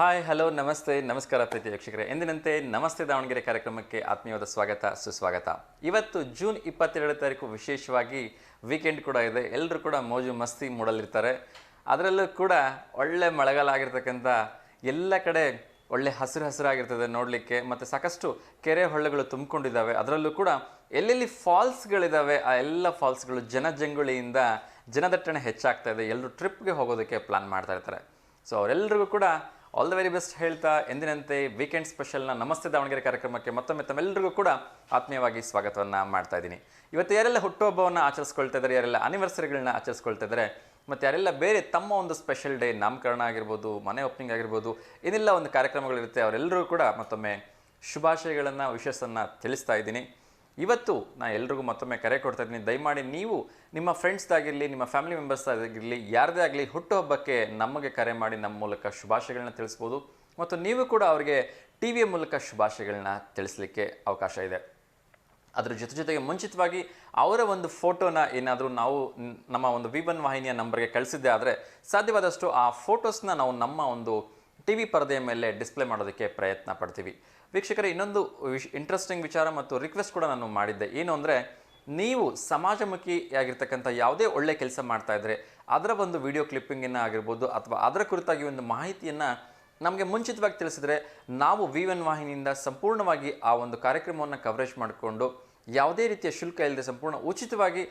Hi hello ನಮಸ್ತೆ ನಮಸ್ಕಾರ ಪ್ರೀತಿ ವೀಕ್ಷಕರೇ. ಎಂದಿನಂತೆ ನಮಸ್ತೆ ದಾವಣಗೆರೆ ಕಾರ್ಯಕ್ರಮಕ್ಕೆ ಆತ್ಮೀಯವಾದ ಸ್ವಾಗತ ಸುಸ್ವಾಗತ. ಇವತ್ತು ಜೂನ್ 22 ತಾರೀಕು ವಿಶೇಷವಾಗಿ ವೀಕೆಂಡ್ ಕೂಡ ಇದೆ. ಎಲ್ಲರೂ ಕೂಡ ಮೋಜು ಮಸ್ತಿ ಮೂಡಲಿರ್ತಾರೆ. ಅದರಲ್ಲೂ ಕೂಡ ಒಳ್ಳೆ ಮಳೆಗಾಲ ಆಗಿರ್ತಕ್ಕಂಥ ಎಲ್ಲ ಕಡೆ ಒಳ್ಳೆ ಹಸಿರಾಗಿರ್ತದೆ ನೋಡಲಿಕ್ಕೆ. ಮತ್ತು ಸಾಕಷ್ಟು ಕೆರೆ ಹೊಳ್ಳೆಗಳು ತುಂಬಿಕೊಂಡಿದ್ದಾವೆ. ಅದರಲ್ಲೂ ಕೂಡ ಎಲ್ಲೆಲ್ಲಿ ಫಾಲ್ಸ್ಗಳಿದ್ದಾವೆ ಆ ಎಲ್ಲ ಫಾಲ್ಸ್ಗಳು ಜನಜಂಗುಳಿಯಿಂದ ಜನದಟ್ಟಣೆ ಹೆಚ್ಚಾಗ್ತಾ ಇದೆ. ಎಲ್ಲರೂ ಟ್ರಿಪ್ಗೆ ಹೋಗೋದಕ್ಕೆ ಪ್ಲಾನ್ ಮಾಡ್ತಾ ಇರ್ತಾರೆ. ಸೊ ಅವರೆಲ್ಲರಿಗೂ ಕೂಡ ಆಲ್ ದ ವೆರಿ ಬೆಸ್ಟ್ ಹೇಳ್ತಾ ಎಂದಿನಂತೆ ವೀಕೆಂಡ್ ಸ್ಪೆಷಲ್ನ ನಮಸ್ತೆ ದಾವಣಗೆರೆ ಕಾರ್ಯಕ್ರಮಕ್ಕೆ ಮತ್ತೊಮ್ಮೆ ತಮ್ಮೆಲ್ಲರಿಗೂ ಕೂಡ ಆತ್ಮೀಯವಾಗಿ ಸ್ವಾಗತವನ್ನು ಮಾಡ್ತಾ ಇದ್ದೀನಿ. ಇವತ್ತು ಯಾರೆಲ್ಲ ಹುಟ್ಟುಹಬ್ಬವನ್ನು ಆಚರಿಸ್ಕೊಳ್ತಾ ಇದ್ದಾರೆ, ಯಾರೆಲ್ಲ ಆನಿವರ್ಸರಿಗಳನ್ನ ಆಚರಿಸ್ಕೊಳ್ತಾ ಇದ್ದಾರೆ, ಮತ್ತು ಯಾರೆಲ್ಲ ಬೇರೆ ತಮ್ಮ ಒಂದು ಸ್ಪೆಷಲ್ ಡೇ, ನಾಮಕರಣ ಆಗಿರ್ಬೋದು, ಮನೆ ಓಪನಿಂಗ್ ಆಗಿರ್ಬೋದು, ಏನೆಲ್ಲ ಒಂದು ಕಾರ್ಯಕ್ರಮಗಳಿರುತ್ತೆ, ಅವರೆಲ್ಲರೂ ಕೂಡ ಮತ್ತೊಮ್ಮೆ ಶುಭಾಶಯಗಳನ್ನು ವಿಶಸ್ಸನ್ನು ತಿಳಿಸ್ತಾ ಇದ್ದೀನಿ. ಇವತ್ತು ನಾನು ಎಲ್ರಿಗೂ ಮತ್ತೊಮ್ಮೆ ಕರೆ ಕೊಡ್ತಾ ಇದ್ದೀನಿ. ದಯಮಾಡಿ ನೀವು ನಿಮ್ಮ ಫ್ರೆಂಡ್ಸ್ದಾಗಿರಲಿ, ನಿಮ್ಮ ಫ್ಯಾಮಿಲಿ ಮೆಂಬರ್ಸ್ದಾಗಿರಲಿ, ಯಾರದೇ ಆಗಲಿ ಹುಟ್ಟುಹಬ್ಬಕ್ಕೆ ನಮಗೆ ಕರೆ ಮಾಡಿ ನಮ್ಮ ಮೂಲಕ ಶುಭಾಶಯಗಳನ್ನ ತಿಳಿಸ್ಬೋದು. ಮತ್ತು ನೀವು ಕೂಡ ಅವರಿಗೆ ಟಿ ವಿಯ ಮೂಲಕ ಶುಭಾಶಯಗಳನ್ನ ತಿಳಿಸ್ಲಿಕ್ಕೆ ಅವಕಾಶ ಇದೆ. ಅದರ ಜೊತೆಗೆ ಮುಂಚಿತವಾಗಿ ಅವರ ಒಂದು ಫೋಟೋನ ಏನಾದರೂ ನಾವು ನಮ್ಮ ಒಂದು V1 ವಾಹಿನಿಯ ನಂಬರ್ಗೆ ಕಳಿಸಿದ್ದೆ ಆದರೆ ಸಾಧ್ಯವಾದಷ್ಟು ಆ ಫೋಟೋಸ್ನ ನಾವು ನಮ್ಮ ಒಂದು ಟಿ ವಿ ಪರದೆಯ ಮೇಲೆ ಡಿಸ್ಪ್ಲೇ ಮಾಡೋದಕ್ಕೆ ಪ್ರಯತ್ನ ಪಡ್ತೀವಿ. ವೀಕ್ಷಕರೇ, ಇನ್ನೊಂದು ಇಂಟ್ರೆಸ್ಟಿಂಗ್ ವಿಚಾರ ಮತ್ತು ರಿಕ್ವೆಸ್ಟ್ ಕೂಡ ನಾನು ಮಾಡಿದ್ದೆ. ಏನು ಅಂದರೆ, ನೀವು ಸಮಾಜಮುಖಿಯಾಗಿರ್ತಕ್ಕಂಥ ಯಾವುದೇ ಒಳ್ಳೆ ಕೆಲಸ ಮಾಡ್ತಾ ಇದ್ದರೆ ಅದರ ಒಂದು ವಿಡಿಯೋ ಕ್ಲಿಪ್ಪಿಂಗನ್ನು ಆಗಿರ್ಬೋದು ಅಥವಾ ಅದರ ಕುರಿತಾಗಿ ಒಂದು ಮಾಹಿತಿಯನ್ನು ನಮಗೆ ಮುಂಚಿತವಾಗಿ ತಿಳಿಸಿದರೆ ನಾವು V1 ವಾಹಿನಿಯಿಂದ ಸಂಪೂರ್ಣವಾಗಿ ಆ ಒಂದು ಕಾರ್ಯಕ್ರಮವನ್ನು ಕವರೇಜ್ ಮಾಡಿಕೊಂಡು ಯಾವುದೇ ರೀತಿಯ ಶುಲ್ಕ ಇಲ್ಲದೆ ಸಂಪೂರ್ಣ ಉಚಿತವಾಗಿ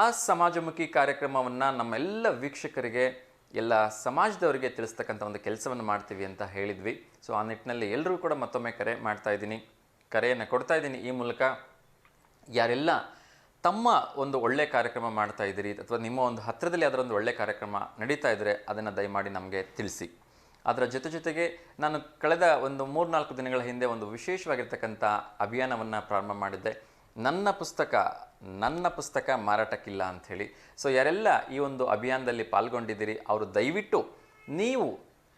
ಆ ಸಮಾಜಮುಖಿ ಕಾರ್ಯಕ್ರಮವನ್ನು ನಮ್ಮೆಲ್ಲ ವೀಕ್ಷಕರಿಗೆ, ಎಲ್ಲ ಸಮಾಜದವರಿಗೆ ತಿಳಿಸ್ತಕ್ಕಂಥ ಒಂದು ಕೆಲಸವನ್ನು ಮಾಡ್ತೀವಿ ಅಂತ ಹೇಳಿದ್ವಿ. ಸೊ ಆ ನಿಟ್ಟಿನಲ್ಲಿ ಎಲ್ಲರೂ ಕೂಡ ಮತ್ತೊಮ್ಮೆ ಕರೆ ಮಾಡ್ತಾ ಇದ್ದೀನಿ, ಕರೆಯನ್ನು ಕೊಡ್ತಾ ಇದ್ದೀನಿ. ಈ ಮೂಲಕ ಯಾರೆಲ್ಲ ತಮ್ಮ ಒಂದು ಒಳ್ಳೆಯ ಕಾರ್ಯಕ್ರಮ ಮಾಡ್ತಾ ಇದ್ದೀರಿ ಅಥವಾ ನಿಮ್ಮ ಒಂದು ಹತ್ತಿರದಲ್ಲಿ ಅದರ ಒಂದು ಒಳ್ಳೆಯ ಕಾರ್ಯಕ್ರಮ ನಡೀತಾ ಇದ್ದರೆ ಅದನ್ನು ದಯಮಾಡಿ ನಮಗೆ ತಿಳಿಸಿ. ಅದರ ಜೊತೆಗೆ ನಾನು ಕಳೆದ ಒಂದು 3-4 ದಿನಗಳ ಹಿಂದೆ ಒಂದು ವಿಶೇಷವಾಗಿರ್ತಕ್ಕಂಥ ಅಭಿಯಾನವನ್ನು ಪ್ರಾರಂಭ ಮಾಡಿದ್ದೆ. ನನ್ನ ಪುಸ್ತಕ ಮಾರಾಟಕ್ಕಿಲ್ಲ ಅಂಥೇಳಿ. ಸೊ ಯಾರೆಲ್ಲ ಈ ಒಂದು ಅಭಿಯಾನದಲ್ಲಿ ಪಾಲ್ಗೊಂಡಿದ್ದೀರಿ ಅವರು ದಯವಿಟ್ಟು ನೀವು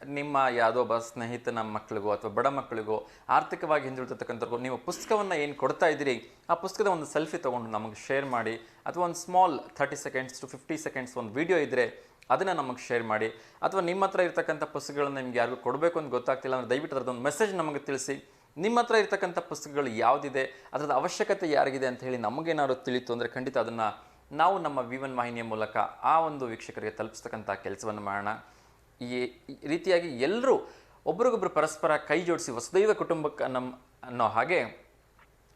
ನಿಮ್ಮ ಯಾವುದೋ ಒಬ್ಬ ಸ್ನೇಹಿತನ ಮಕ್ಕಳಿಗೋ ಅಥವಾ ಬಡ ಮಕ್ಕಳಿಗೋ ಆರ್ಥಿಕವಾಗಿ ಹಿಂದುಳಿದಿರ್ತಕ್ಕಂಥವ್ರಿಗೂ ನೀವು ಪುಸ್ತಕವನ್ನು ಏನು ಕೊಡ್ತಾ ಇದ್ದೀರಿ ಆ ಪುಸ್ತಕದ ಒಂದು ಸೆಲ್ಫಿ ತೊಗೊಂಡು ನಮಗೆ ಶೇರ್ ಮಾಡಿ, ಅಥವಾ ಒಂದು ಸ್ಮಾಲ್ 30 seconds to 50 seconds ಒಂದು ವಿಡಿಯೋ ಇದ್ದರೆ ಅದನ್ನು ನಮಗೆ ಶೇರ್ ಮಾಡಿ. ಅಥವಾ ನಿಮ್ಮ ಹತ್ರ ಇರ್ತಕ್ಕಂಥ ಪುಸ್ತಕಗಳನ್ನು ನಿಮ್ಗೆ ಯಾರಿಗೂ ಕೊಡಬೇಕು ಅಂತ ಗೊತ್ತಾಗ್ತಿಲ್ಲ ಅಂದರೆ ದಯವಿಟ್ಟು ಅದರದೊಂದು ಮೆಸೇಜ್ ನಮಗೆ ತಿಳಿಸಿ. ನಿಮ್ಮ ಹತ್ರ ಇರ್ತಕ್ಕಂಥ ಪುಸ್ತಕಗಳು ಯಾವುದಿದೆ, ಅದರದ ಅವಶ್ಯಕತೆ ಯಾರಿಗಿದೆ ಅಂತ ಹೇಳಿ ನಮಗೇನಾದ್ರು ತಿಳಿತು ಅಂದರೆ ಖಂಡಿತ ಅದನ್ನು ನಾವು ನಮ್ಮ V1 ವಾಹಿನಿಯ ಮೂಲಕ ಆ ಒಂದು ವೀಕ್ಷಕರಿಗೆ ತಲುಪಿಸ್ತಕ್ಕಂಥ ಕೆಲಸವನ್ನು ಮಾಡೋಣ. ಈ ರೀತಿಯಾಗಿ ಎಲ್ಲರೂ ಒಬ್ರಿಗೊಬ್ರು ಪರಸ್ಪರ ಕೈ ಜೋಡಿಸಿ ವಸುದೈವ ಕುಟುಂಬಕ್ಕೆ ಅನ್ನೋ ಹಾಗೆ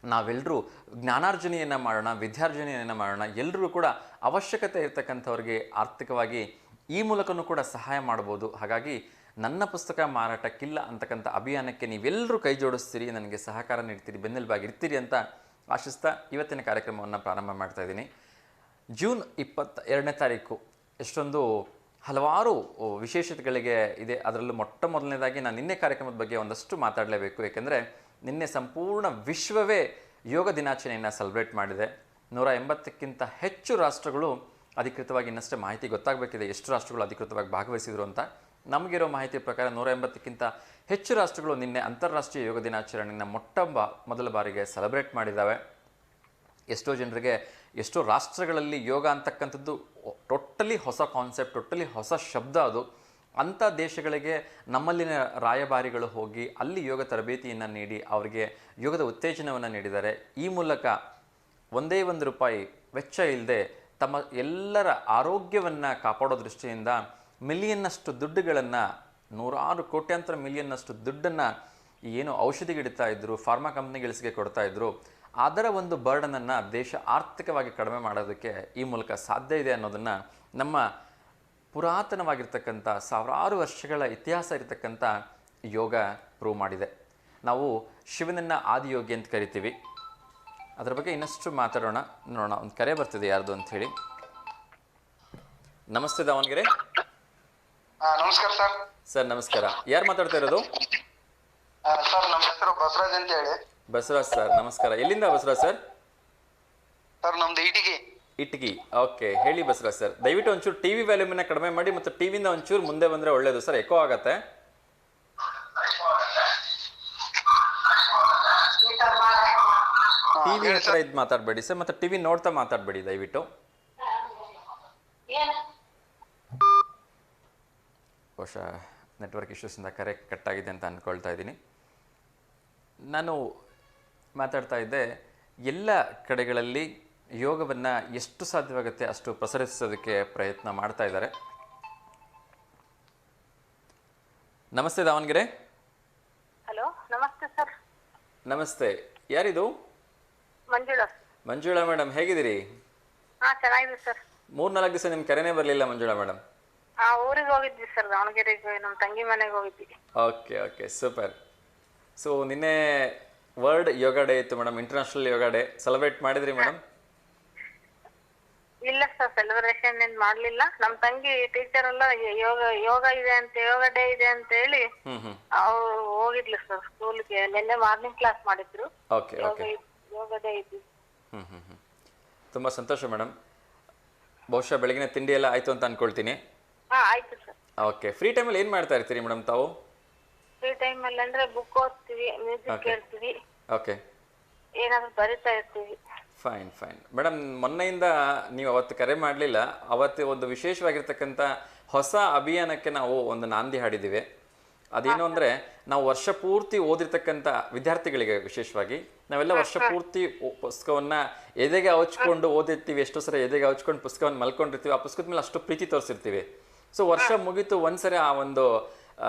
ನಾವೆಲ್ಲರೂ ಜ್ಞಾನಾರ್ಜನೆಯನ್ನು ಮಾಡೋಣ, ವಿದ್ಯಾರ್ಜನೆಯನ್ನು ಮಾಡೋಣ. ಎಲ್ಲರೂ ಕೂಡ ಅವಶ್ಯಕತೆ ಇರ್ತಕ್ಕಂಥವ್ರಿಗೆ ಆರ್ಥಿಕವಾಗಿ ಈ ಮೂಲಕನೂ ಕೂಡ ಸಹಾಯ ಮಾಡ್ಬೋದು. ಹಾಗಾಗಿ ನನ್ನ ಪುಸ್ತಕ ಮಾರಾಟಕ್ಕಿಲ್ಲ ಅಂತಕ್ಕಂಥ ಅಭಿಯಾನಕ್ಕೆ ನೀವೆಲ್ಲರೂ ಕೈ ಜೋಡಿಸ್ತೀರಿ, ನನಗೆ ಸಹಕಾರ ನೀಡ್ತೀರಿ, ಬೆನ್ನೆಲುಬಾಗಿ ಇರ್ತೀರಿ ಅಂತ ಆಶಿಸ್ತಾ ಇವತ್ತಿನ ಕಾರ್ಯಕ್ರಮವನ್ನು ಪ್ರಾರಂಭ ಮಾಡ್ತಾ ಇದ್ದೀನಿ. ಜೂನ್ 22ನೇ ತಾರೀಕು ಎಷ್ಟೊಂದು ಹಲವಾರು ವಿಶೇಷತೆಗಳಿಗೆ ಇದೆ. ಅದರಲ್ಲೂ ಮೊದಲನೇದಾಗಿ ನಾನು ನಿನ್ನೆ ಕಾರ್ಯಕ್ರಮದ ಬಗ್ಗೆ ಒಂದಷ್ಟು ಮಾತಾಡಲೇಬೇಕು. ಏಕೆಂದರೆ ನಿನ್ನೆ ಸಂಪೂರ್ಣ ವಿಶ್ವವೇ ಯೋಗ ದಿನಾಚರಣೆಯನ್ನು ಸೆಲೆಬ್ರೇಟ್ ಮಾಡಿದೆ. 180ಕ್ಕಿಂತ ಹೆಚ್ಚು ರಾಷ್ಟ್ರಗಳು ಅಧಿಕೃತವಾಗಿ ಇನ್ನಷ್ಟೇ ಮಾಹಿತಿ ಗೊತ್ತಾಗಬೇಕಿದೆ ಎಷ್ಟು ರಾಷ್ಟ್ರಗಳು ಅಧಿಕೃತವಾಗಿ ಭಾಗವಹಿಸಿದರು ಅಂತ. ನಮಗಿರೋ ಮಾಹಿತಿ ಪ್ರಕಾರ 180ಕ್ಕಿಂತ ಹೆಚ್ಚು ರಾಷ್ಟ್ರಗಳು ನಿನ್ನೆ ಅಂತಾರಾಷ್ಟ್ರೀಯ ಯೋಗ ದಿನಾಚರಣೆಯನ್ನು ಮೊದಲ ಬಾರಿಗೆ ಸೆಲೆಬ್ರೇಟ್ ಮಾಡಿದ್ದಾವೆ. ಎಷ್ಟೋ ಜನರಿಗೆ ಎಷ್ಟೋ ರಾಷ್ಟ್ರಗಳಲ್ಲಿ ಯೋಗ ಅಂತಕ್ಕಂಥದ್ದು ಟೋಟಲಿ ಹೊಸ ಕಾನ್ಸೆಪ್ಟ್, ಟೋಟಲಿ ಹೊಸ ಶಬ್ದ. ಅದು ಅಂಥ ದೇಶಗಳಿಗೆ ನಮ್ಮಲ್ಲಿನ ರಾಯಭಾರಿಗಳು ಹೋಗಿ ಅಲ್ಲಿ ಯೋಗ ತರಬೇತಿಯನ್ನು ನೀಡಿ ಅವರಿಗೆ ಯೋಗದ ಉತ್ತೇಜನವನ್ನು ನೀಡಿದ್ದಾರೆ. ಈ ಮೂಲಕ ಒಂದೇ ₹1 ವೆಚ್ಚ ಇಲ್ಲದೆ ತಮ್ಮ ಎಲ್ಲರ ಆರೋಗ್ಯವನ್ನು ಕಾಪಾಡೋ ದೃಷ್ಟಿಯಿಂದ ಮಿಲಿಯನ್ನಷ್ಟು ದುಡ್ಡುಗಳನ್ನು, 100 ಕೋಟ್ಯಾಂತರ ಮಿಲಿಯನ್ನಷ್ಟು ದುಡ್ಡನ್ನು ಏನು ಔಷಧಿಗಿಡ್ತಾ ಇದ್ದರು, ಫಾರ್ಮಾ ಕಂಪ್ನಿಗಳಿಗೆ ಕೊಡ್ತಾ ಇದ್ದರು, ಅದರ ಒಂದು ಬರ್ಡನನ್ನು ದೇಶ ಆರ್ಥಿಕವಾಗಿ ಕಡಿಮೆ ಮಾಡೋದಕ್ಕೆ ಈ ಮೂಲಕ ಸಾಧ್ಯ ಇದೆ ಅನ್ನೋದನ್ನು ನಮ್ಮ ಪುರಾತನವಾಗಿರ್ತಕ್ಕಂಥ ಸಾವಿರಾರು ವರ್ಷಗಳ ಇತಿಹಾಸ ಇರತಕ್ಕಂಥ ಯೋಗ ಪ್ರೂವ್ ಮಾಡಿದೆ. ನಾವು ಶಿವನನ್ನು ಆದಿಯೋಗಿ ಅಂತ ಕರಿತೀವಿ. ಅದರ ಬಗ್ಗೆ ಇನ್ನಷ್ಟು ಮಾತಾಡೋಣ. ನೋಡೋಣ, ಒಂದು ಕರೆ ಬರ್ತಿದೆ ಯಾರ್ದು ಅಂತ ಹೇಳಿ. ನಮಸ್ತೆ ದಾವಣಗೆರೆ. ನಮಸ್ಕಾರ ಸರ್. ಸರ್ ನಮಸ್ಕಾರ. ಯಾರು ಮಾತಾಡ್ತಾ ಇರೋದು? ಸರ್ ನಮ್ಮ ಹೆಸರು ಬಸವರಾಜ್ ಅಂತ ಹೇಳಿ. ಬಸವರಾಜ್ ಸರ್ ನಮಸ್ಕಾರ. ಎಲ್ಲಿಂದ ಬಸವರಾಜ್ ಸರ್? ಸರ್ ನಮ್ದು ಇಟಗಿ. ಓಕೆ, ಹೇಳಿ ಬಸವರಾಜ್ ಸರ್. ದಯವಿಟ್ಟು ಒಂಚೂರು ಟಿವಿ ವ್ಯಾಲ್ಯೂಮನ್ನ ಕಡಿಮೆ ಮಾಡಿ ಮತ್ತು ಟಿವಿಯಿಂದ ಒಂಚೂರು ಮುಂದೆ ಬಂದರೆ ಒಳ್ಳೇದು ಸರ್. ಎಕೋ ಆಗತ್ತೆ. ಟಿವಿ ಹತ್ರ ಇದು ಮಾತಾಡಬೇಡಿ ಸರ್, ಮತ್ತು ಟಿವಿ ನೋಡ್ತಾ ಮಾತಾಡಬೇಡಿ ದಯವಿಟ್ಟು. ಬಹುಶಃ ನೆಟ್ವರ್ಕ್ ಇಶ್ಯೂಸಿಂದ ಕರೆ ಕಟ್ಟಾಗಿದೆ ಅಂತ ಅಂದ್ಕೊಳ್ತಾ ಇದ್ದೀನಿ. ನಾನು ಮಾತಾಡ್ತಾ ಇದ್ದೆ, ಎಲ್ಲ ಕಡೆಗಳಲ್ಲಿ ಯೋಗವನ್ನು ಎಷ್ಟು ಸಾಧ್ಯವಾಗುತ್ತೆ ಅಷ್ಟು ಪ್ರಸರಿಸೋದಕ್ಕೆ ಪ್ರಯತ್ನ ಮಾಡ್ತಾ ಇದ್ದಾರೆ. ನಮಸ್ತೆ ದಾವಣಗೆರೆ. ಹಲೋ, ನಮಸ್ತೆ ಸರ್. ನಮಸ್ತೆ, ಯಾರಿದು? ಮಂಜುಳಾ. ಮಂಜುಳಾ ಮೇಡಮ್, ಹೇಗಿದ್ದೀರಿ? ಹಾ, ಚೆನ್ನಾಗಿದೆ ಸರ್. 3-4 ದಿವಸ ನಿಮ್ಮ ಕರೆನೇ ಬರಲಿಲ್ಲ ಮಂಜುಳಾ ಮೇಡಮ್. ಊರಿಗೆ ಹೋಗಿದ್ವಿ ಸರ್, ದಾವಣಗೆರೆಗೆ ನಮ್ಮ ತಂಗಿ ಮನೆಗೆ ಹೋಗಿದ್ವಿ. Okay okay, super. ಸೊ ನಿನ್ನೆ ವರ್ಲ್ಡ್ ಯೋಗ ಡೇ ಇತ್ತು ಮೇಡಮ್, ಇಂಟರ್ನ್ಯಾಷನಲ್ ಯೋಗ ಡೇ ಸೆಲೆಬ್ರೇಟ್ ಮಾಡಿದ್ರಿ ಮೇಡಮ್? ಇಲ್ಲ ಸರ್, ಸೆಲೆಬ್ರೇಷನ್ ಏನ್ ಮಾಡ್ಲಿಲ್ಲ. ನಮ್ಮ ತಂಗಿ ಟೀಚರ್ ಎಲ್ಲ ಯೋಗ ಇದೆ ಅಂತ, ಯೋಗ ಡೇ ಇದೆ ಅಂತ ಹೇಳಿ ಅವ್ರು ಹೋಗಿದ್ಲು ಸರ್ ಸ್ಕೂಲ್ಗೆ. ನಿನ್ನೆ ಮಾರ್ನಿಂಗ್ ಕ್ಲಾಸ್ ಮಾಡಿದ್ರು. ಓಕೆ ಓಕೆ, ಯೋಗ ಡೇ ಇದ್ದು. ತುಂಬ ಸಂತೋಷ ಮೇಡಮ್. ಬಹುಶಃ ಬೆಳಗಿನ ತಿಂಡಿ ಎಲ್ಲ ಆಯಿತು ಅಂತ ಅನ್ಕೊಳ್ತೀನಿ. ಹಾ, ಆಯ್ತು ಸರ್. ಓಕೆ, ಫ್ರೀ ಟೈಮಲ್ಲಿ ಏನು ಮಾಡ್ತಾ ಇರ್ತೀರಿ ಮೇಡಮ್ ತಾವು? ಫ್ರೀ ಟೈಮ್ ಅಲ್ಲಿ ಅಂದ್ರೆ ಬುಕ್ ಓದ್ತೀವಿ, ಮ್ಯೂಸಿಕ್ ಕೇಳ್ತೀವಿ, ಓಕೆ, ಏನಾದ್ರು ಬರಿತಾ ಇರ್ತೀವಿ. Fine fine madam. ಮೊನ್ನೆಯಿಂದ ನೀವು ಅವತ್ತು ಕರೆ ಮಾಡಲಿಲ್ಲ. ಅವತ್ತು ಒಂದು ವಿಶೇಷವಾಗಿರ್ತಕ್ಕಂಥ ಹೊಸ ಅಭಿಯಾನಕ್ಕೆ ನಾವು ಒಂದು ನಾಂದಿ ಹಾಡಿದ್ದೀವಿ. ಅದೇನು ಅಂದರೆ, ನಾವು ವರ್ಷ ಪೂರ್ತಿ ಓದಿರ್ತಕ್ಕಂಥ ವಿದ್ಯಾರ್ಥಿಗಳಿಗೆ ವಿಶೇಷವಾಗಿ ನಾವೆಲ್ಲ ವರ್ಷ ಪೂರ್ತಿ ಪುಸ್ತಕವನ್ನು ಎದೆಗೆ ಹಚ್ಕೊಂಡು ಓದಿರ್ತೀವಿ. ಎಷ್ಟೋ ಸರಿ ಎದೆಗೆ ಹಚ್ಕೊಂಡು ಪುಸ್ತಕವನ್ನು ಮಲ್ಕೊಂಡಿರ್ತೀವಿ. ಆ ಪುಸ್ತಕದ ಮೇಲೆ ಅಷ್ಟು ಪ್ರೀತಿ ತೋರಿಸಿರ್ತೀವಿ. ಸೊ ವರ್ಷ ಮುಗೀತು, ಒಂದ್ಸರಿ ಆ ಒಂದು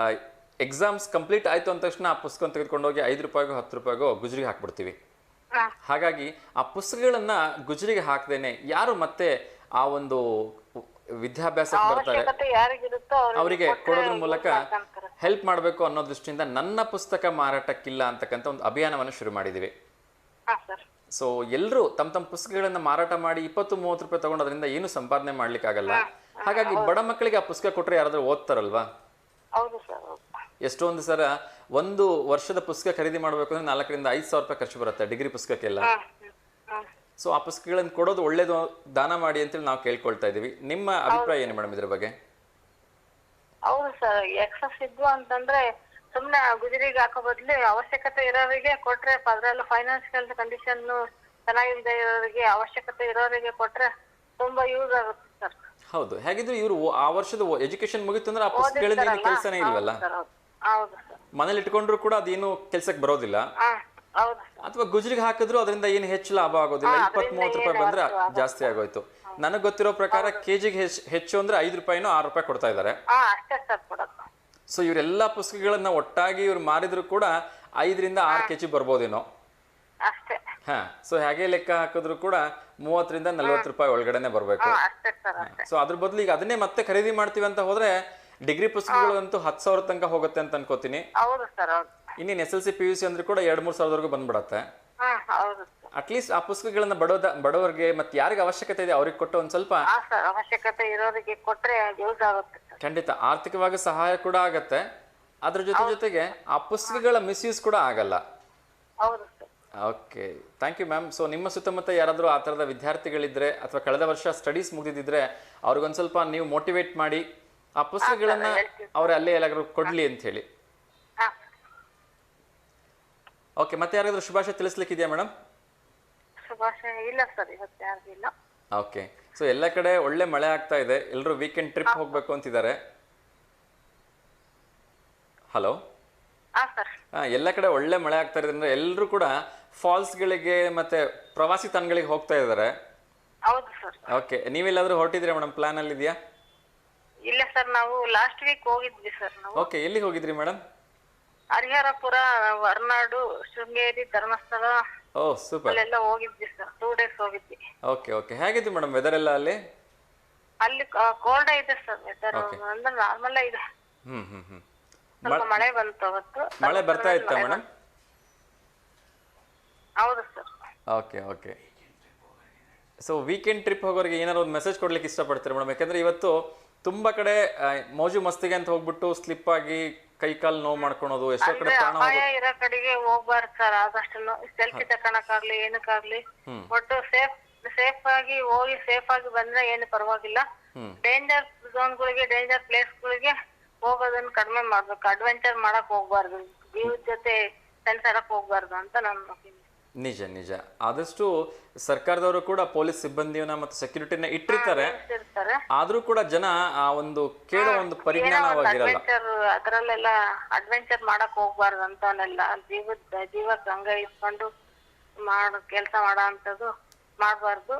ಎಕ್ಸಾಮ್ಸ್ ಕಂಪ್ಲೀಟ್ ಆಯಿತು ಅಂದ ತಕ್ಷಣ ಆ ಪುಸ್ತಕವನ್ನು ತೆಗೆದುಕೊಂಡೋಗಿ 5 ರೂಪಾಯಿಗೋ 10 ರೂಪಾಯಿಗೋ ಗುಜರಿಗೆ ಹಾಕ್ಬಿಡ್ತೀವಿ. ಹಾಗಾಗಿ ಆ ಪುಸ್ತಕಗಳನ್ನು ಗುಜರಿಗೆ ಹಾಕ್ದೇನೆ ಯಾರು ಮತ್ತೆ ಆ ಒಂದು ವಿದ್ಯಾಭ್ಯಾಸಕ್ಕೆ ಬರ್ತಾರೆ ಅವರಿಗೆ ಕೊಡೋದ್ರ ಮೂಲಕ ಹೆಲ್ಪ್ ಮಾಡಬೇಕು ಅನ್ನೋ ದೃಷ್ಟಿಯಿಂದ ನನ್ನ ಪುಸ್ತಕ ಮಾರಾಟಕ್ಕಿಲ್ಲ ಅಂತಕ್ಕಂಥ ಒಂದು ಅಭಿಯಾನವನ್ನು ಶುರು ಮಾಡಿದ್ದೀವಿ. ಸೊ ಎಲ್ಲರೂ ತಮ್ಮ ಪುಸ್ತಕಗಳನ್ನು ಮಾರಾಟ ಮಾಡಿ 20-30 ರೂಪಾಯಿ ತಗೊಂಡು ಅದರಿಂದ ಏನು ಸಂಪಾದನೆ ಮಾಡ್ಲಿಕ್ಕಾಗಲ್ಲ. ಹಾಗಾಗಿ ಬಡ ಮಕ್ಕಳಿಗೆ ಆ ಪುಸ್ತಕ ಕೊಟ್ಟರೆ ಯಾರಾದ್ರೂ ಓದ್ತಾರಲ್ವಾ? ಎಷ್ಟೊಂದು ಸಲ ಒಂದು ವರ್ಷದ ಪುಸ್ತಕ ಖರೀದಿ ಮಾಡಬೇಕು ಅಂದ್ರೆ 4,000-5,000 ರೂಪಾಯಿ ಖರ್ಚು ಬರುತ್ತೆ ಡಿಗ್ರಿ ಪುಸ್ತಕಕ್ಕೆಲ್ಲ. ಸೊ ಆ ಪುಸ್ತಕಗಳನ್ನು ಕೊಡೋದು ಒಳ್ಳೇದು, ದಾನ ಮಾಡಿ ಅಂತೇಳಿ ನಾವು ಕೇಳ್ಕೊಳ್ತಾ ಇದೀವಿ. ನಿಮ್ಮ ಅಭಿಪ್ರಾಯ ಏನು ಮೇಡಮ್ ಇದ್ರ ಬಗ್ಗೆ? ಹೌದು ಸರ್, ಎಕ್ಸಸ್ ಇದ್ವು ಅಂತಂದ್ರೆ ಸುಮ್ನೆ ಗುಜರಿಗೆ ಹಾಕೋ ಬದ್ಲು ಅವಶ್ಯಕತೆ ಇರೋರಿಗೆ ಕೊಟ್ರೆ, ಅದ್ರಲ್ಲೂ ಫೈನಾನ್ಷಿಯಲ್ ಕಂಡೀಷನ್ ಚೆನ್ನಾಗಿಲ್ಲದೆ ಇರೋರಿಗೆ, ಅವಶ್ಯಕತೆ ಇರೋರಿಗೆ ಕೊಟ್ರೆ ತುಂಬಾ ಯೂಸ್ ಆಗುತ್ತೆ ಸರ್. ಹೌದು, ಹೇಗಿದ್ರು ಇವರು ಆ ವರ್ಷದ ಎಜುಕೇಶನ್ ಮುಗಿತು ಅಂದ್ರೆ ಆ ಪುಸ್ತಕಗಳಿಂದ ಏನು ಕೆಲಸನೇ ಇಲ್ವಲ್ಲ. ಮನೇಲಿ ಇಟ್ಕೊಂಡ್ರು ಕೂಡ ಅದೇನು ಕೆಲ್ಸಕ್ಕೆ ಬರೋದಿಲ್ಲ. ಅಥವಾ ಗುಜರಿಗೆ ಹಾಕಿದ್ರು ಅದರಿಂದ ಏನು ಹೆಚ್ಚು ಲಾಭ ಆಗೋದಿಲ್ಲ. 20-30 ರೂಪಾಯಿ ಬಂದ್ರೆ ಜಾಸ್ತಿ ಆಗೋಯ್ತು. ನನಗೆ ಗೊತ್ತಿರೋ ಪ್ರಕಾರ ಕೆಜಿಗೆ ಹೆಚ್ಚು ಅಂದ್ರೆ 5 ರೂಪಾಯಿನೋ 6 ರೂಪಾಯಿ ಕೊಡ್ತಾ ಇದ್ದಾರೆ. ಸೊ ಇವರೆಲ್ಲಾ ಪುಸ್ತಕಗಳನ್ನ ಒಟ್ಟಾಗಿ ಇವ್ರು ಮಾರಿದ್ರು ಕೂಡ 5-6 ಕೆಜಿ ಬರ್ಬೋದೇನೋ. ಹಾ, ಸೊ ಹಾಗೆ ಲೆಕ್ಕ ಹಾಕಿದ್ರು ಕೂಡ 30-40 ರೂಪಾಯಿ ಒಳಗಡೆನೆ ಬರ್ಬೇಕು. ಸೊ ಅದ್ರ ಬದಲು ಈಗ ಅದನ್ನೇ ಮತ್ತೆ ಖರೀದಿ ಮಾಡ್ತೀವಿ ಅಂತ ಹೋದ್ರೆ ಡಿಗ್ರಿ ಪುಸ್ತಕಗಳಂತೂ 10,000 ತನಕ ಹೋಗುತ್ತೆ ಅಂತ ಅನ್ಕೋತೀನಿ. ಇನ್ನೇನು SLC PUC ಅಂದ್ರೆ ಕೂಡ 2-3 ಸಾವಿರದವರೆಗೂ ಬಂದ್ಬಿಡತ್ತೆ. ಅಟ್ಲೀಸ್ಟ್ ಆ ಪುಸ್ತಕಗಳನ್ನ ಬಡವರಿಗೆ ಮತ್ತೆ ಯಾರಿಗೆ ಅವಶ್ಯಕತೆ ಇದೆ ಅವ್ರಿಗೆ ಕೊಟ್ಟು ಒಂದ್ ಸ್ವಲ್ಪ ಅವಶ್ಯಕತೆ ಇರೋರಿಗೆ ಕೊಟ್ರೆ ಯೂಸ್ ಆಗುತ್ತೆ. ಖಂಡಿತ ಆರ್ಥಿಕವಾಗಿ ಸಹಾಯ ಕೂಡ ಆಗತ್ತೆ. ಅದ್ರ ಜೊತೆಗೆ ಆ ಪುಸ್ತಕಗಳ ಮಿಸ್ಯೂಸ್ ಕೂಡ ಆಗಲ್ಲ. Okay, thank you ma'am. So ನಿಮ್ಮ ಸುತ್ತಮುತ್ತ ಯಾರಾದರೂ ಆ ಥರದ ವಿದ್ಯಾರ್ಥಿಗಳಿದ್ರೆ ಅಥವಾ ಕಳೆದ ವರ್ಷ ಸ್ಟಡೀಸ್ ಮುಗಿದಿದ್ರೆ ಅವ್ರಿಗೊಂದು ಸ್ವಲ್ಪ ನೀವು ಮೋಟಿವೇಟ್ ಮಾಡಿ ಆ ಪುಸ್ತಕಗಳನ್ನ ಅವ್ರ ಅಲ್ಲೇ ಎಲ್ಲಾದ್ರೂ ಕೊಡ್ಲಿ ಅಂತ ಹೇಳಿ. ಓಕೆ, ಮತ್ತೆ ಯಾರಾದ್ರೂ ಶುಭಾಶಯ ತಿಳಿಸ್ಲಿಕ್ಕಿದೆಯಾ ಮೇಡಮ್? ಶುಭಾಶಯ ಇಲ್ಲ ಸರ್, ಇವತ್ತು ಯಾರಿಗೂ ಇಲ್ಲ. ಓಕೆ, ಸೊ ಎಲ್ಲ ಕಡೆ ಒಳ್ಳೆ ಮಳೆ ಆಗ್ತಾ ಇದೆ. ಎಲ್ಲರೂ ವೀಕೆಂಡ್ ಟ್ರಿಪ್ ಹೋಗ್ಬೇಕು ಅಂತಿದ್ದಾರೆ. ಹಲೋ, ಎಲ್ಲ ಕಡೆ ಒಳ್ಳೆ ಮಳೆ ಆಗ್ತಾ ಇದೆ ಅಂದ್ರೆ ಎಲ್ಲರೂ ಕೂಡ ಫಾಲ್ಸ್ಗಳಿಗೆ ಮತ್ತೆ ಪ್ರವಾಸಿ ತಾಣಗಳಿಗೆ ಹೋಗ್ತಾ ಇದ್ದಾರೆ. ಓಕೆ, ನೀವೆಲ್ಲಾದ್ರೂ ಹೊರಟಿದ್ರಿ ಮೇಡಮ್? ಪ್ಲಾನ್ ಅಲ್ಲಿ ಇದೆಯಾ? ಇಲ್ಲ ಸರ್, ನಾವು ಲಾಸ್ಟ್ ವೀಕ್ ಹೋಗಿದ್ವಿ ಸರ್. ಓಕೆ, ಎಲ್ಲಿ ಹೋಗಿದ್ರಿ madam? Hariharapura, Horanadu, Sringeri, Dharmasthala. Oh super, ಎಲ್ಲ ಹೋಗಿದ್ವಿ ಸರ್. 2 days ಹೋಗಿದ್ವಿ. ಓಕೆ ಓಕೆ, ಹೇಗಿತ್ತು ಮೇಡಮ್ ವೆದರ್ ಎಲ್ಲ ಅಲ್ಲಿ? ಅಲ್ಲಿ ಕೋಲ್ಡ್ ಇದೆ ಸರ್ ವೆದರ್, ಅಂದ್ರೆ ನಾರ್ಮಲ್ ಇದೆ. ಸ್ವಲ್ಪ ಮಳೆ ಬಂತು ಅವತ್ತು. ಮಳೆ ಬರ್ತಾ ಇತ್ತಾ ಮೇಡಮ್? ಹೌದು sir. Okay okay, so weekend trip ಹೋಗೋರಿಗೆ ಏನಾದ್ರು ಒಂದು ಮೆಸೇಜ್ ಕೊಡ್ಲಿಕ್ಕೆ ಇಷ್ಟಪಡ್ತೀರಾ ಮೇಡಮ್? ಯಾಕಂದ್ರೆ ಇವತ್ತು ತುಂಬಾ ಕಡೆ ಮೋಜು ಮಸ್ತಿಗೆ ಅಂತ ಹೋಗ್ಬಿಟ್ಟು ಸ್ಲಿಪ್ ಆಗಿ ಕೈ ಕಾಲು ನೋವು ಮಾಡ್ಕೊಳೋದು, ಎಷ್ಟೋ ಕಡೆ ಪ್ರಾಣ ಇರೋ ಕಡೆಗೆ ಹೋಗ್ಬಾರ್ದು ಸರ್. ಆದಷ್ಟು ಸೆಲ್ಫಿ ತಕೊಳಕ್ಕಾಗ್ಲಿ ಏನಕ್ಕಾಗ್ಲಿ ಒಟ್ಟು ಸೇಫ್ ಆಗಿ ಹೋಗಿ ಸೇಫ್ ಆಗಿ ಬಂದ್ರೆ ಏನು ಪರವಾಗಿಲ್ಲ. ಡೇಂಜರ್ ಝೋನ್ಗಳಿಗೆ, ಡೇಂಜರ್ ಪ್ಲೇಸ್ಗಳಿಗೆ ಹೋಗೋದನ್ನ ಕಡಿಮೆ ಮಾಡ್ಬೇಕು. ಅಡ್ವೆಂಚರ್ ಮಾಡಕ್ ಹೋಗ್ಬಾರ್ದು, ಜೀವದ ಜೊತೆ ಸೆನ್ಸಾಡಕ್ ಹೋಗ್ಬಾರ್ದು ಅಂತ ನನ್ನ ಒಪಿನಿಯನ್. ನಿಜ ನಿಜ. ಆದಷ್ಟು ಸರ್ಕಾರದವರು ಕೂಡ ಪೊಲೀಸ್ ಸಿಬ್ಬಂದಿಯನ್ನ ಮತ್ತು ಸೆಕ್ಯೂರಿಟಿನ ಇಟ್ಟಿರ್ತಾರೆ, ಇರ್ತಾರೆ. ಆದ್ರೂ ಕೂಡ ಜನ ಆ ಒಂದು ಕೇಳೋ ಒಂದು ಪರಿಜ್ಞಾನವಾಗಿರಲ್ಲ. ಅಡ್ವೆಂಚರ್ ಅದ್ರಲ್ಲೆಲ್ಲ ಅಡ್ವೆಂಚರ್ ಮಾಡಕ್ ಹೋಗ್ಬಾರ್ದು ಅಂತವನ್ನೆಲ್ಲ ಜೀವಕ್ಕೆ ಹಂಗ ಇಟ್ಕೊಂಡು ಕೆಲ್ಸ ಮಾಡೋ ಅಂತದ್ದು ಮಾಡ್ಬಾರ್ದು.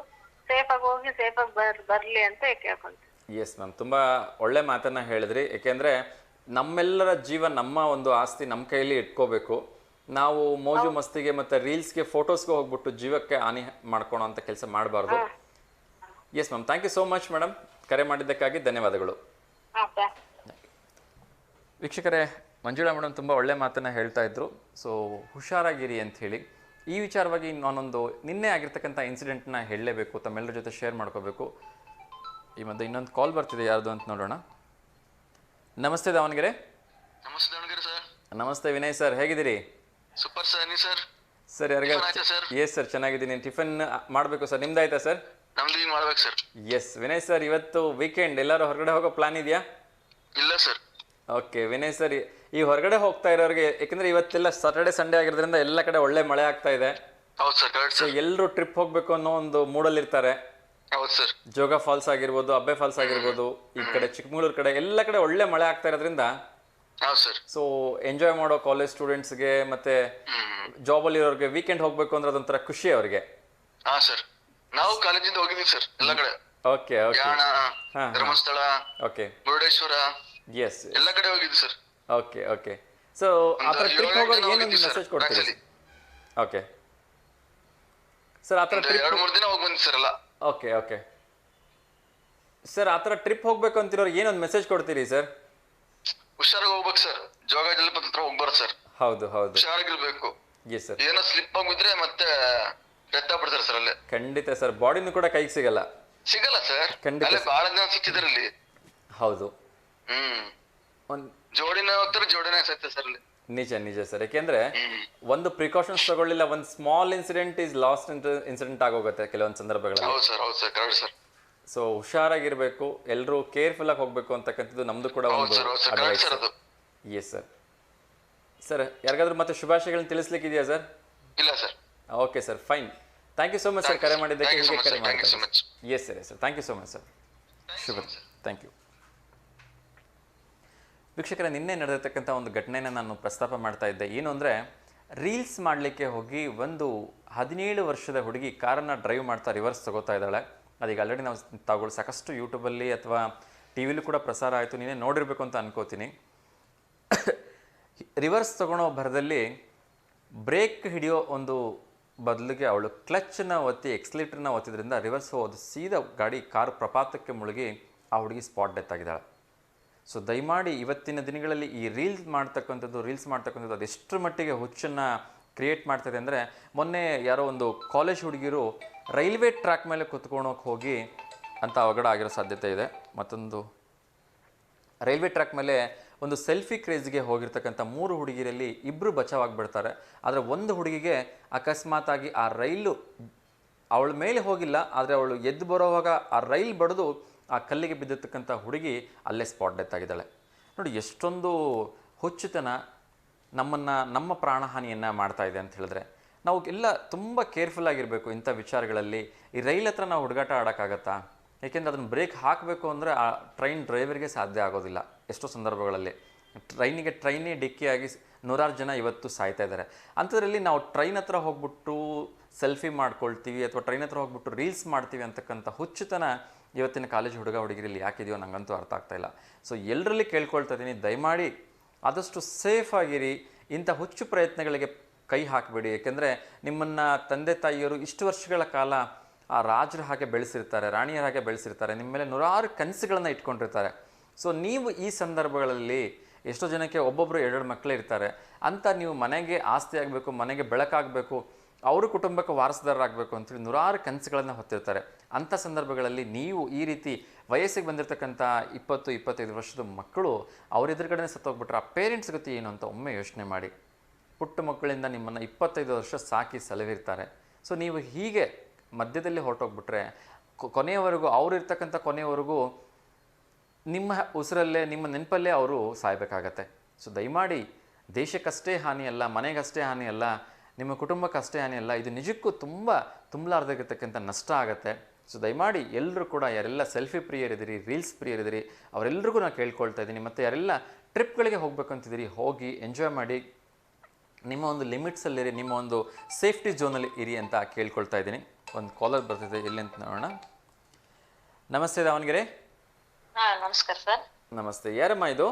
ಸೇಫ್ ಆಗಿ ಹೋಗಿ ಸೇಫ್ ಆಗಿ ಬರ್ಲಿ ಅಂತ ಕೇಳ್ಕೊಂತೀವಿ. ಎಸ್ ಮ್ಯಾಮ್, ತುಂಬ ಒಳ್ಳೆ ಮಾತನ್ನ ಹೇಳಿದ್ರಿ. ಏಕೆಂದರೆ ನಮ್ಮೆಲ್ಲರ ಜೀವ ನಮ್ಮ ಒಂದು ಆಸ್ತಿ ನಮ್ಮ ಕೈಯಲ್ಲಿ ಇಟ್ಕೋಬೇಕು. ನಾವು ಮೋಜು ಮಸ್ತಿಗೆ ಮತ್ತು ರೀಲ್ಸ್ಗೆ ಫೋಟೋಸ್ಗೆ ಹೋಗ್ಬಿಟ್ಟು ಜೀವಕ್ಕೆ ಹಾನಿ ಮಾಡ್ಕೊಳೋ ಅಂತ ಕೆಲಸ ಮಾಡಬಾರ್ದು. Yes ma'am, thank you so much madam, ಕರೆ ಮಾಡಿದ್ದಕ್ಕಾಗಿ ಧನ್ಯವಾದಗಳು. ವೀಕ್ಷಕರೇ, ಮಂಜುಳಾ ಮೇಡಮ್ ತುಂಬ ಒಳ್ಳೆ ಮಾತನ್ನು ಹೇಳ್ತಾ ಇದ್ರು. ಸೊ ಹುಷಾರಾಗಿರಿ ಅಂತ ಹೇಳಿ. ಈ ವಿಚಾರವಾಗಿ ನಾನೊಂದು ನಿನ್ನೆ ಆಗಿರ್ತಕ್ಕಂಥ ಇನ್ಸಿಡೆಂಟ್ನ ಹೇಳಲೇಬೇಕು, ತಮ್ಮೆಲ್ಲರ ಜೊತೆ ಶೇರ್ ಮಾಡ್ಕೋಬೇಕು. ಈ ಮಧ್ಯೆ ಇನ್ನೊಂದು ಕಾಲ್ ಬರ್ತಿದೆ, ಯಾರ್ದು ಅಂತ ನೋಡೋಣ. ನಮಸ್ತೆ ದಾವಣಗೆರೆ. ನಮಸ್ತೆ ದಾವಣಗೆರೆ ಸರ್. ನಮಸ್ತೆ ವಿನಯ್ ಸರ್, ಹೇಗಿದ್ದೀರಿ? ಸೂಪರ್ ಸರ್, ನೀವು ಸರ್? ಸರ್ ಯಾರಿಗ? ಎಸ್ ಸರ್, ಚೆನ್ನಾಗಿದ್ದೀನಿ. ಟಿಫನ್ ಮಾಡಬೇಕು ಸರ್, ನಿಮ್ದಾಯ್ತಾ ಸರ್? ನಮ್ದು ಈಗ ಮಾಡ್ಬೇಕು ಸರ್. ಎಸ್ ವಿನಯ್ ಸರ್, ಇವತ್ತು ವೀಕೆಂಡ್, ಎಲ್ಲರೂ ಹೊರಗಡೆ ಹೋಗೋ ಪ್ಲಾನ್ ಇದೆಯಾ? ಇಲ್ಲ ಸರ್. ಓಕೆ ವಿನಯ್ ಸರ್, ಈ ಹೊರಗಡೆ ಹೋಗ್ತಾ ಇರೋರಿಗೆ, ಯಾಕಂದ್ರೆ ಇವತ್ತೆಲ್ಲ ಸಾಟರ್ಡೆ ಸಂಡೇ ಆಗಿರೋದ್ರಿಂದ ಎಲ್ಲ ಕಡೆ ಒಳ್ಳೆ ಮಳೆ ಆಗ್ತಾ ಇದೆ. ಹೌದು ಸರ್, ಕರೆಕ್ಟ್ ಸೊ ಸರ್. ಎಲ್ಲರೂ ಟ್ರಿಪ್ ಹೋಗ್ಬೇಕು ಅನ್ನೋ ಒಂದು ಮೂಡಲ್ಲಿ ಇರ್ತಾರೆ. ಹೌದು ಸರ್. ಜೋಗ ಫಾಲ್ಸ್ ಆಗಿರ್ಬೋದು, ಅಬ್ಬೆ ಫಾಲ್ಸ್ ಆಗಿರ್ಬೋದು, ಈ ಕಡೆ ಚಿಕ್ಕಮಗಳೂರು ಕಡೆ ಎಲ್ಲ ಕಡೆ ಒಳ್ಳೆ ಮಳೆ ಆಗ್ತಾ ಇರೋದ್ರಿಂದ ಹೌದು ಸರ್. ಸೊ ಎಂಜಾಯ್ ಮಾಡೋ ಕಾಲೇಜ್ ಸ್ಟೂಡೆಂಟ್ಸ್ಗೆ ಮತ್ತೆ ಜಾಬಲ್ಲಿ ಇರೋರಿಗೆ ವೀಕೆಂಡ್ ಹೋಗ್ಬೇಕು ಅಂದ್ರೆ ಅದೊಂಥರ ಖುಷಿ ಅವ್ರಿಗೆ. ಹಾ ಸರ್, ನಾವು ಕಾಲೇಜಿಂದ ಹೋಗಿದ್ದೀವಿ ಸರ್ ಎಲ್ಲ ಕಡೆ. Okay okay. Yana, Dharmasthala, okay, Murudeshwar, yes ಎಲ್ಲ ಕಡೆ ಹೋಗಿದ್ವಿ ಸರ್. Okay okay. ಸೊ ಆ ಥರ ಟ್ರಿಪ್ ಹೋಗೋರಿಗೆ ಏನೊಂದು ಮೆಸೇಜ್ ಕೊಡ್ತೀರಿ? ಓಕೆ ಸರ್, ಆ ಥರ ಟ್ರಿಪ್ 2-3 ದಿನ ಹೋಗಿ ಬಂದ್ವಿ ಸರ್ ಎಲ್ಲ. ಓಕೆ ಓಕೆ ಸರ್, ಆ ಥರ ಟ್ರಿಪ್ ಹೋಗ್ಬೇಕು ಅಂತಿರೋರಿಗೆ ಏನೊಂದು ಮೆಸೇಜ್ ಕೊಡ್ತೀರಿ ಸರ್? ಹುಷಾರಾಗಿ ಹೋಗ್ಬೇಕು ಸರ್. ಜೋಗ ಜಲಪಾತ ಹತ್ರ ಹೋಗ್ಬಾರ್ದು ಸರ್. ಹೌದು ಹೌದು. ಹುಷಾರಾಗಿರ್ಬೇಕು. Yes sir. ಏನೋ ಸ್ಲಿಪ್ ಆಗಿದ್ರೆ ಮತ್ತೆ ಡೆತ್ ಆಗ್ಬಿಡ್ತಾರೆ ಸರ್ ಅಲ್ಲೇ. ಖಂಡಿತ ಸರ್, ಬಾಡಿನೂ ಕೂಡ ಕೈಗೆ ಸಿಗಲ್ಲ. ಸಿಗಲ್ಲ ಸರ್, ಖಂಡಿತ ಅಲ್ಲೇ ಬಹಳ ಜನ ಸಿಕ್ಕಿದ್ರಲ್ಲಿ. ಹೌದು. ಒಂದ್ ಜೋಡಿನ ಹೋಗ್ತಾರೆ, ಜೋಡಿನ ಸತ್ಯ ಸರ್ ಅಲ್ಲಿ. ನಿಜ ನಿಜ ಸರ್, ಯಾಕೆಂದ್ರೆ ಒಂದು ಪ್ರಿಕಾಷನ್ಸ್ ತಗೊಳ್ಳಿಲ್ಲ, ಒಂದು small incident is last incident ಆಗೋಗುತ್ತೆ ಕೆಲವೊಂದು ಸಂದರ್ಭಗಳಲ್ಲಿ. ಹೌದು ಸರ್, ಹೌದು ಸರ್, ಕರೆಕ್ಟ್ ಸರ್. ಸೊ ಹುಷಾರಾಗಿರ್ಬೇಕು, ಎಲ್ಲರೂ ಕೇರ್ಫುಲ್ ಆಗಿ ಹೋಗ್ಬೇಕು ಅಂತಕ್ಕಂಥದ್ದು ನಮ್ದು ಕೂಡ ಒಂದು ಅಡ್ವೈಸ್. Yes sir. ಸರ್, ಯಾರಿಗಾದ್ರೂ ಮತ್ತೆ ಶುಭಾಶಯಗಳನ್ನ ತಿಳಿಸ್ಲಿಕ್ಕಿದೆಯಾ ಸರ್? ಇಲ್ಲ sir. Okay sir, fine. Thank you so much sir, ಕರೆ ಮಾಡಿದ್ದಕ್ಕೆ. ಹೀಗೆ ಕರೆ thank you so much. Yes sir, yes sir, thank you so much sir. ಶುಭ, ಥ್ಯಾಂಕ್ ಯು. ವೀಕ್ಷಕರೇ, ನಿನ್ನೆ ನಡೆದಿರ್ತಕ್ಕಂಥ ಒಂದು ಘಟನೆನ ನಾನು ಪ್ರಸ್ತಾಪ ಮಾಡ್ತಾ ಇದ್ದೆ. ಏನು ಅಂದರೆ, ರೀಲ್ಸ್ ಮಾಡಲಿಕ್ಕೆ ಹೋಗಿ ಒಂದು 17 ವರ್ಷದ ಹುಡುಗಿ ಕಾರನ್ನು ಡ್ರೈವ್ ಮಾಡ್ತಾ ರಿವರ್ಸ್ ತಗೋತಾ ಇದ್ದಾಳೆ. ಅದೀಗ ಆಲ್ರೆಡಿ ನಾವು ಸಾಕಷ್ಟು ಯೂಟ್ಯೂಬಲ್ಲಿ ಅಥವಾ ಟಿ ವಿಲೂ ಕೂಡ ಪ್ರಸಾರ ಆಯಿತು, ನೀನೇ ನೋಡಿರಬೇಕು ಅಂತ ಅನ್ಕೋತೀನಿ. ರಿವರ್ಸ್ ತಗೊಳ್ಳೋ ಭರದಲ್ಲಿ ಬ್ರೇಕ್ ಹಿಡಿಯೋ ಒಂದು ಬದಲಿಗೆ ಅವಳು ಕ್ಲಚ್ನ ಒತ್ತಿ ಎಕ್ಸ್ಲೇಟರ್ನ ಒತ್ತಿದ್ರಿಂದ ರಿವರ್ಸ್ ಹೋದ ಸೀದಾ ಕಾರ್ ಪ್ರಪಾತಕ್ಕೆ ಮುಳುಗಿ ಆ ಹುಡುಗಿ ಸ್ಪಾಟ್ ಡೆತ್ ಆಗಿದ್ದಾಳೆ. ಸೊ ದಯಮಾಡಿ ಇವತ್ತಿನ ದಿನಗಳಲ್ಲಿ ಈ ರೀಲ್ಸ್ ಮಾಡ್ತಕ್ಕಂಥದ್ದು ಅದೆಷ್ಟರ ಮಟ್ಟಿಗೆ ಹುಚ್ಚನ್ನು ಕ್ರಿಯೇಟ್ ಮಾಡ್ತಾಯಿದೆ ಅಂದರೆ, ಮೊನ್ನೆ ಯಾರೋ ಒಂದು ಕಾಲೇಜ್ ಹುಡುಗಿರು ರೈಲ್ವೆ ಟ್ರ್ಯಾಕ್ ಮೇಲೆ ಕುತ್ಕೊಳೋಕೆ ಹೋಗಿ ಅಂತ ಅವಘಡ ಆಗಿರೋ ಸಾಧ್ಯತೆ ಇದೆ. ಮತ್ತೊಂದು ರೈಲ್ವೆ ಟ್ರ್ಯಾಕ್ ಮೇಲೆ ಒಂದು ಸೆಲ್ಫಿ ಕ್ರೇಜ್ಗೆ ಹೋಗಿರ್ತಕ್ಕಂಥ 3 ಹುಡುಗಿರಲ್ಲಿ 2 ಬಚಾವಾಗಿಬಿಡ್ತಾರೆ. ಆದರೆ ಒಂದು ಹುಡುಗಿಗೆ ಅಕಸ್ಮಾತಾಗಿ ಆ ರೈಲು ಅವಳ ಮೇಲೆ ಹೋಗಿಲ್ಲ, ಆದರೆ ಅವಳು ಎದ್ದು ಬರೋವಾಗ ಆ ರೈಲ್ ಬಡಿದು ಆ ಕಲ್ಲಿಗೆ ಬಿದ್ದಿರ್ತಕ್ಕಂಥ ಹುಡುಗಿ ಅಲ್ಲೇ ಸ್ಪಾಟ್ ಡೆತ್ ಆಗಿದ್ದಾಳೆ. ನೋಡಿ, ಎಷ್ಟೊಂದು ಹುಚ್ಚುತನ ನಮ್ಮ ಪ್ರಾಣಹಾನಿಯನ್ನು ಮಾಡ್ತಾ ಇದೆ ಅಂತ ಹೇಳಿದ್ರೆ, ನಾವು ಎಲ್ಲ ತುಂಬ ಕೇರ್ಫುಲ್ ಆಗಿರಬೇಕು ಇಂಥ ವಿಚಾರಗಳಲ್ಲಿ. ಈ ರೈಲ್ ಹತ್ರ ನಾವು ಹುಡುಗಾಟ ಆಡೋಕ್ಕಾಗತ್ತಾ? ಏಕೆಂದರೆ ಅದನ್ನು ಬ್ರೇಕ್ ಹಾಕಬೇಕು ಅಂದರೆ ಆ ಟ್ರೈನ್ ಡ್ರೈವರ್ಗೆ ಸಾಧ್ಯ ಆಗೋದಿಲ್ಲ. ಎಷ್ಟೋ ಸಂದರ್ಭಗಳಲ್ಲಿ ಟ್ರೈನೇ ಡಿಕ್ಕಿಯಾಗಿ 100 ಜನ ಇವತ್ತು ಸಾಯ್ತಾ ಇದ್ದಾರೆ. ಅಂಥದ್ರಲ್ಲಿ ನಾವು ಟ್ರೈನ್ ಹತ್ರ ಹೋಗ್ಬಿಟ್ಟು ಸೆಲ್ಫಿ ಮಾಡ್ಕೊಳ್ತೀವಿ ಅಥವಾ ಟ್ರೈನ್ ಹತ್ರ ಹೋಗ್ಬಿಟ್ಟು ರೀಲ್ಸ್ ಮಾಡ್ತೀವಿ ಅಂತಕ್ಕಂಥ ಹುಚ್ಚುತನ ಇವತ್ತಿನ ಕಾಲೇಜ್ ಹುಡುಗರಲ್ಲಿ ಯಾಕಿದೆಯೋ ನನಗಂತೂ ಅರ್ಥ ಆಗ್ತಾ ಇಲ್ಲ. ಸೊ ಎಲ್ಲರಲ್ಲಿ ಕೇಳ್ಕೊಳ್ತಾ ಇದ್ದೀನಿ, ದಯಮಾಡಿ ಆದಷ್ಟು ಸೇಫ್ ಆಗಿರಿ. ಇಂಥ ಹುಚ್ಚು ಪ್ರಯತ್ನಗಳಿಗೆ ಕೈ ಹಾಕಬೇಡಿ. ಏಕೆಂದರೆ ನಿಮ್ಮನ್ನು ತಂದೆ ತಾಯಿಯವರು ಇಷ್ಟು ವರ್ಷಗಳ ಕಾಲ ಆ ರಾಜರ ಹಾಗೆ ಬೆಳೆಸಿರ್ತಾರೆ, ರಾಣಿಯರ ಹಾಗೆ ಬೆಳೆಸಿರ್ತಾರೆ, ನಿಮ್ಮ ಮೇಲೆ 100 ಕನಸುಗಳನ್ನು ಇಟ್ಕೊಂಡಿರ್ತಾರೆ. ಸೊ ನೀವು ಈ ಸಂದರ್ಭಗಳಲ್ಲಿ ಎಷ್ಟೋ ಜನಕ್ಕೆ ಒಬ್ಬೊಬ್ಬರು 2 ಮಕ್ಕಳೇ ಇರ್ತಾರೆ ಅಂತ ನೀವು ಮನೆಗೆ ಆಸ್ತಿ ಆಗಬೇಕು, ಮನೆಗೆ ಬೆಳಕಾಗಬೇಕು, ಅವರು ಕುಟುಂಬಕ್ಕೆ ವಾರಸುದಾರರಾಗಬೇಕು ಅಂತೇಳಿ 100 ಕನಸುಗಳನ್ನು ಹೊತ್ತಿರ್ತಾರೆ. ಅಂಥ ಸಂದರ್ಭಗಳಲ್ಲಿ ನೀವು ಈ ರೀತಿ ವಯಸ್ಸಿಗೆ ಬಂದಿರತಕ್ಕಂಥ 20-25 ವರ್ಷದ ಮಕ್ಕಳು ಅವ್ರ ಎದುರುಗಡೆ ಸತ್ತೋಗ್ಬಿಟ್ರೆ ಆ ಪೇರೆಂಟ್ಸ್ ಗತಿ ಏನು ಅಂತ ಒಮ್ಮೆ ಯೋಚನೆ ಮಾಡಿ. ಪುಟ್ಟ ಮಕ್ಕಳಿಂದ ನಿಮ್ಮನ್ನು 25 ವರ್ಷ ಸಾಕಿ ಸಲಹಿರ್ತಾರೆ. ಸೊ ನೀವು ಹೀಗೆ ಮಧ್ಯದಲ್ಲಿ ಹೊರಟೋಗ್ಬಿಟ್ರೆ ಕೊನೆಯವರೆಗೂ ಅವರಿರ್ತಕ್ಕಂಥ ಕೊನೆಯವರೆಗೂ ನಿಮ್ಮ ಉಸಿರಲ್ಲೇ ನಿಮ್ಮ ನೆನಪಲ್ಲೇ ಅವರು ಸಾಯಬೇಕಾಗತ್ತೆ. ಸೊ ದಯಮಾಡಿ ದೇಶಕ್ಕಷ್ಟೇ ಹಾನಿ ಅಲ್ಲ, ಮನೆಗಷ್ಟೇ ಹಾನಿ ಅಲ್ಲ, ನಿಮ್ಮ ಕುಟುಂಬಕ್ಕೆ ಅಷ್ಟೇ ಏನಿಲ್ಲ, ಇದು ನಿಜಕ್ಕೂ ತುಂಬ ತುಂಬಲಾರ್ದಾಗಿರ್ತಕ್ಕಂಥ ನಷ್ಟ ಆಗುತ್ತೆ. ಸೊ ದಯಮಾಡಿ ಎಲ್ಲರೂ ಕೂಡ ಯಾರೆಲ್ಲ ಸೆಲ್ಫಿ ಪ್ರಿಯರಿದ್ದೀರಿ, ರೀಲ್ಸ್ ಪ್ರಿಯರಿದ್ದೀರಿ, ಅವರೆಲ್ಲರಿಗೂ ನಾನು ಕೇಳ್ಕೊಳ್ತಾ ಇದ್ದೀನಿ. ಮತ್ತು ಯಾರೆಲ್ಲ ಟ್ರಿಪ್ಗಳಿಗೆ ಹೋಗ್ಬೇಕು ಅಂತಿದ್ದೀರಿ, ಹೋಗಿ ಎಂಜಾಯ್ ಮಾಡಿ, ನಿಮ್ಮ ಒಂದು ಲಿಮಿಟ್ಸಲ್ಲಿರಿ, ನಿಮ್ಮ ಒಂದು ಸೇಫ್ಟಿ ಝೋನಲ್ಲಿ ಇರಿ ಅಂತ ಕೇಳ್ಕೊಳ್ತಾ ಇದ್ದೀನಿ. ಒಂದು ಕಾಲರ್ ಬರ್ತಿದೆ, ಎಲ್ಲಿ ಅಂತ ನೋಡೋಣ. ನಮಸ್ತೆ ದಾವಣಗೆರೆ. ಹಾ ನಮಸ್ಕಾರ ಸರ್. ನಮಸ್ತೆ, ಯಾರಮ್ಮ ಇದು?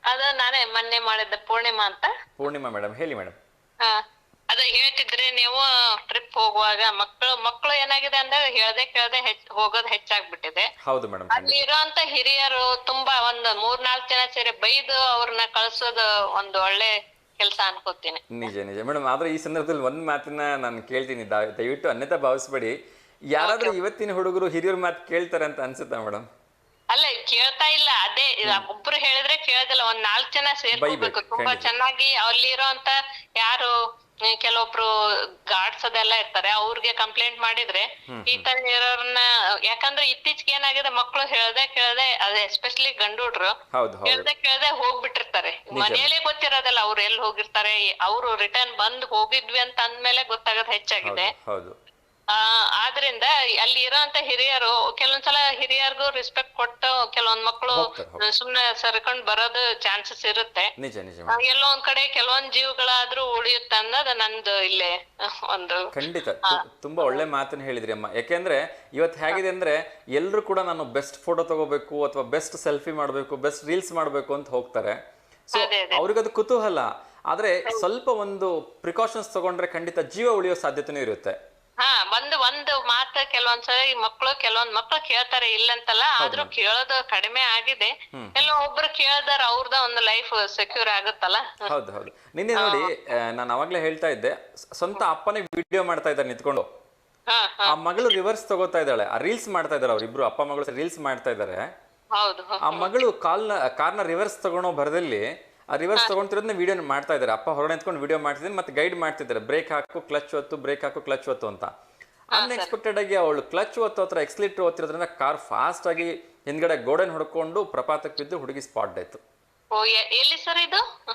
ಅದ ನಾನೇ ಮೊನ್ನೆ ಮಾಡಿದ್ದ ಪೂರ್ಣಿಮಾ ಅಂತ. ಪೂರ್ಣಿಮಾ ಮೇಡಮ್, ಹೇಳಿ ಮೇಡಮ್. ಹಾ ಅದ ಹೇಳ್ತಿದ್ರೆ ನೀವು ಟ್ರಿಪ್ ಹೋಗುವಾಗ ಮಕ್ಕಳು ಏನಾಗಿದೆ ಅಂದಾಗ ಕೇಳದೆ ಹೋಗೋದು ಹೆಚ್ಚಾಗ್ಬಿಟ್ಟಿದೆ. ಹೌದು ಮೇಡಮ್. ಅಲ್ಲಿ ಇರೋಂತ ಹಿರಿಯರು ತುಂಬಾ ಒಂದ್ 3-4 ಜನ ಸೇರಿ ಬೈದು ಅವ್ರನ್ನ ಕಳ್ಸೋದು ಒಂದು ಒಳ್ಳೆ ಕೆಲಸ ಅನ್ಕೋತೀನಿ. ನಿಜ ನಿಜ ಮೇಡಮ್. ಆದ್ರೆ ಈ ಸಂದರ್ಭದಲ್ಲಿ ಒಂದು ಮಾತನ್ನ ನಾನು ಕೇಳ್ತೀನಿ, ದಯವಿಟ್ಟು ಅನ್ಯತಾ ಭಾವಿಸ್ಬೇಡಿ. ಯಾರಾದ್ರೂ ಇವತ್ತಿನ ಹುಡುಗರು ಹಿರಿಯರ ಮಾತು ಕೇಳ್ತಾರೆ ಅಂತ ಅನ್ಸುತ್ತಾ ಮೇಡಮ್? ಅಲ್ಲ ಕೇಳ್ತಾ ಇಲ್ಲ, ಅದೇ ಒಬ್ರು ಹೇಳಿದ್ರೆ ಕೇಳೋದಿಲ್ಲ, 4 ಜನ ಸೇರ್ಕೋಬೇಕು. ತುಂಬಾ ಚೆನ್ನಾಗಿ ಅಲ್ಲಿರೋಂತ ಯಾರು ಕೆಲವೊಬ್ರು ಗಾರ್ಡ್ಸ್ ಅದೆಲ್ಲ ಇರ್ತಾರೆ, ಅವ್ರಿಗೆ ಕಂಪ್ಲೇಂಟ್ ಮಾಡಿದ್ರೆ ಈ ತರ ಇರೋರ್ನ, ಯಾಕಂದ್ರೆ ಇತ್ತೀಚೆಗೆ ಏನಾಗಿದೆ ಮಕ್ಳು ಕೇಳದೆ ಅದೇ ಎಸ್ಪೆಷಲಿ ಗಂಡು ಹುಡ್ರು ಕೇಳದೆ ಹೋಗ್ಬಿಟ್ಟಿರ್ತಾರೆ. ಮನೇಲೆ ಗೊತ್ತಿರೋದಿಲ್ಲ ಅವ್ರು ಎಲ್ಲಿ ಹೋಗಿರ್ತಾರೆ. ಅವ್ರು ರಿಟರ್ನ್ ಬಂದ್ ಹೋಗಿದ್ವಿ ಅಂತ ಅಂದ್ಮೇಲೆ ಗೊತ್ತಾಗೋದು ಹೆಚ್ಚಾಗಿದೆ. ಆದ್ರಿಂದ ಅಲ್ಲಿ ಇರೋಂತ ಹಿರಿಯರು ಕೆಲವೊಂದ್ಸಲ ಹಿರಿಯರ್ಗೂ ರೆಸ್ಪೆಕ್ಟ್ ಕೊಟ್ಟು ಕೆಲವೊಂದ್ ಮಕ್ಳು ಸುಮ್ನೆ ಸರ್ಕೊಂಡ್ ಬರೋದು ಚಾನ್ಸಸ್ ಇರುತ್ತೆ. ಎಲ್ಲೋ ಒಂದ್ ಕಡೆ ಕೆಲವೊಂದ್ ಜೀವಗಳಾದ್ರೂ ಉಳಿಯುತ್ತೆ ಅನ್ನೋದು ನಂದು ಇಲ್ಲೇ ಒಂದು. ಖಂಡಿತ ತುಂಬಾ ಒಳ್ಳೆ ಮಾತನ್ನ ಹೇಳಿದ್ರಿ ಅಮ್ಮ. ಯಾಕೆಂದ್ರೆ ಇವತ್ತು ಹೇಗಿದೆ ಅಂದ್ರೆ ಎಲ್ರು ಕೂಡ ನಾನು ಬೆಸ್ಟ್ ಫೋಟೋ ತಗೋಬೇಕು ಅಥವಾ ಬೆಸ್ಟ್ ಸೆಲ್ಫಿ ಮಾಡ್ಬೇಕು, ಬೆಸ್ಟ್ ರೀಲ್ಸ್ ಮಾಡ್ಬೇಕು ಅಂತ ಹೋಗ್ತಾರೆ. ಸೊ ಅವ್ರಿಗದು ಕುತೂಹಲ. ಆದ್ರೆ ಸ್ವಲ್ಪ ಒಂದು ಪ್ರಿಕಾಷನ್ಸ್ ತಗೊಂಡ್ರೆ ಖಂಡಿತ ಜೀವ ಉಳಿಯೋ ಸಾಧ್ಯತೆನೂ ಇರುತ್ತೆ. ಒಂದು ಮಾತು ಕೆಲವೊಂದ್ಸರಿ ಕೆಲವೊಂದ್ ಮಕ್ಳು ಕೇಳ್ತಾರೆ, ಇಲ್ಲಂತಲ್ಲ, ಆದ್ರೂ ಕೇಳೋದು ಕಡಿಮೆ ಆಗಿದೆ. ಎಲ್ಲೋ ಒಬ್ರು ಕೇಳ್ದಾರ ಅವ್ರದ ಒಂದು ಲೈಫ್ ಸೆಕ್ಯೂರ್ ಆಗುತ್ತಲ್ಲ. ಹೌದು ಹೌದು. ನಿನ್ನೆ ನೋಡಿ, ನಾನು ಅವಾಗ್ಲೇ ಹೇಳ್ತಾ ಇದ್ದೆ, ಸ್ವಂತ ಅಪ್ಪನೇ ವಿಡಿಯೋ ಮಾಡ್ತಾ ಇದ್ದಾರೆ ನಿಂತ್ಕೊಂಡು. ಆ ಮಗಳು ರಿವರ್ಸ್ ತಗೋತಾ ಇದ್ದಾಳೆ, ಆ ರೀಲ್ಸ್ ಮಾಡ್ತಾ ಇದಾರೆ, ಅವ್ರಿಬ್ರು ಅಪ್ಪ ಮಗಳು ರೀಲ್ಸ್ ಮಾಡ್ತಾ ಇದಾರೆ. ಆ ಮಗಳು ಕಾರ್ನ ರಿವರ್ಸ್ ತಗೊಳೋ ಭರದಲ್ಲಿ ಆ ರಿವರ್ಸ್ ತಗೊಂತಿರೋದನ್ನ ವಿಡಿಯೋ ಮಾಡ್ತಾ ಇದ್ದಾರೆ. ಅಪ್ಪ ಹೊರಗಡೆ ನಿಂತ್ಕೊಂಡು ವಿಡಿಯೋ ಮಾಡ್ತಿದ್ದೀನಿ, ಮತ್ತೆ ಗೈಡ್ ಮಾಡ್ತಿದ್ದಾರೆ, ಬ್ರೇಕ್ ಹಾಕು ಕ್ಲಚ್ ಒತ್ತು, ಬ್ರೇಕ್ ಹಾಕು ಕ್ಲಚ್ ಒತ್ತು ಅಂತ. ಅನ್ಎಕ್ಸ್ಪೆಕ್ಟೆಡ್ ಆಗಿ ಅವಳು ಕ್ಲಚ್ ಒತ್ತು ಹತ್ರ ಎಕ್ಸ್ಲೇಟರ್ ಒತ್ತಿರೋದ್ರಿಂದ ಕಾರ್ ಫಾಸ್ಟ್ ಆಗಿ ಹಿಂದ್ಗಡೆ ಗೋಡೆನ್ ಹೊಡ್ಕೊಂಡು ಪ್ರಪಾತಕ್ಕೆ ಬಿದ್ದು ಹುಡುಗಿ ಸ್ಪಾಟ್ ಆಯ್ತು.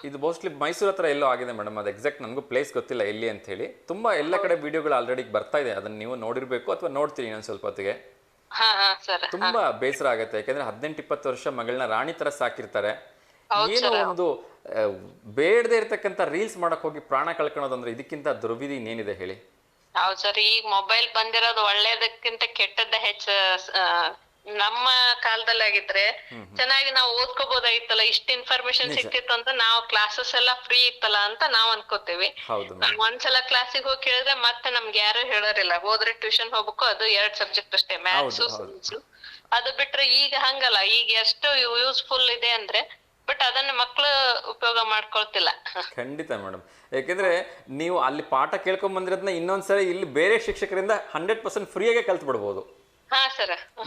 ಇದು ಮೋಸ್ಟ್ಲಿ ಮೈಸೂರು ಹತ್ರ ಎಲ್ಲೋ ಆಗಿದೆ ಮೇಡಮ್. ಅದು ಎಕ್ಸಾಕ್ಟ್ ನನಗೂ ಪ್ಲೇಸ್ ಗೊತ್ತಿಲ್ಲ ಎಲ್ಲಿ ಅಂತ ಹೇಳಿ. ತುಂಬಾ ಎಲ್ಲ ಕಡೆ ವಿಡಿಯೋಗಳು ಆಲ್ರೆಡಿ ಬರ್ತಾ ಇದೆ, ಅದನ್ನ ನೀವು ನೋಡಿರ್ಬೇಕು ಅಥವಾ ನೋಡ್ತೀರಿ ಇನ್ನೊಂದ್ ಸ್ವಲ್ಪ ಹೊತ್ತಿಗೆ. ತುಂಬಾ ಬೇಸರ ಆಗುತ್ತೆ. ಯಾಕಂದ್ರೆ 18-20 ವರ್ಷ ಮಗಳನ್ನ ರಾಣಿ ತರ ಸಾಕಿರ್ತಾರೆ. ಏನೋ ಒಂದು ಬೇಡದೆ ಇರ್ತಕ್ಕಂಥ ರೀಲ್ಸ್ ಮಾಡಕ್ ಹೋಗಿ ಪ್ರಾಣ ಕಳ್ಕೊಳ್ಳೋದಂದ್ರೆ ಇದಕ್ಕಿಂತ ದುರ್ವಿಧಿ ಇನ್ನೇನಿದೆ ಹೇಳಿ? ಹೌದು ಸರ್, ಈಗ ಮೊಬೈಲ್ ಬಂದಿರೋದು ಒಳ್ಳೇದಕ್ಕಿಂತ ಕೆಟ್ಟದ್ದ ಹೆಚ್ಚ. ನಮ್ಮ ಕಾಲದಲ್ಲಿ ಆಗಿದ್ರೆ ಚೆನ್ನಾಗಿ ನಾವು ಓದ್ಕೋಬಹುದಾಗಿತ್ತಲ್ಲ, ಇಷ್ಟ ಇನ್ಫಾರ್ಮೇಶನ್ ಸಿಕ್ತಿತ್ತು ಅಂತ. ನಾವು ಕ್ಲಾಸಸ್ ಎಲ್ಲ ಫ್ರೀ ಇತ್ತಲ್ಲ ಅಂತ ನಾವ್ ಅನ್ಕೋತೀವಿ. ಒಂದ್ಸಲ ಕ್ಲಾಸಿಗೆ ಹೋಗಿ ಕೇಳಿದ್ರೆ ಮತ್ತೆ ನಮ್ಗೆ ಯಾರು ಹೇಳೋರಿಲ್ಲ. ಹೋದ್ರೆ ಟ್ಯೂಷನ್ ಹೋಗ್ಬೇಕು, ಅದು 2 ಸಬ್ಜೆಕ್ಟ್ ಅಷ್ಟೇ, ಮ್ಯಾಥ್ಸ್ ಸೈನ್ಸ್. ಅದು ಬಿಟ್ರೆ ಈಗ ಹಂಗಲ್ಲ, ಈಗ ಎಷ್ಟು ಯೂಸ್ಫುಲ್ ಇದೆ ಅಂದ್ರೆ, ಬಟ್ ಅದನ್ನ ಮಕ್ಳು ಉಪಯೋಗ ಮಾಡ್ಕೊಳ್ತಿಲ್ಲ. ಖಂಡಿತ ಮೇಡಮ್. ಯಾಕೆಂದ್ರೆ ನೀವು ಅಲ್ಲಿ ಪಾಠ ಕೇಳ್ಕೊಂಡ್ ಬಂದಿರೋದನ್ನ ಇನ್ನೊಂದ್ಸರಿ ಇಲ್ಲಿ ಬೇರೆ ಶಿಕ್ಷಕರಿಂದ 100% ಫ್ರೀಯಾಗೆ ಕಲ್ತ್ ಬಿಡ್ಬೋದು.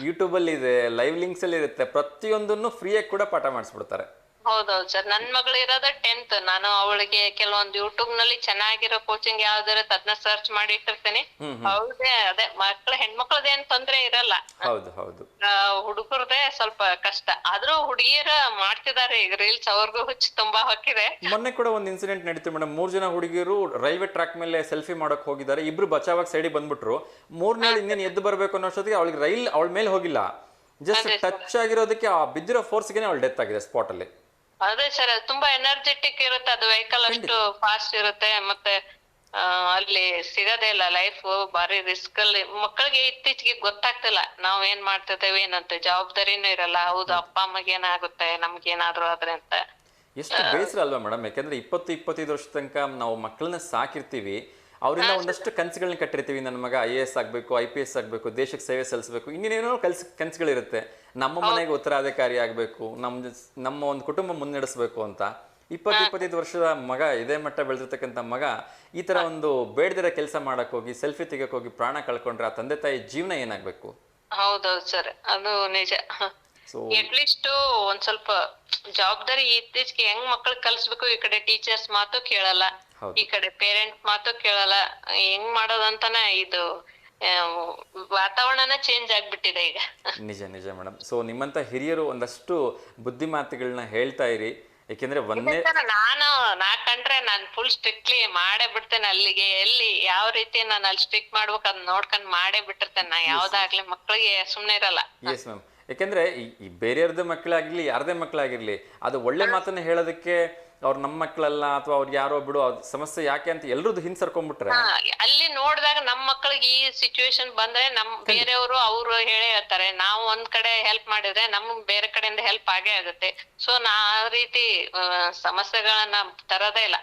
ಯೂಟ್ಯೂಬ್ ಅಲ್ಲಿ ಇದೆ, ಲೈವ್ ಲಿಂಕ್ಸ್ ಅಲ್ಲಿ ಇರುತ್ತೆ, ಪ್ರತಿಯೊಂದನ್ನು ಫ್ರೀಯಾಗಿ ಕೂಡ ಪಾಠ ಮಾಡಿಸ್ಬಿಡ್ತಾರೆ. ಹೌದೌದು ಸರ್, ನನ್ ಮಗಳು ಇರೋದ 10th. ನಾನು ಅವಳಿಗೆ ಕೆಲವೊಂದು ಯೂಟ್ಯೂಬ್ ನಲ್ಲಿ ಚೆನ್ನಾಗಿರೋ ಕೋಚಿಂಗ್ ಯಾವ್ದಿರುತ್ತೆ ಅದನ್ನ ಸರ್ಚ್ ಮಾಡಿ ಇಟ್ಟಿರ್ತೀನಿ. ಹೌದೇ, ಅದೇ ಹೆಣ್ಮಕ್ಳದೇನ್ ತೊಂದ್ರೆ ಇರಲ್ಲ. ಹೌದು ಹೌದು. ಹುಡುಗರದೇ ಸ್ವಲ್ಪ ಕಷ್ಟ. ಆದ್ರೂ ಹುಡುಗಿಯರ ಮಾಡ್ತಿದ್ದಾರೆ ಈಗ ರೀಲ್ಸ್, ಅವ್ರಿಗೂ ಹುಚ್ಚು ತುಂಬಾ ಹೊಕ್ಕಿದೆ. ಮೊನ್ನೆ ಕೂಡ ಒಂದು ಇನ್ಸಿಡೆಂಟ್ ನಡೀತು ಮೇಡಮ್. 3 ಜನ ಹುಡುಗಿಯರು ರೈಲ್ವೆ ಟ್ರ್ಯಾಕ್ ಮೇಲೆ ಸೆಲ್ಫಿ ಮಾಡಕ್ ಹೋಗಿದ್ದಾರೆ. ಇಬ್ರು ಬಚಾವಾಗಿ ಸೈಡಿಗೆ ಬಂದ್ಬಿಟ್ರು. 3ನೇ ಇನ್ನೇನು ಎದ್ದು ಬರ್ಬೇಕು ಅನ್ನೋ ಅಷ್ಟೊತ್ತಿಗೆ ಅವಳಿಗೆ ರೈಲ್ ಅವಳ ಮೇಲೆ ಹೋಗಿಲ್ಲ, ಜಸ್ಟ್ ಟಚ್ ಆಗಿರೋದಕ್ಕೆ ಆ ಬಿದ್ದಿರೋ ಫೋರ್ಸ್ಗೆ ಅವಳು ಡೆತ್ ಆಗಿದೆ ಸ್ಪಾಟ್ ಅಲ್ಲಿ. ಅದೇ ಸರ್, ತುಂಬಾ ಎನರ್ಜೆಟಿಕ್ ಇರುತ್ತೆ ಅದು ವೆಹಿಕಲ್, ಅಷ್ಟು ಫಾಸ್ಟ್ ಇರುತ್ತೆ. ಮತ್ತೆ ಅಲ್ಲಿ ಸಿಗದೇ ಇಲ್ಲ. ಲೈಫ್ ಬಾರಿ ರಿಸ್ಕ್ ಅಲ್ಲಿ. ಮಕ್ಕಳಿಗೆ ಇತ್ತೀಚೆಗೆ ಗೊತ್ತಾಗ್ತಿಲ್ಲ ನಾವ್ ಏನ್ ಮಾಡ್ತಿದ್ದೇವೆ ಏನಂತ, ಜವಾಬ್ದಾರಿನೂ ಇರಲ್ಲ. ಹೌದು, ಅಪ್ಪ ಅಮ್ಮಗೆ ಏನಾಗುತ್ತೆ, ನಮ್ಗೇನಾದ್ರು ಆದ್ರೆ ಅಂತ. ಎಷ್ಟು ಬೇಸರ ಅಲ್ವಾ ಮೇಡಮ್? ಯಾಕಂದ್ರೆ 20-25 ವರ್ಷ ತನಕ ನಾವು ಮಕ್ಕಳನ್ನ ಸಾಕಿರ್ತೀವಿ, ಅವರಿಂದ ಒಂದಷ್ಟು ಕನಸುಗಳನ್ನ ಕಟ್ಟಿರ್ತೀವಿ. ನನ್ನ ಮಗ IAS ಆಗ್ಬೇಕು, IPS ಆಗ್ಬೇಕು, ದೇಶಕ್ಕೆ ಸೇವೆ ಸಲ್ಲಿಸಬೇಕು, ಇನ್ನೇನೇನೋ ಕನಸುಗಳಿರುತ್ತೆ. ನಮ್ಮ ಮನೆಗೆ ಉತ್ತರಾಧಿಕಾರಿ ಆಗ್ಬೇಕು, ನಮ್ಮ ಒಂದು ಕುಟುಂಬ ಮುನ್ನಡೆಸಬೇಕು ಅಂತ. 20-25 ವರ್ಷದ ಮಗ, ಇದೇ ಮಟ್ಟ ಬೆಳೆದಿರ್ತಕ್ಕಂಥ ಮಗ ಈ ತರ ಒಂದು ಬೇಡದಿರೋ ಕೆಲಸ ಮಾಡಕ್ ಹೋಗಿ ಸೆಲ್ಫಿ ತೆಗಕ್ ಹೋಗಿ ಪ್ರಾಣ ಕಳ್ಕೊಂಡ್ರೆ ಆ ತಂದೆ ತಾಯಿ ಜೀವನ ಏನಾಗ್ಬೇಕು? ಹೌದೌದು ಸರ್, ಅದು ನಿಜ. ಅಟ್ಲೀಸ್ಟ್ ಒಂದ್ ಸ್ವಲ್ಪ ಜವಾಬ್ದಾರಿ ಇತ್ತೀಚೆಗೆ ಹೆಂಗ್ ಮಕ್ಳಿಗೆ ಕಲ್ಸ್ಬೇಕು. ಈ ಕಡೆ ಟೀಚರ್ಸ್ ಮಾತು ಕೇಳಲ್ಲ, ಈ ಕಡೆ ಪೇರೆಂಟ್ ಮಾತು ಕೇಳಲ್ಲ. ಹೆಂಗ್ ಮಾಡೋದಂತಾನೆ ಇದು ವಾತಾವರಣನ ಚೇಂಜ್ ಆಗ್ಬಿಟ್ಟಿದೆ ಈಗ. ನಿಜ ನಿಜ ಮೇಡಮ್. ಸೊ ನಿಮ್ಮಂತ ಹಿರಿಯರು ಒಂದಷ್ಟು ಬುದ್ಧಿ ಮಾತುಗಳನ್ನ ಹೇಳ್ತಾ ಇರಿ. ಏಕೆಂದ್ರೆ ಒಂದೇ ನಾ ಕಂಡ್ರೆ ನಾನ್ ಫುಲ್ ಸ್ಟ್ರಿಕ್ಟ್ಲಿ ಮಾಡೇ ಬಿಡ್ತೇನೆ. ಅಲ್ಲಿಗೆ ಎಲ್ಲಿ ಯಾವ ರೀತಿ ನಾನು ಅಲ್ಲಿ ಸ್ಟ್ರಿಕ್ಟ್ ಮಾಡ್ಬೇಕು ಅದ್ ನೋಡ್ಕೊಂಡ್ ಮಾಡೇ ಬಿಟ್ಟಿರ್ತೇನೆ. ನಾ ಯಾವ್ದಾಗ್ಲಿ ಮಕ್ಳಿಗೆ ಸುಮ್ನೆ ಇರಲ್ಲ. Yes ma'am. ಯಾಕೆಂದ್ರೆ ಈ ಬೇರೆಯವ್ರದ್ದು ಮಕ್ಕಳಾಗಿರ್ಲಿ ಯಾರದೇ ಮಕ್ಕಳಾಗಿರ್ಲಿ ಅದು ಒಳ್ಳೆ ಮಾತನ್ನ ಹೇಳೋದಕ್ಕೆ ಅವ್ರು ನಮ್ಮ ಮಕ್ಕಳಲ್ಲ ಅಥವಾ ಅವ್ರಿಗೆ ಯಾರೋ ಬಿಡು ಸಮಸ್ಯೆ ಯಾಕೆ ಅಂತ ಎಲ್ರದ್ದು ಹಿಂಸರ್ಕೊಂಡ್ಬಿಟ್ರೆ ಅಲ್ಲಿ ನೋಡಿದಾಗ ನಮ್ ಮಕ್ಳಿಗೆ ಈ ಸಿಚುವೇಶನ್ ಬಂದ್ರೆ ನಮ್ ಬೇರೆಯವರು ಅವ್ರು ಹೇಳೇ ಹೇಳ್ತಾರೆ. ನಾವು ಒಂದ್ ಕಡೆ ಹೆಲ್ಪ್ ಮಾಡಿದ್ರೆ ನಮ್ ಬೇರೆ ಕಡೆಯಿಂದ ಹೆಲ್ಪ್ ಆಗೇ ಆಗುತ್ತೆ. ಸೊ ನಾ ಆ ರೀತಿ ಸಮಸ್ಯೆಗಳನ್ನ ತರದೇ ಇಲ್ಲ,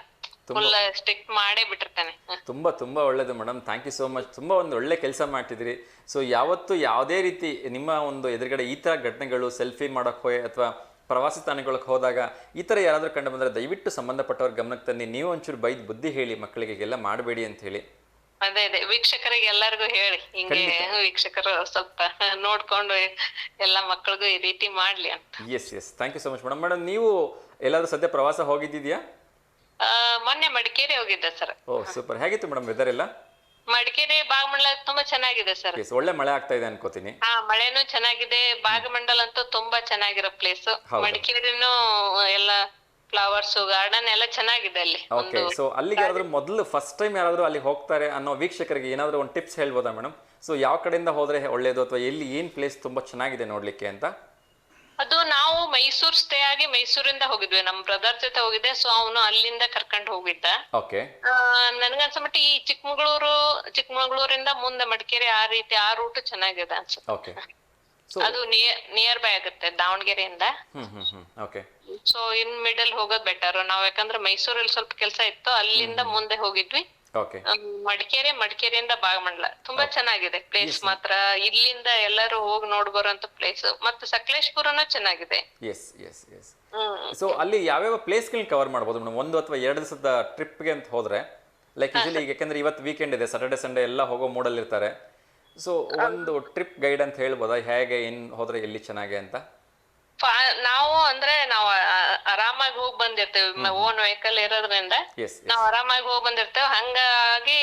ಫುಲ್ ಸ್ಟ್ರಿಕ್ಟ್ ಮಾಡೇ ಬಿಟ್ಟಿರ್ತೇನೆ. ತುಂಬಾ ತುಂಬಾ ಒಳ್ಳೇದು madam, thank you so much. ತುಂಬಾ ಒಂದು ಒಳ್ಳೆ ಕೆಲಸ ಮಾಡ್ತಿದ್ರಿ. ಸೊ ಯಾವತ್ತು ಯಾವುದೇ ರೀತಿ ನಿಮ್ಮ ಒಂದು ಎದುರುಗಡೆ ಈ ತರ ಘಟನೆಗಳು ಸೆಲ್ಫಿ ಮಾಡಕ್ ಹೋಯ್ ಅಥವಾ ಪ್ರವಾಸಿ ತಾಣಗಳಿಗೆ ಹೋದಾಗ ಈ ತರ ಯಾರಾದ್ರೂ ಕಂಡು ಬಂದ್ರೆ ದಯವಿಟ್ಟು ಸಂಬಂಧಪಟ್ಟವ್ರ ಗಮನಕ್ಕೆ ತಂದು ನೀವು ಒಂಚೂರು ಬೈದ್ ಬುದ್ಧಿ ಹೇಳಿ ಮಕ್ಕಳಿಗೆ ಎಲ್ಲ ಮಾಡಬೇಡಿ ಅಂತ ಹೇಳಿ. ಅದೇ ವೀಕ್ಷಕರಿಗೆ ಎಲ್ಲರಿಗೂ ಹೇಳಿ, ಹಿಂಗೆ ವೀಕ್ಷಕರು ಸ್ವಲ್ಪ ನೋಡ್ಕೊಂಡು ಎಲ್ಲಾ ಮಕ್ಕಳಿಗೂ ಈ ರೀತಿ ಮಾಡ್ಲಿ ಅಂತ. Yes yes, thank you so much madam. Madam ನೀವು ಎಲ್ಲಾದ್ರೂ ಸದ್ಯ ಪ್ರವಾಸ ಹೋಗಿದ್ದಿದ್ಯಾ? ಮೊನ್ನೆ ಮಡಿಕೇರಿ ಹೋಗಿದ್ದೆ ಸರ್. Oh super. ಹೇಗಿತ್ತು ಮೇಡಮ್ ವೆದರ್ ಎಲ್ಲ? ಮಡಿಕೇರಿ ಭಾಗಮಂಡಲ ತುಂಬಾ ಚೆನ್ನಾಗಿದೆ ಸರ್. ಒಳ್ಳೆ ಮಳೆ ಆಗ್ತಾ ಇದೆ ಅನ್ಕೋತೀನಿ. ಹಾ, ಮಳೆನೂ ಚೆನ್ನಾಗಿದೆ. ಭಾಗಮಂಡಲ ಅಂತೂ ತುಂಬಾ ಚೆನ್ನಾಗಿರೋ ಪ್ಲೇಸ್. ಮಡಿಕೇರಿನೂ ಎಲ್ಲ ಫ್ಲವರ್ಸ್ ಗಾರ್ಡನ್ ಎಲ್ಲ ಚೆನ್ನಾಗಿದೆ ಅಲ್ಲಿ. ಓಕೆ, ಸೊ ಅಲ್ಲಿಗೆ ಯಾರಾದ್ರೂ ಮೊದಲು ಫಸ್ಟ್ ಟೈಮ್ ಯಾರಾದ್ರೂ ಅಲ್ಲಿ ಹೋಗ್ತಾರೆ ಅನ್ನೋ ವೀಕ್ಷಕರಿಗೆ ಏನಾದ್ರು ಒಂದು ಟಿಪ್ಸ್ ಹೇಳ್ಬೋದಾ ಮೇಡಮ್? ಸೊ ಯಾವ ಕಡೆಯಿಂದ ಹೋದ್ರೆ ಒಳ್ಳೇದು ಅಥವಾ ಎಲ್ಲಿ ಏನ್ ಪ್ಲೇಸ್ ತುಂಬಾ ಚೆನ್ನಾಗಿದೆ ನೋಡ್ಲಿಕ್ಕೆ ಅಂತ? ಅದು ನಾವು ಮೈಸೂರ್ ಸ್ಟೇ ಆಗಿ ಮೈಸೂರಿಂದ ಹೋಗಿದ್ವಿ, ನಮ್ ಬ್ರದರ್ ಜೊತೆ ಹೋಗಿದ್ದೆ. ಸೊ ಅವನು ಅಲ್ಲಿಂದ ಕರ್ಕೊಂಡು ಹೋಗಿದ್ದ. ಓಕೆ. ನನ್ಗನ್ಸಮಟ್ಟಿ ಈ ಚಿಕ್ಕಮಗಳೂರಿಂದ ಮುಂದೆ ಮಡಿಕೇರಿ ಆ ರೀತಿ ಆ ರೂಟ್ ಚೆನ್ನಾಗಿದೆ ಅನ್ಸುತ್ತೆ. ಓಕೆ. ಅದು ನಿಯರ್ ಬೈ ಆಗುತ್ತೆ ದಾವಣಗೆರೆಯಿಂದ. ಓಕೆ. ಸೊ ಇನ್ ಮಿಡಲ್ ಹೋಗೋದ್ ಬೆಟರ್ ನಾವು, ಯಾಕಂದ್ರೆ ಮೈಸೂರಲ್ಲಿ ಸ್ವಲ್ಪ ಕೆಲಸ ಇತ್ತು, ಅಲ್ಲಿಂದ ಮುಂದೆ ಹೋಗಿದ್ವಿ. ಓಕೆ. ಮಡಿಕೇರಿಯಿಂದ ಭಾಗಮಂಡಲ ತುಂಬಾ ಚೆನ್ನಾಗಿದೆ ಪ್ಲೇಸ್ ಮಾತ್ರ. ಇಲ್ಲಿಂದ ಎಲ್ಲರೂ ಹೋಗಿ ನೋಡ್ಬರೋಂತ ಪ್ಲೇಸ್. ಮತ್ತೆ ಸಕಲೇಶ್ಪುರನೂ ಚೆನ್ನಾಗಿದೆ. S S S. ಸೊ ಅಲ್ಲಿ ಯಾವ್ಯಾವ ಪ್ಲೇಸ್ಗಳನ್ನ ಕವರ್ ಮಾಡ್ಬೋದು ಮೇಡಮ್? ಒಂದು ಅಥವಾ 2 ದಿವಸದ ಟ್ರಿಪ್ಗೆ ಅಂತ ಹೋದ್ರೆ ಲೈಕ್ ಯೂಶಲಿ, ಯಾಕಂದ್ರೆ ಇವತ್ತು ವೀಕೆಂಡ್ ಇದೆ, ಸ್ಯಾಟರ್ಡೆ ಸಂಡೇ ಎಲ್ಲ ಹೋಗೋ ಮೂಡಲ್ಲಿ ಇರ್ತಾರೆ. ಸೊ ಒಂದು ಟ್ರಿಪ್ ಗೈಡ್ ಅಂತ ಹೇಳ್ಬೋದಾ, ಹೇಗೆ ಏನ್ ಹೋದ್ರೆ ಎಲ್ಲಿ ಚೆನ್ನಾಗೆ ಅಂತ? ನಾವು ಆರಾಮಾಗಿ ಹೋಗಿ ಬಂದಿರ್ತೇವೆ, ಓನ್ ವೆಹಿಕಲ್ ಇರೋದ್ರಿಂದ ನಾವು ಆರಾಮಾಗಿ ಹೋಗಿ ಬಂದಿರ್ತೇವೆ. ಹಂಗಾಗಿ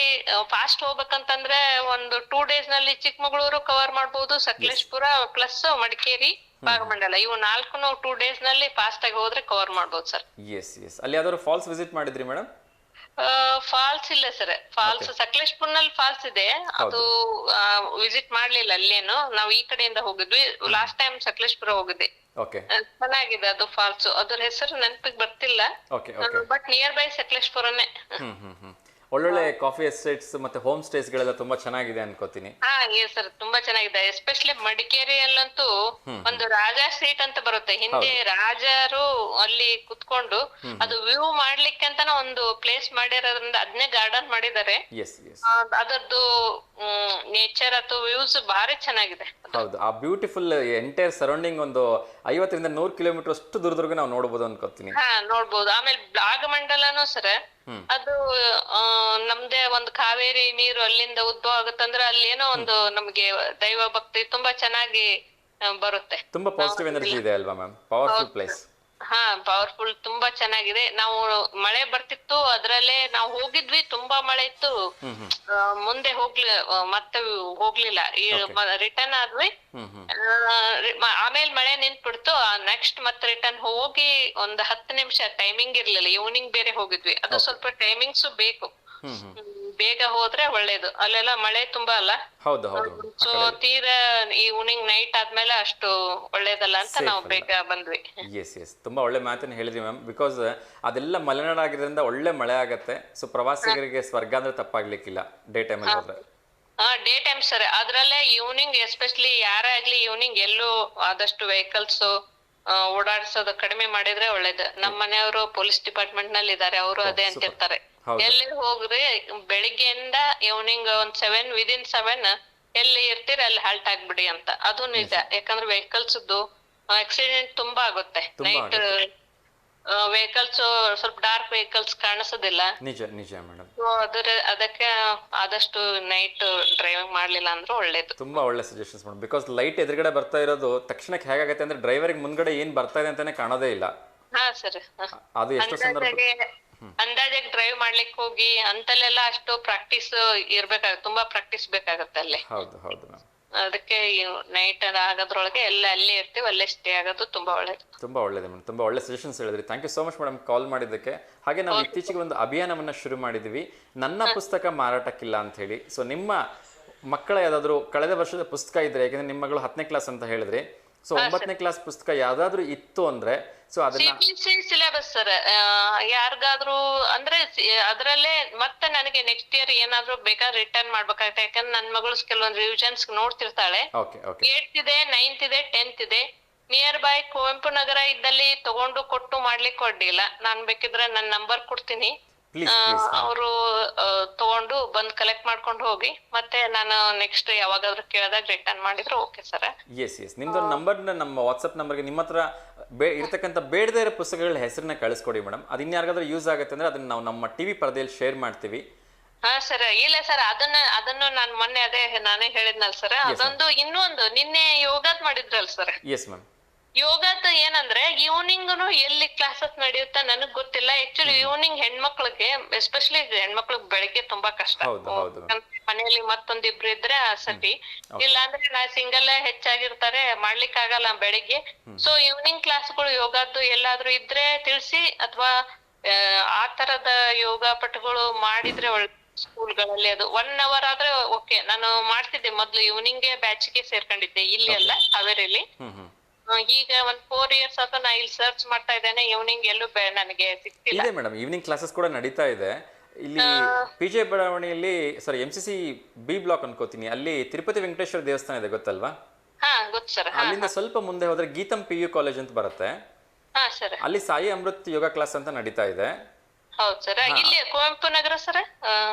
ಫಾಸ್ಟ್ ಹೋಗ್ಬೇಕಂತಂದ್ರೆ ಒಂದು 2 days ನಲ್ಲಿ ಚಿಕ್ಕಮಗಳೂರು ಕವರ್ ಮಾಡ್ಬೋದು, ಸಕಲೇಶ್ಪುರ ಪ್ಲಸ್ ಮಡಿಕೇರಿ, ಭಾಗಮಂಡಲ ಇವು 4 2 days ನಲ್ಲಿ ಫಾಸ್ಟ್ ಆಗಿ ಹೋದ್ರೆ ಕವರ್ ಮಾಡ್ಬೋದು ಸರ್. Yes yes. ಅಲ್ಲಿ ಯಾವ್ದಾದ್ರು ಫಾಲ್ಸ್ ವಿಸಿಟ್ ಮಾಡಿದ್ರಿ ಮೇಡಮ್? ಫಾಲ್ಸ್ ಇಲ್ಲ ಸರ್. ಫಾಲ್ಸ್ ಸಕಲೇಶ್ಪುರ್ನಲ್ಲಿ ಫಾಲ್ಸ್ ಇದೆ, ಅದು ವಿಸಿಟ್ ಮಾಡ್ಲಿಲ್ಲ ಅಲ್ಲೇನು. ನಾವು ಈ ಕಡೆಯಿಂದ ಹೋಗಿದ್ವಿ. ಲಾಸ್ಟ್ ಟೈಮ್ ಸಕಲೇಶ್ಪುರ ಹೋಗಿದ್ದೆ. ಚೆನ್ನಾಗಿದೆ ಅದು ಫಾಲ್ಸ್. ಅದ್ರ ಹೆಸರು ನೆನಪಿಗೆ ಬರ್ತಿಲ್ಲ, ಬಟ್ ನಿಯರ್ ಬೈ ಸಕಲೇಶ್ಪುರನೇ. ಒಳ್ಳೊಳ್ಳೆ ಕಾಫಿ ಎಸ್ಟೇಟ್ಸ್ ಮತ್ತೆ ಹೋಮ್ ಸ್ಟೇಸ್ ಗಳೆಲ್ಲ ತುಂಬಾ ಚೆನ್ನಾಗಿದೆ ಅನ್ಕೋತೀನಿ. ಹಾ ಸರ್, ತುಂಬಾ ಚೆನ್ನಾಗಿದೆ. ಎಸ್ಪೆಷಲಿ ಮಡಿಕೇರಿಯಲ್ಲಂತೂ ಒಂದು ರಾಜ ಸ್ಟ್ರೀಟ್ ಅಂತ ಬರುತ್ತೆ. ಹಿಂದೆ ರಾಜರು ಅಲ್ಲಿ ಕುತ್ಕೊಂಡು ಅದು ವ್ಯೂ ಮಾಡ್ಲಿಕ್ಕೆ ಅಂತಾನೆ ಒಂದು ಪ್ಲೇಸ್ ಮಾಡಿರೋದ್ರಿಂದ ಅದನ್ನೇ ಗಾರ್ಡನ್ ಮಾಡಿದ್ದಾರೆ. ಅದರದ್ದು ನೇಚರ್ ಅಥವಾ ವ್ಯೂಸ್ ಭಾರಿ ಚೆನ್ನಾಗಿದೆ. ಹೌದು, ಆ ಬ್ಯೂಟಿಫುಲ್ ಎಂಟೈರ್ ಸರೌಂಡಿಂಗ್ ಒಂದು 50 ರಿಂದ 100 ಕಿಲೋಮೀಟರ್ ಅಷ್ಟು ದೂರದವರೆಗೂ ನಾವು ನೋಡಬಹುದು ಅನ್ಕೋತೀನಿ. ಹಾ, ನೋಡ್ಬೋದು. ಆಮೇಲೆ ಭಾಗಮಂಡಲನೂ ಸರ್, ಅದು ನಮ್ದೇ ಒಂದು ಕಾವೇರಿ ನೀರು ಅಲ್ಲಿಂದ ಉದ್ಭವ ಆಗುತ್ತಂದ್ರೆ ಅಲ್ಲಿ ಏನೋ ಒಂದು ನಮ್ಗೆ ದೈವ ಭಕ್ತಿ ತುಂಬಾ ಚೆನ್ನಾಗಿ ಬರುತ್ತೆ. ತುಂಬಾ ಪಾಸಿಟಿವ್ ಎನರ್ಜಿ ಇದೆ ಅಲ್ವಾ ಮ್ಯಾಮ್? Powerful place. ಹಾ, ಪವರ್ಫುಲ್, ತುಂಬಾ ಚೆನ್ನಾಗಿದೆ. ನಾವು ಮಳೆ ಬರ್ತಿತ್ತು, ಅದ್ರಲ್ಲೇ ನಾವು ಹೋಗಿದ್ವಿ, ತುಂಬಾ ಮಳೆ ಇತ್ತು. ಮುಂದೆ ಮತ್ತೆ ಹೋಗ್ಲಿಲ್ಲ, ರಿಟರ್ನ್ ಆದ್ವಿ. ಆಮೇಲೆ ಮಳೆ ನಿಂತ್ಬಿಡ್ತು. ನೆಕ್ಸ್ಟ್ ಮತ್ತೆ ರಿಟರ್ನ್ ಹೋಗಿ ಒಂದು 10 ನಿಮಿಷ ಟೈಮಿಂಗ್ ಇರ್ಲಿಲ್ಲ. ಈವ್ನಿಂಗ್ ಬೇರೆ ಹೋಗಿದ್ವಿ, ಅದು ಸ್ವಲ್ಪ ಟೈಮಿಂಗ್ಸ್ ಬೇಕು. ಬೇಗ ಹೋದ್ರೆ ಒಳ್ಳೇದು. ಅಲ್ಲೆಲ್ಲ ಮಳೆ ತುಂಬಾ ಅಲ್ಲ. ಸೊ ತೀರಾ ಈವ್ನಿಂಗ್ ನೈಟ್ ಆದ್ಮೇಲೆ ಅಷ್ಟು ಒಳ್ಳೇದಲ್ಲ ಅಂತ ನಾವು ಬೇಗ ಬಂದ್ವಿ. ಎಸ್ ಎಸ್, ತುಂಬಾ ಒಳ್ಳೆ ಮಾತನ್ನ ಹೇಳಿದ್ರಿ ಮ್ಯಾಮ್. ಬಿಕಾಸ್ ಅದೆಲ್ಲ ಮಲೆನಾಡು ಆಗಿದ್ರಿಂದ ಒಳ್ಳೆ ಮಳೆ ಆಗತ್ತೆ. ಸೊ ಪ್ರವಾಸಿಗರಿಗೆ ಸ್ವರ್ಗ ಅಂದ್ರೆ ತಪ್ಪಾಗ್ಲಿಕ್ಕಿಲ್ಲ ಡೇ ಟೈಮ್ ಅಲ್ಲಿ ಹೋದ್ರೆ. ಡೇ ಟೈಮ್ ಸರ್, ಅದ್ರಲ್ಲೇ ಈವ್ನಿಂಗ್ ಎಸ್ಪೆಷಲಿ ಯಾರೇ ಆಗ್ಲಿ ಈವ್ನಿಂಗ್ ಎಲ್ಲೂ ಆದಷ್ಟು ವೆಹಿಕಲ್ಸ್ ಓಡಾಡ್ಸೋದು ಕಡಿಮೆ ಮಾಡಿದ್ರೆ ಒಳ್ಳೇದು. ನಮ್ಮ ಮನೆಯವರು ಪೊಲೀಸ್ ಡಿಪಾರ್ಟ್ಮೆಂಟ್ ನಲ್ಲಿ ಇದಾರೆ, ಅವರು ಅದೇ ಅಂತಿರ್ತಾರೆ, ಎಲ್ಲಿ ಹೋಗ್ರಿ ಬೆಳಿಗ್ಗೆಯಿಂದ ಈವ್ನಿಂಗ್ ಒಂದ್ 7 within 7 ಎಲ್ಲಿ ಇರ್ತೀರ ಅಲ್ಲಿ ಹಾಲ್ಟ್ ಆಗ್ಬಿಡಿ ಅಂತ. ಅದು ನಿಜ, ಯಾಕಂದ್ರೆ ವೆಹಿಕಲ್ಸ್ ಆಕ್ಸಿಡೆಂಟ್ ತುಂಬಾ ಆಗುತ್ತೆ. ನೈಟ್ ವೆಹಿಕಲ್ಸ್ ಸ್ವಲ್ಪ ಡಾರ್ಕ್ ವೆಹಿಕಲ್ಸ್ ಕಾಣಿಸೋದಿಲ್ಲ. ನಿಜ ನಿಜ ಮೇಡಮ್. ಅದಕ್ಕೆ ಆದಷ್ಟು ನೈಟ್ ಡ್ರೈವಿಂಗ್ ಮಾಡ್ಲಿಲ್ಲ ಅಂದ್ರೆ ಒಳ್ಳೇದು. ತುಂಬಾ ಒಳ್ಳೆ ಸಜೆಷನ್ಸ್ ಮೇಡಮ್. ಬಿಕಾಸ್ ಲೈಟ್ ಎದುರುಗಡೆ ಬರ್ತಾ ಇರೋದು ತಕ್ಷಣಕ್ಕೆ ಹೇಗಾಗತ್ತೆ ಅಂದ್ರೆ ಡ್ರೈವರ್ಗೆ ಮುಂದ್ಗಡೆ ಏನ್ ಬರ್ತಾ ಇದೆ ಅಂತಾನೆ ಕಾಣೋದೇ ಇಲ್ಲ. ಹಾ ಸರ್, ಅದು ಎಷ್ಟೋ ಸಂದರ್ಭ ಅಂದಾಜಾಗಿ ಡ್ರೈವ್ ಮಾಡ್ಲಿಕ್ಕೆ ಹೋಗಿ ಅಂತಲ್ಲೆಲ್ಲ ಅಷ್ಟು ಪ್ರಾಕ್ಟೀಸ್ ಇರ್ಬೇಕಾಗುತ್ತೆ, ತುಂಬಾ ಪ್ರಾಕ್ಟೀಸ್ ಬೇಕಾಗುತ್ತೆ ಅಲ್ಲಿ. ಹೌದು ಹೌದು ಮ್ಯಾಮ್. ಅದಕ್ಕೆ ನೈಟ್ ಆಗೋದ್ರೊಳಗೆ ಎಲ್ಲ ಅಲ್ಲೇ ಇರ್ತೀವಿ, ಅಲ್ಲೇ ಸ್ಟೇ ಆಗೋದು ತುಂಬಾ ಒಳ್ಳೇದು. ತುಂಬಾ ಒಳ್ಳೇದು ಮೇಡಮ್, ತುಂಬಾ ಒಳ್ಳೆ ಸಜೆಷನ್ಸ್ ಹೇಳಿದ್ರಿ. Thank you so much madam call ಮಾಡಿದ್ದಕ್ಕೆ. ಹಾಗೆ ನಾವು ಇತ್ತೀಚೆಗೆ ಒಂದು ಅಭಿಯಾನವನ್ನ ಶುರು ಮಾಡಿದ್ವಿ, ನನ್ನ ಪುಸ್ತಕ ಮಾರಾಟಕ್ಕಿಲ್ಲ ಅಂತ ಹೇಳಿ. ಸೊ ನಿಮ್ಮ ಮಕ್ಕಳ ಯಾವ್ದಾದ್ರು ಕಳೆದ ವರ್ಷದ ಪುಸ್ತಕ ಇದ್ರೆ, ಯಾಕಂದ್ರೆ ನಿಮ್ಮ ಮಗಳು 10ನೇ ಕ್ಲಾಸ್ ಅಂತ ಹೇಳಿದ್ರಿ, ಸೊ 9ನೇ ಕ್ಲಾಸ್ ಪುಸ್ತಕ ಯಾವ್ದಾದ್ರು ಇತ್ತು ಅಂದ್ರೆ ಸೊ ಅದನ್ನ CBSE ಸಿಲೆಬಸ್ ಸರ್, ಯಾರಿಗಾದ್ರೂ ಅಂದ್ರೆ ಅದ್ರಲ್ಲೇ ಮತ್ತೆ ನನಗೆ ನೆಕ್ಸ್ಟ್ ಇಯರ್ ಏನಾದ್ರು ಬೇಕಾದ್ರೆ ರಿಟರ್ನ್ ಮಾಡ್ಬೇಕಾಗುತ್ತೆ. ಯಾಕಂದ್ರೆ ನನ್ ಮಗಳು ಕೆಲವೊಂದು ರಿವಿಷನ್ಸ್ ನೋಡ್ತಿರ್ತಾಳೆ. ಓಕೆ ಓಕೆ 8th ಇದೆ, 9th ಇದೆ, 10th ಇದೆ. ನಿಯರ್ ಬೈ ಕುವೆಂಪು ನಗರ ಇದ್ದಲ್ಲಿ ತಗೊಂಡು ಕೊಟ್ಟು ಮಾಡ್ಲಿಕ್ಕೆ ಅಡ್ಡಿಲ್ಲ. ನಾನ್ ಬೇಕಿದ್ರೆ ನನ್ನ ನಂಬರ್ ಕೊಡ್ತೀನಿ, ಪ್ಲೀಸ್ ಪ್ಲೀಸ್. ಅವರು ತಗೊಂಡು ಬಂದ್ ಕಲೆಕ್ಟ್ ಮಾಡ್ಕೊಂಡು ಹೋಗಿ ಮತ್ತೆ ನಾನು ನೆಕ್ಸ್ಟ್ ಯಾವಾಗಾದ್ರೂ ಕೇಳಿದಾಗ ರಿಟರ್ನ್ ಮಾಡಿದ್ರೆ ಓಕೆ ಸರ್. ಎಸ್ ಎಸ್, ನಿಮ್ದೊಂದು ನಂಬರ್ನ ನಮ್ಮ ವಾಟ್ಸಪ್ ನಂಬರ್ಗೆ ನಿಮ್ಮ ಹತ್ರ ಇರ್ತಕ್ಕಂಥ ಬೇಡದೇ ಇರೋ ಪುಸ್ತಕಗಳ ಹೆಸರನ್ನ ಕಳಿಸ್ಕೊಡಿ ಮೇಡಮ್. ಅದು ಇನ್ಯಾರಿಗಾದ್ರೂ ಯೂಸ್ ಆಗುತ್ತೆ ಅಂದ್ರೆ ಅದನ್ನ ನಾವು ನಮ್ಮ ಟಿವಿ ಪರದೆಯಲ್ಲಿ ಶೇರ್ ಮಾಡ್ತೀವಿ. ಹಾ ಸರ್, ಇಲ್ಲ ಸರ್, ಅದನ್ನು ನಾನು ಮೊನ್ನೆ ನಾನೇ ಹೇಳಿದ್ನಲ್ ಸರ್, ಅದೊಂದು ಇನ್ನೊಂದು ನಿನ್ನೆ ಯೋಗದ್ ಮಾಡಿದ್ರಲ್ ಸರ್. Yes ma'am. ಯೋಗದ ಏನಂದ್ರೆ ಈವ್ನಿಂಗ್ನು ಎಲ್ಲಿ ಕ್ಲಾಸಸ್ ನಡೆಯುತ್ತಾ ನನಗ್ ಗೊತ್ತಿಲ್ಲ. ಆಕ್ಚುಲಿ ಈವ್ನಿಂಗ್ ಹೆಣ್ಮಕ್ಳಿಗೆ, ಎಸ್ಪೆಷಲಿ ಹೆಣ್ಮಕ್ಳಿಗೆ ಬೆಳಿಗ್ಗೆ ತುಂಬಾ ಕಷ್ಟ. ಮನೆಯಲ್ಲಿ ಮತ್ತೊಂದಿಬ್ರು ಇದ್ರೆ ಸರಿ, ಇಲ್ಲ ಅಂದ್ರೆ ನಾ ಸಿಂಗಲ್ ಹೆಚ್ಚಾಗಿರ್ತಾರೆ, ಮಾಡ್ಲಿಕ್ಕೆ ಆಗಲ್ಲ ಬೆಳಿಗ್ಗೆ. ಸೊ ಈವ್ನಿಂಗ್ ಕ್ಲಾಸ್ಗಳು ಯೋಗದ್ದು ಎಲ್ಲಾದ್ರೂ ಇದ್ರೆ ತಿಳಿಸಿ, ಅಥವಾ ಆ ತರದ ಯೋಗ ಪಟುಗಳು ಮಾಡಿದ್ರೆ ಒಳ್ಳೆ ಸ್ಕೂಲ್ಗಳಲ್ಲಿ. ಅದು 1 hour ಆದ್ರೆ ಓಕೆ. ನಾನು ಮಾಡ್ತಿದ್ದೆ ಮೊದ್ಲು, ಈವ್ನಿಂಗ್ ಬ್ಯಾಚ್ಗೆ ಸೇರ್ಕೊಂಡಿದ್ದೆ, ಇಲ್ಲಿ ಅಲ್ಲ ಹಾವೇರಿಲಿ. ಈಗ ಒಂದ್ 4 years ಆತ ನಾ ಇಲ್ಲಿ ಸರ್ಚ್ ಮಾಡ್ತಾ ಇದ್ದೇನೆ, ಈವ್ನಿಂಗ್ ಎಲ್ಲೂ ನನಗೆ ಸಿಕ್ತಿಲ್ಲ. ಇದೆ ಮೇಡಮ್, ಈವ್ನಿಂಗ್ ಕ್ಲಾಸಸ್ ಕೂಡ ನಡೀತಾ ಇದೆ ಇಲ್ಲಿ PJ ಬಡಾವಣೆಯಲ್ಲಿ. ಸಾರಿ, MCC B ಬ್ಲಾಕ್ ಅನ್ಕೋತೀನಿ, ಅಲ್ಲಿ ತಿರುಪತಿ ವೆಂಕಟೇಶ್ವರ ದೇವಸ್ಥಾನ ಇದೆ, ಗೊತ್ತಲ್ವಾ? ಹಾ ಗೊತ್ತು ಸರ್. ಅಲ್ಲಿಂದ ಸ್ವಲ್ಪ ಮುಂದೆ ಹೋದ್ರೆ ಗೀತಂ PU ಕಾಲೇಜ್ ಅಂತ ಬರುತ್ತೆ, ಹಾ ಸರ್. ಅಲ್ಲಿ ಸಾಯಿ ಅಮೃತ್ ಯೋಗ ಕ್ಲಾಸ್ ಅಂತ ನಡೀತಾ ಇದೆ. ಹೌದು ಸರ್. ಇಲ್ಲಿ ಕುವೆಂಪು ನಗರ ಸರ್,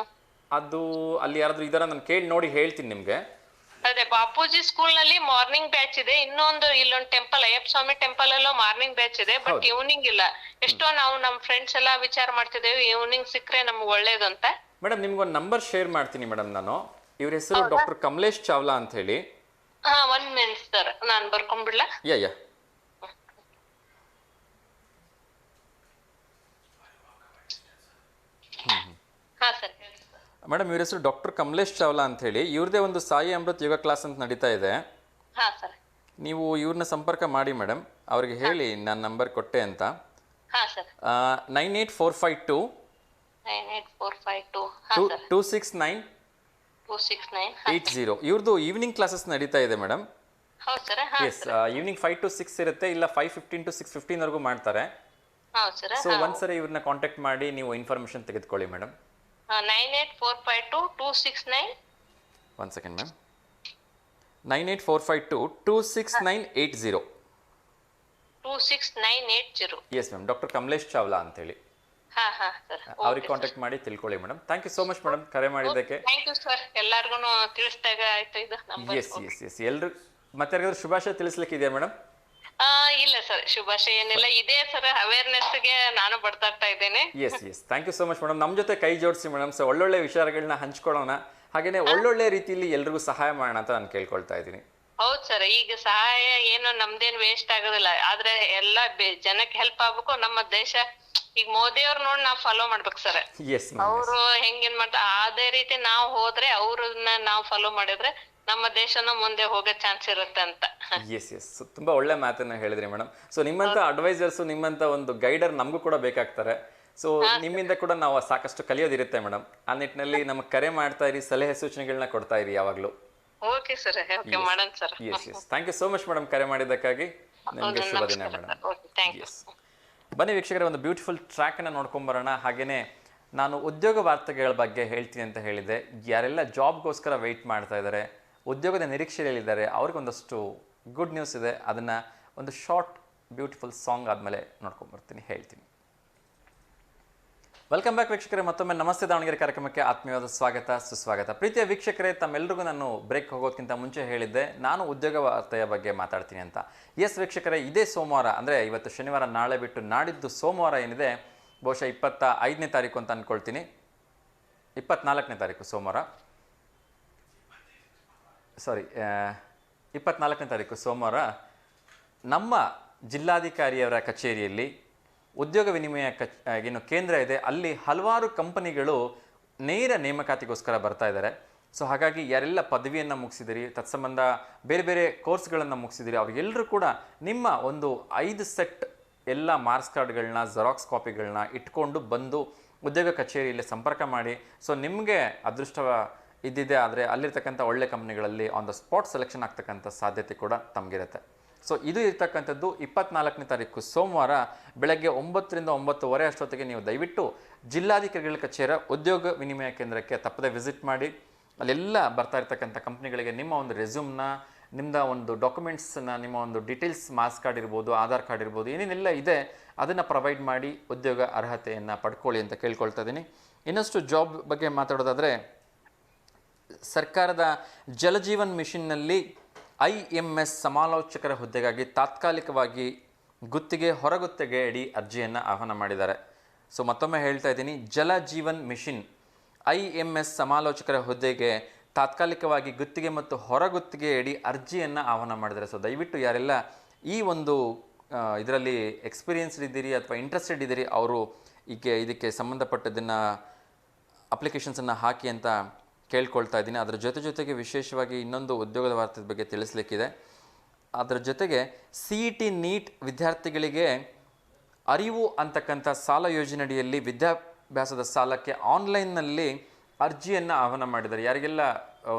ಅದು ಅಲ್ಲಿ ಯಾರಾದ್ರೂ ಇದಾರ ನಾನು ಕೇಳಿ ನೋಡಿ ಹೇಳ್ತೀನಿ ನಿಮ್ಗೆ. ಅದೇ ಬಾಪೂಜಿ ಸ್ಕೂಲ್ ನಲ್ಲಿ ಮಾರ್ನಿಂಗ್ ಬ್ಯಾಚ್ ಇದೆ. ಇನ್ನೊಂದು ಇಲ್ಲೊಂದು ಟೆಂಪಲ್, ಅಯ್ಯಪ್ಪ ಸ್ವಾಮಿ ಟೆಂಪಲ್ ಅಲ್ಲೂ ಮಾರ್ನಿಂಗ್ ಬ್ಯಾಚ್ ಇದೆ, ಬಟ್ ಈವ್ನಿಂಗ್ ಇಲ್ಲ. ಎಷ್ಟೋ ನಾವು ನಮ್ ಫ್ರೆಂಡ್ಸ್ ಎಲ್ಲಾ ವಿಚಾರ ಮಾಡ್ತಿದ್ದೇವೆ, ಈವ್ನಿಂಗ್ ಸಿಕ್ಕರೆ ನಮ್ಗೆ ಒಳ್ಳೇದು ಅಂತ. ಮೇಡಮ್ ನಿಮ್ಗೊಂದು ನಂಬರ್ ಶೇರ್ ಮಾಡ್ತೀನಿ ಮೇಡಮ್ ನಾನು. ಇವ್ರ ಹೆಸರು ಡಾಕ್ಟರ್ ಕಮಲೇಶ್ ಚಾವ್ಲಾ ಅಂತ ಹೇಳಿ. ಹಾ, 1 minute ಸರ್, ನಾನ್ ಬರ್ಕೊಂಡ್ಬಿಡ್ಲಾ? ಯಾ ಹಾ ಸರ್. ಮೇಡಮ್ ಇವ್ರ ಹೆಸರು ಡಾಕ್ಟರ್ ಕಮಲೇಶ್ ಚಾವ್ಲಾ ಅಂತ ಹೇಳಿ. ಇವ್ರದೇ ಒಂದು ಸಾಯಿ ಅಮೃತ್ ಯೋಗ ಕ್ಲಾಸ್ ಅಂತ ನಡೀತಾ ಇದೆ. ಹಾ ಸರ್. ನೀವು ಇವ್ರನ್ನ ಸಂಪರ್ಕ ಮಾಡಿ ಮೇಡಮ್, ಅವ್ರಿಗೆ ಹೇಳಿ ನಾನು ನಂಬರ್ ಕೊಟ್ಟೆ ಅಂತ. ಹಾ ಸರ್. 98452 98452 269 269 80. ಇವ್ರದ್ದು ಈವ್ನಿಂಗ್ ಕ್ಲಾಸಸ್ ನಡೀತಾ ಇದೆ ಮೇಡಮ್. ಹೌದು ಸರ್. ಹಾ ಎಸ್, ಈವ್ನಿಂಗ್ 5 to 6 ಇರುತ್ತೆ, ಇಲ್ಲ 5:15 to 6:15 ವರೆಗೂ ಮಾಡ್ತಾರೆ. ಹೌದು ಸರ್. ಸೊ ಒಂದ್ಸರಿ ಇವ್ರನ್ನ ಕಾಂಟ್ಯಾಕ್ಟ್ ಮಾಡಿ ನೀವು ಇನ್ಫಾರ್ಮೇಶನ್ ತೆಗೆದುಕೊಳ್ಳಿ madam. 98452 269. One second ma'am. 98452 26980. 26980. Yes ma'am, doctor Kamlesh Chawla ಅಂತೇಳಿ. ಹಾ ಹಾ ಸರ್. ಅವ್ರಿಗೆ ಕಾಂಟ್ಯಾಕ್ಟ್ ಮಾಡಿ ತಿಳ್ಕೊಳ್ಳಿ madam. Thank you so much madam ಕರೆ ಮಾಡಿದ್ದಕ್ಕೆ. ಥ್ಯಾಂಕ್ ಯು ಸರ್, ಎಲ್ಲಾರ್ಗು ತಿಳಿಸ್ದಾಗ ಆಯ್ತು ಇದು ನಂಬರ್. ಎಸ್ ಎಸ್ ಎಸ್, ಎಲ್ರು ಮತ್ತೆ ಯಾರಿಗಾದ್ರೂ ಶುಭಾಶಯ ತಿಳಿಸ್ಲಿಕ್ಕೆ ಇದೆಯಾ ಮೇಡಮ್? ಇಲ್ಲ ಸರ್, ಶುಭಾಶಯ ಏನಿಲ್ಲ, ಇದೆ ಸರ್, ಅವೇರ್ನೆಸ್ಗೆ ನಾನು ಬಡ್ತಾಗ್ತಾ ಇದ್ದೇನೆ. Yes yes, thank you so much madam. ನಮ್ಮ ಜೊತೆ ಕೈ ಜೋಡಿಸಿ ಮೇಡಮ್. ಸೊ ಒಳ್ಳೊಳ್ಳೆ ವಿಚಾರಗಳನ್ನ ಹಂಚ್ಕೊಳ್ಳೋಣ, ಹಾಗೇನೆ ಒಳ್ಳೊಳ್ಳೆ ರೀತಿಯಲ್ಲಿ ಎಲ್ರಿಗೂ ಸಹಾಯ ಮಾಡೋಣ ಅಂತ ನಾನು ಕೇಳ್ಕೊಳ್ತಾ ಇದ್ದೀನಿ. ಹೌದ್ ಸರ್, ಈಗ ಸಹಾಯ ಏನು ನಮ್ದೇನ್ ವೇಸ್ಟ್ ಆಗೋದಿಲ್ಲ, ಆದ್ರೆ ಎಲ್ಲಾ ಜನಕ್ಕೆ ಹೆಲ್ಪ್ ಆಗ್ಬೇಕು. ನಮ್ಮ ದೇಶ ಈಗ ಮೋದಿ ಅವ್ರು ನೋಡಿ ನಾವ್ ಫಾಲೋ ಮಾಡ್ಬೇಕು ಸರ್. ಎಸ್, ಅವ್ರು ಹೆಂಗೇನ್ ಮಾಡ್ತಾರೆ ಅದೇ ರೀತಿ ನಾವು ಹೋದ್ರೆ, ಅವ್ರನ್ನ ನಾವು ಫಾಲೋ ಮಾಡಿದ್ರೆ ನಮ್ಮ ದೇಶನ ಮುಂದೆ ಹೋಗೋ ಚಾನ್ಸ್ ಇರುತ್ತೆ ಅಂತ. ಎಸ್ ಎಸ್, ತುಂಬಾ ಒಳ್ಳೆ ಮಾತನ್ನ ಹೇಳಿದ್ರಿ ಮೇಡಮ್. ಸೊ ನಿಮ್ಮಂತ ಅಡ್ವೈಸರ್ಸ್, ನಿಮ್ಮಂತ ಒಂದು ಗೈಡರ್ ನಮಗೂ ಕೂಡ ಬೇಕಾಗ್ತಾರೆ. ಸೊ ನಿಮ್ಮಿಂದ ಕೂಡ ನಾವು ಸಾಕಷ್ಟು ಕಲಿಯೋದಿರುತ್ತೆ ಮೇಡಮ್. ಆ ನಿಟ್ಟಿನಲ್ಲಿ ನಮಗೆ ಕರೆ ಮಾಡ್ತಾ ಇರಿ, ಸಲಹೆ ಸೂಚನೆಗಳನ್ನ ಕೊಡ್ತಾ ಇರಿ ಯಾವಾಗ್ಲೂ. ಓಕೆ ಸರ್, ಓಕೆ ಮಾಡೋಣ sir. Yes yes, thank you so much madam ಕರೆ ಮಾಡಿದ್ದಕ್ಕಾಗಿ. ನಿಮಗೆ ಶುಭ ದಿನ ಮೇಡಮ್. ಎಸ್, ಬನ್ನಿ ವೀಕ್ಷಕರೇ, ಒಂದು ಬ್ಯೂಟಿಫುಲ್ ಟ್ರ್ಯಾಕನ್ನು ನೋಡ್ಕೊಂಬರೋಣ. ಹಾಗೆಯೇ ನಾನು ಉದ್ಯೋಗ ವಾರ್ತೆಗಳ ಬಗ್ಗೆ ಹೇಳ್ತೀನಿ ಅಂತ ಹೇಳಿದೆ. ಯಾರೆಲ್ಲ ಜಾಬ್ಗೋಸ್ಕರ ವೆಯ್ಟ್ ಮಾಡ್ತಾ ಇದ್ದಾರೆ, ಉದ್ಯೋಗದ ನಿರೀಕ್ಷೆಯಲ್ಲಿದ್ದಾರೆ, ಅವ್ರಿಗೊಂದಷ್ಟು ಗುಡ್ ನ್ಯೂಸ್ ಇದೆ. ಅದನ್ನು ಒಂದು ಶಾರ್ಟ್ ಬ್ಯೂಟಿಫುಲ್ ಸಾಂಗ್ ಆದಮೇಲೆ ನೋಡ್ಕೊಂಬರ್ತೀನಿ, ಹೇಳ್ತೀನಿ. ವೆಲ್ಕಮ್ ಬ್ಯಾಕ್ ವೀಕ್ಷಕರೇ, ಮತ್ತೊಮ್ಮೆ ನಮಸ್ತೆ ದಾವಣಗೆರೆ ಕಾರ್ಯಕ್ರಮಕ್ಕೆ ಆತ್ಮೀಯವಾದ ಸ್ವಾಗತ, ಸುಸ್ವಾಗತ. ಪ್ರೀತಿಯ ವೀಕ್ಷಕರೇ, ತಮ್ಮೆಲ್ಲರಿಗೂ ನಾನು ಬ್ರೇಕ್ ಹೋಗೋದಕ್ಕಿಂತ ಮುಂಚೆ ಹೇಳಿದ್ದೆ ನಾನು ಉದ್ಯೋಗ ವಾರ್ತೆಯ ಬಗ್ಗೆ ಮಾತಾಡ್ತೀನಿ ಅಂತ. ಎಸ್ ವೀಕ್ಷಕರೇ, ಇದೇ ಸೋಮವಾರ ಅಂದರೆ ಇವತ್ತು ಶನಿವಾರ, ನಾಳೆ ಬಿಟ್ಟು ನಾಡಿದ್ದು ಸೋಮವಾರ ಏನಿದೆ, ಬಹುಶಃ 25ನೇ ತಾರೀಕು ಅಂತ ಅಂದ್ಕೊಳ್ತೀನಿ, 24ನೇ ತಾರೀಕು ಸೋಮವಾರ, ಸಾರಿ 24ನೇ ತಾರೀಕು ಸೋಮವಾರ ನಮ್ಮ ಜಿಲ್ಲಾಧಿಕಾರಿಯವರ ಕಚೇರಿಯಲ್ಲಿ ಉದ್ಯೋಗ ವಿನಿಮಯ ಏನು ಕೇಂದ್ರ ಇದೆ, ಅಲ್ಲಿ ಹಲವಾರು ಕಂಪನಿಗಳು ನೇರ ನೇಮಕಾತಿಗೋಸ್ಕರ ಬರ್ತಾ ಇದ್ದಾರೆ. ಸೊ ಹಾಗಾಗಿ ಯಾರೆಲ್ಲ ಪದವಿಯನ್ನು ಮುಗಿಸಿದಿರಿ, ತತ್ಸಂಬಂಧ ಬೇರೆ ಬೇರೆ ಕೋರ್ಸ್ಗಳನ್ನು ಮುಗಿಸಿದಿರಿ, ಅವ್ರಿಗೆಲ್ಲರೂ ಕೂಡ ನಿಮ್ಮ ಒಂದು 5 ಸೆಟ್ ಎಲ್ಲ ಮಾರ್ಕ್ಸ್ ಕಾರ್ಡ್ಗಳನ್ನ, ಜೆರಾಕ್ಸ್ ಕಾಪಿಗಳನ್ನ ಇಟ್ಕೊಂಡು ಬಂದು ಉದ್ಯೋಗ ಕಚೇರಿಯಲ್ಲಿ ಸಂಪರ್ಕ ಮಾಡಿ. ಸೊ ನಿಮಗೆ ಅದೃಷ್ಟ ಇದ್ದಿದೆ ಆದರೆ ಅಲ್ಲಿರ್ತಕ್ಕಂಥ ಒಳ್ಳೆ ಕಂಪ್ನಿಗಳಲ್ಲಿ ಆನ್ ದ ಸ್ಪಾಟ್ ಸೆಲೆಕ್ಷನ್ ಆಗ್ತಕ್ಕಂಥ ಸಾಧ್ಯತೆ ಕೂಡ ತಮಗಿರುತ್ತೆ. ಸೊ ಇದು ಇರ್ತಕ್ಕಂಥದ್ದು 24ನೇ ತಾರೀಕು ಸೋಮವಾರ ಬೆಳಗ್ಗೆ 9 ರಿಂದ 9:30 ಅಷ್ಟೊತ್ತಿಗೆ ನೀವು ದಯವಿಟ್ಟು ಜಿಲ್ಲಾಧಿಕಾರಿಗಳ ಕಚೇರಿ ಉದ್ಯೋಗ ವಿನಿಮಯ ಕೇಂದ್ರಕ್ಕೆ ತಪ್ಪದೆ ವಿಸಿಟ್ ಮಾಡಿ. ಅಲ್ಲೆಲ್ಲ ಬರ್ತಾ ಇರ್ತಕ್ಕಂಥ ಕಂಪ್ನಿಗಳಿಗೆ ನಿಮ್ಮ ಒಂದು ರೆಸ್ಯೂಮ್ನ, ನಿಮ್ಮದ ಒಂದು ಡಾಕ್ಯುಮೆಂಟ್ಸನ್ನ, ನಿಮ್ಮ ಒಂದು ಡೀಟೇಲ್ಸ್, ಮಾರ್ಕ್ಸ್ ಕಾರ್ಡ್ ಇರ್ಬೋದು, ಆಧಾರ್ ಕಾರ್ಡ್ ಇರ್ಬೋದು, ಏನೇನೆಲ್ಲ ಇದೆ ಅದನ್ನು ಪ್ರೊವೈಡ್ ಮಾಡಿ ಉದ್ಯೋಗ ಅರ್ಹತೆಯನ್ನು ಪಡ್ಕೊಳ್ಳಿ ಅಂತ ಕೇಳ್ಕೊಳ್ತಾ ಇದ್ದೀನಿ. ಇನ್ನಷ್ಟು ಜಾಬ್ ಬಗ್ಗೆ ಮಾತಾಡೋದಾದರೆ, ಸರ್ಕಾರದ ಜಲಜೀವನ್ ಮಿಷನ್ನಲ್ಲಿ IMS ಸಮಾಲೋಚಕರ ಹುದ್ದೆಗಾಗಿ ತಾತ್ಕಾಲಿಕವಾಗಿ ಗುತ್ತಿಗೆ ಹೊರಗುತ್ತಿಗೆ ಅಡಿ ಅರ್ಜಿಯನ್ನು ಆಹ್ವಾನ ಮಾಡಿದ್ದಾರೆ. ಸೊ ಮತ್ತೊಮ್ಮೆ ಹೇಳ್ತಾ ಇದ್ದೀನಿ, ಜಲಜೀವನ್ ಮಿಷನ್ IMS ಸಮಾಲೋಚಕರ ಹುದ್ದೆಗೆ ತಾತ್ಕಾಲಿಕವಾಗಿ ಗುತ್ತಿಗೆ ಮತ್ತು ಹೊರಗುತ್ತಿಗೆ ಅಡಿ ಅರ್ಜಿಯನ್ನು ಆಹ್ವಾನ ಮಾಡಿದ್ದಾರೆ. ಸೊ ದಯವಿಟ್ಟು ಯಾರೆಲ್ಲ ಈ ಒಂದು ಇದರಲ್ಲಿ ಎಕ್ಸ್ಪೀರಿಯನ್ಸ್ಡ್ ಇದ್ದೀರಿ ಅಥವಾ ಇಂಟ್ರೆಸ್ಟೆಡ್ ಇದ್ದೀರಿ ಅವರು ಇದಕ್ಕೆ ಸಂಬಂಧಪಟ್ಟದನ್ನು ಅಪ್ಲಿಕೇಶನ್ಸನ್ನು ಹಾಕಿ ಅಂತ ಕೇಳ್ಕೊಳ್ತಾ ಇದ್ದೀನಿ. ಅದರ ಜೊತೆಗೆ ವಿಶೇಷವಾಗಿ ಇನ್ನೊಂದು ಉದ್ಯೋಗದ ವಾರ್ತೆಯ ಬಗ್ಗೆ ತಿಳಿಸ್ಲಿಕ್ಕಿದೆ. ಅದರ ಜೊತೆಗೆ CET ನೀಟ್ ವಿದ್ಯಾರ್ಥಿಗಳಿಗೆ ಅರಿವು ಅಂತಕ್ಕಂಥ ಸಾಲ ಯೋಜನೆಯಡಿಯಲ್ಲಿ ವಿದ್ಯಾಭ್ಯಾಸದ ಸಾಲಕ್ಕೆ ಆನ್ಲೈನ್ನಲ್ಲಿ ಅರ್ಜಿಯನ್ನು ಆಹ್ವಾನ ಮಾಡಿದ್ದಾರೆ. ಯಾರಿಗೆಲ್ಲ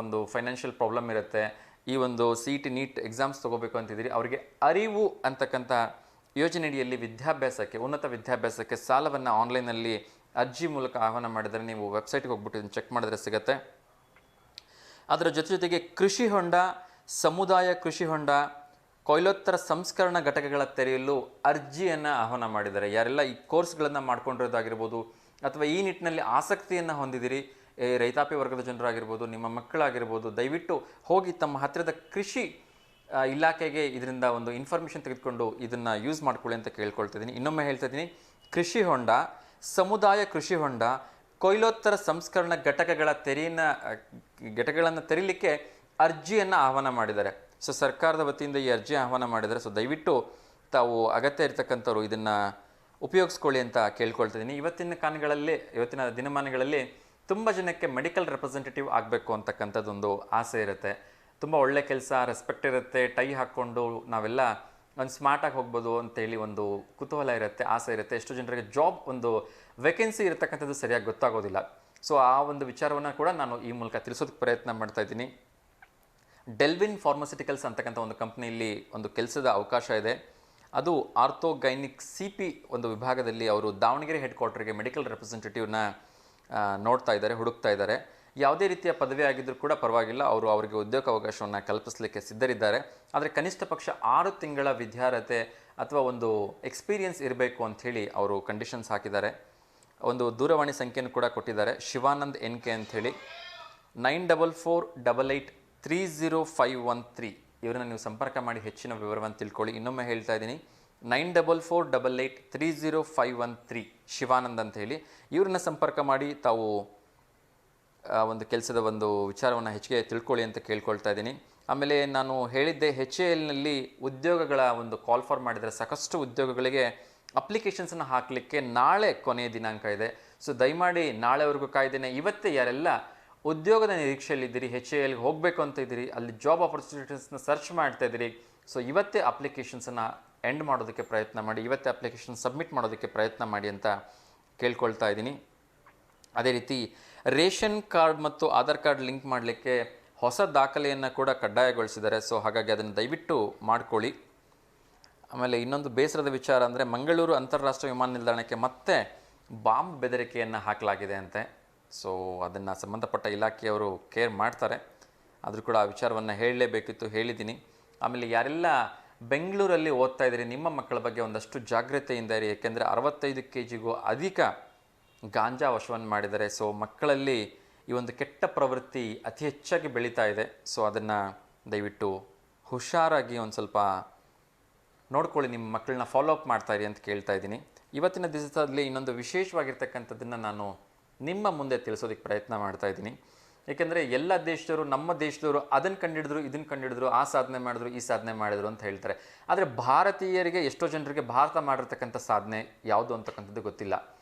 ಒಂದು ಫೈನಾನ್ಷಿಯಲ್ ಪ್ರಾಬ್ಲಮ್ ಇರುತ್ತೆ, ಈ ಒಂದು CET ನೀಟ್ ಎಕ್ಸಾಮ್ಸ್ ತೊಗೋಬೇಕು ಅಂತಿದ್ದೀರಿ, ಅವರಿಗೆ ಅರಿವು ಅಂತಕ್ಕಂಥ ಯೋಜನೆಯಡಿಯಲ್ಲಿ ವಿದ್ಯಾಭ್ಯಾಸಕ್ಕೆ, ಉನ್ನತ ವಿದ್ಯಾಭ್ಯಾಸಕ್ಕೆ ಸಾಲವನ್ನು ಆನ್ಲೈನಲ್ಲಿ ಅರ್ಜಿ ಮೂಲಕ ಆಹ್ವಾನ ಮಾಡಿದರೆ ನೀವು ವೆಬ್ಸೈಟ್ಗೆ ಹೋಗ್ಬಿಟ್ಟು ಇದನ್ನು ಚೆಕ್ ಮಾಡಿದ್ರೆ ಸಿಗುತ್ತೆ. ಅದರ ಜೊತೆಗೆ ಕೃಷಿ ಹೊಂಡ, ಸಮುದಾಯ ಕೃಷಿ ಹೊಂಡ, ಕೊಯ್ಲೋತ್ತರ ಸಂಸ್ಕರಣಾ ಘಟಕಗಳ ತೆರೆಯಲು ಅರ್ಜಿಯನ್ನು ಆಹ್ವಾನ ಮಾಡಿದ್ದಾರೆ. ಯಾರೆಲ್ಲ ಈ ಕೋರ್ಸ್ಗಳನ್ನು ಮಾಡ್ಕೊಂಡಿರೋದಾಗಿರ್ಬೋದು ಅಥವಾ ಈ ನಿಟ್ಟಿನಲ್ಲಿ ಆಸಕ್ತಿಯನ್ನು ಹೊಂದಿದ್ದೀರಿ, ರೈತಾಪಿ ವರ್ಗದ ಜನರಾಗಿರ್ಬೋದು, ನಿಮ್ಮ ಮಕ್ಕಳಾಗಿರ್ಬೋದು, ದಯವಿಟ್ಟು ಹೋಗಿ ತಮ್ಮ ಹತ್ತಿರದ ಕೃಷಿ ಇಲಾಖೆಗೆ ಇದರಿಂದ ಒಂದು ಇನ್ಫಾರ್ಮೇಷನ್ ತೆಗೆದುಕೊಂಡು ಇದನ್ನು ಯೂಸ್ ಮಾಡ್ಕೊಳ್ಳಿ ಅಂತ ಕೇಳ್ಕೊಳ್ತಿದ್ದೀನಿ. ಇನ್ನೊಮ್ಮೆ ಹೇಳ್ತಾ ಇದ್ದೀನಿ, ಕೃಷಿ ಹೊಂಡ, ಸಮುದಾಯ ಕೃಷಿ ಹೊಂಡ, ಕೊಯ್ಲೋತ್ತರ ಸಂಸ್ಕರಣಾ ಘಟಕಗಳನ್ನು ತೆರೀಲಿಕ್ಕೆ ಅರ್ಜಿಯನ್ನು ಆಹ್ವಾನ ಮಾಡಿದ್ದಾರೆ. ಸೊ ಸರ್ಕಾರದ ವತಿಯಿಂದ ಈ ಅರ್ಜಿ ಆಹ್ವಾನ ಮಾಡಿದ್ದಾರೆ. ಸೊ ದಯವಿಟ್ಟು ತಾವು ಅಗತ್ಯ ಇರತಕ್ಕಂಥವ್ರು ಇದನ್ನು ಉಪಯೋಗಿಸ್ಕೊಳ್ಳಿ ಅಂತ ಕೇಳ್ಕೊಳ್ತಿದ್ದೀನಿ. ಇವತ್ತಿನ ದಿನಮಾನಗಳಲ್ಲಿ ತುಂಬ ಜನಕ್ಕೆ ಮೆಡಿಕಲ್ ರೆಪ್ರೆಸೆಂಟೇಟಿವ್ ಆಗಬೇಕು ಅಂತಕ್ಕಂಥದ್ದೊಂದು ಆಸೆ ಇರುತ್ತೆ. ತುಂಬ ಒಳ್ಳೆ ಕೆಲಸ, ರೆಸ್ಪೆಕ್ಟ್ ಇರುತ್ತೆ, ಟೈ ಹಾಕ್ಕೊಂಡು ನಾವೆಲ್ಲ ಒಂದು ಸ್ಮಾರ್ಟಾಗಿ ಹೋಗ್ಬೋದು ಅಂತೇಳಿ ಒಂದು ಕುತೂಹಲ ಇರುತ್ತೆ, ಆಸೆ ಇರುತ್ತೆ. ಎಷ್ಟು ಜನರಿಗೆ ಜಾಬ್ ಒಂದು ವೇಕೆನ್ಸಿ ಇರತಕ್ಕಂಥದ್ದು ಸರಿಯಾಗಿ ಗೊತ್ತಾಗೋದಿಲ್ಲ. ಸೊ ಆ ಒಂದು ವಿಚಾರವನ್ನು ಕೂಡ ನಾನು ಈ ಮೂಲಕ ತಿಳಿಸೋದಕ್ಕೆ ಪ್ರಯತ್ನ ಮಾಡ್ತಾ ಇದ್ದೀನಿ. ಡೆಲ್ವಿನ್ ಫಾರ್ಮಸ್ಯೂಟಿಕಲ್ಸ್ ಅಂತಕ್ಕಂಥ ಒಂದು ಕಂಪ್ನಿಯಲ್ಲಿ ಒಂದು ಕೆಲಸದ ಅವಕಾಶ ಇದೆ. ಅದು ಆರ್ಥೋಗೈನಿಕ್ CP ಒಂದು ವಿಭಾಗದಲ್ಲಿ ಅವರು ದಾವಣಗೆರೆ ಹೆಡ್ ಕ್ವಾರ್ಟರ್ಗೆ ಮೆಡಿಕಲ್ ರೆಪ್ರೆಸೆಂಟೇಟಿವ್ನ ಹುಡುಕ್ತಾ ಇದ್ದಾರೆ. ಯಾವುದೇ ರೀತಿಯ ಪದವಿ ಆಗಿದ್ದರೂ ಕೂಡ ಪರವಾಗಿಲ್ಲ, ಅವರಿಗೆ ಉದ್ಯೋಗ ಅವಕಾಶವನ್ನು ಕಲ್ಪಿಸಲಿಕ್ಕೆ ಸಿದ್ಧರಿದ್ದಾರೆ. ಆದರೆ ಕನಿಷ್ಠ ಪಕ್ಷ 6 ತಿಂಗಳ ವಿದ್ಯಾರ್ಹತೆ ಅಥವಾ ಒಂದು ಎಕ್ಸ್ಪೀರಿಯನ್ಸ್ ಇರಬೇಕು ಅಂಥೇಳಿ ಅವರು ಕಂಡೀಷನ್ಸ್ ಹಾಕಿದ್ದಾರೆ. ಒಂದು ದೂರವಾಣಿ ಸಂಖ್ಯೆಯನ್ನು ಕೂಡ ಕೊಟ್ಟಿದ್ದಾರೆ, ಶಿವಾನಂದ್ NK ಅಂಥೇಳಿ 9448830513. ಇವರನ್ನು ನೀವು ಸಂಪರ್ಕ ಮಾಡಿ ಹೆಚ್ಚಿನ ವಿವರವನ್ನು ತಿಳ್ಕೊಳ್ಳಿ. ಇನ್ನೊಮ್ಮೆ ಹೇಳ್ತಾ ಇದ್ದೀನಿ, 9448830513 ಶಿವಾನಂದ್ ಅಂತ ಹೇಳಿ ಇವ್ರನ್ನ ಸಂಪರ್ಕ ಮಾಡಿ ತಾವು ಒಂದು ಕೆಲಸದ ಒಂದು ವಿಚಾರವನ್ನು ಹೆಚ್ಚಿಗೆ ತಿಳ್ಕೊಳ್ಳಿ ಅಂತ ಕೇಳ್ಕೊಳ್ತಾ ಇದ್ದೀನಿ. ಆಮೇಲೆ ನಾನು ಹೇಳಿದ್ದೆ, HALನಲ್ಲಿ ಉದ್ಯೋಗಗಳ ಒಂದು ಕಾಲ್ ಫಾರ್ ಮಾಡಿದರೆ ಸಾಕಷ್ಟು ಉದ್ಯೋಗಗಳಿಗೆ ಅಪ್ಲಿಕೇಶನ್ಸನ್ನು ಹಾಕಲಿಕ್ಕೆ ನಾಳೆ ಕೊನೆಯ ದಿನಾಂಕ ಇದೆ. ಸೊ ದಯಮಾಡಿ ನಾಳೆವರೆಗೂ ಕಾಯ್ದೇನೆ. ಇವತ್ತೇ ಯಾರೆಲ್ಲ ಉದ್ಯೋಗದ ನಿರೀಕ್ಷೆಯಲ್ಲಿದ್ದೀರಿ, HALಗೆ ಹೋಗಬೇಕು ಅಂತ ಇದ್ದೀರಿ, ಅಲ್ಲಿ ಜಾಬ್ ಆಪರ್ಚುನಿಟೀಸ್ನ ಸರ್ಚ್ ಮಾಡ್ತಾ ಇದ್ದೀರಿ, ಸೊ ಇವತ್ತೇ ಅಪ್ಲಿಕೇಶನ್ಸನ್ನು ಎಂಡ್ ಮಾಡೋದಕ್ಕೆ ಪ್ರಯತ್ನ ಮಾಡಿ, ಇವತ್ತೇ ಅಪ್ಲಿಕೇಶನ್ ಸಬ್ಮಿಟ್ ಮಾಡೋದಕ್ಕೆ ಪ್ರಯತ್ನ ಮಾಡಿ ಅಂತ ಕೇಳ್ಕೊಳ್ತಾ ಇದ್ದೀನಿ. ಅದೇ ರೀತಿ ರೇಷನ್ ಕಾರ್ಡ್ ಮತ್ತು ಆಧಾರ್ ಕಾರ್ಡ್ ಲಿಂಕ್ ಮಾಡಲಿಕ್ಕೆ ಹೊಸ ದಾಖಲೆಯನ್ನು ಕೂಡ ಕಡ್ಡಾಯಗೊಳಿಸಿದ್ದಾರೆ. ಸೊ ಹಾಗಾಗಿ ಅದನ್ನು ದಯವಿಟ್ಟು ಮಾಡ್ಕೊಳ್ಳಿ. ಆಮೇಲೆ ಇನ್ನೊಂದು ಬೇಸರದ ವಿಚಾರ ಅಂದರೆ, ಮಂಗಳೂರು ಅಂತಾರಾಷ್ಟ್ರೀಯ ವಿಮಾನ ನಿಲ್ದಾಣಕ್ಕೆ ಮತ್ತೆ ಬಾಂಬ್ ಬೆದರಿಕೆಯನ್ನು ಹಾಕಲಾಗಿದೆ ಅಂತೆ. ಸೊ ಅದನ್ನು ಸಂಬಂಧಪಟ್ಟ ಇಲಾಖೆಯವರು ಕೇರ್ ಮಾಡ್ತಾರೆ, ಆದರೂ ಕೂಡ ಆ ವಿಚಾರವನ್ನು ಹೇಳಲೇಬೇಕಿತ್ತು, ಹೇಳಿದ್ದೀನಿ. ಆಮೇಲೆ ಯಾರೆಲ್ಲ ಬೆಂಗಳೂರಲ್ಲಿ ಓದ್ತಾ ಇದ್ದೀರಿ, ನಿಮ್ಮ ಮಕ್ಕಳ ಬಗ್ಗೆ ಒಂದಷ್ಟು ಜಾಗ್ರತೆಯಿಂದ ಇರಿ. ಏಕೆಂದರೆ 65 kgಗೂ ಅಧಿಕ ಗಾಂಜಾ ವಶವನ್ನು ಮಾಡಿದ್ದಾರೆ. ಸೊ ಮಕ್ಕಳಲ್ಲಿ ಈ ಒಂದು ಕೆಟ್ಟ ಪ್ರವೃತ್ತಿ ಅತಿ ಹೆಚ್ಚಾಗಿ ಬೆಳೀತಾ ಇದೆ. ಸೊ ಅದನ್ನು ದಯವಿಟ್ಟು ಹುಷಾರಾಗಿ ಒಂದು ಸ್ವಲ್ಪ ನೋಡ್ಕೊಳ್ಳಿ, ನಿಮ್ಮ ಮಕ್ಕಳನ್ನ ಫಾಲೋ ಅಪ್ ಮಾಡ್ತಾಯಿರಿ ಅಂತ ಕೇಳ್ತಾ ಇದ್ದೀನಿ. ಇವತ್ತಿನ ದಿವಸದಲ್ಲಿ ಇನ್ನೊಂದು ವಿಶೇಷವಾಗಿರ್ತಕ್ಕಂಥದ್ದನ್ನು ನಾನು ನಿಮ್ಮ ಮುಂದೆ ತಿಳಿಸೋದಕ್ಕೆ ಪ್ರಯತ್ನ ಮಾಡ್ತಾ ಇದ್ದೀನಿ. ಏಕೆಂದರೆ ಎಲ್ಲ ದೇಶದವರು, ನಮ್ಮ ದೇಶದವರು ಅದನ್ನು ಕಂಡಿಡಿದ್ರು, ಇದನ್ನು ಕಂಡಿಡಿದ್ರು, ಆ ಸಾಧನೆ ಮಾಡಿದ್ರು, ಈ ಸಾಧನೆ ಮಾಡಿದ್ರು ಅಂತ ಹೇಳ್ತಾರೆ. ಆದರೆ ಭಾರತೀಯರಿಗೆ, ಎಷ್ಟೋ ಜನರಿಗೆ ಭಾರತ ಮಾಡಿರ್ತಕ್ಕಂಥ ಸಾಧನೆ ಯಾವುದು ಅಂತಕ್ಕಂಥದ್ದು ಗೊತ್ತಿಲ್ಲ.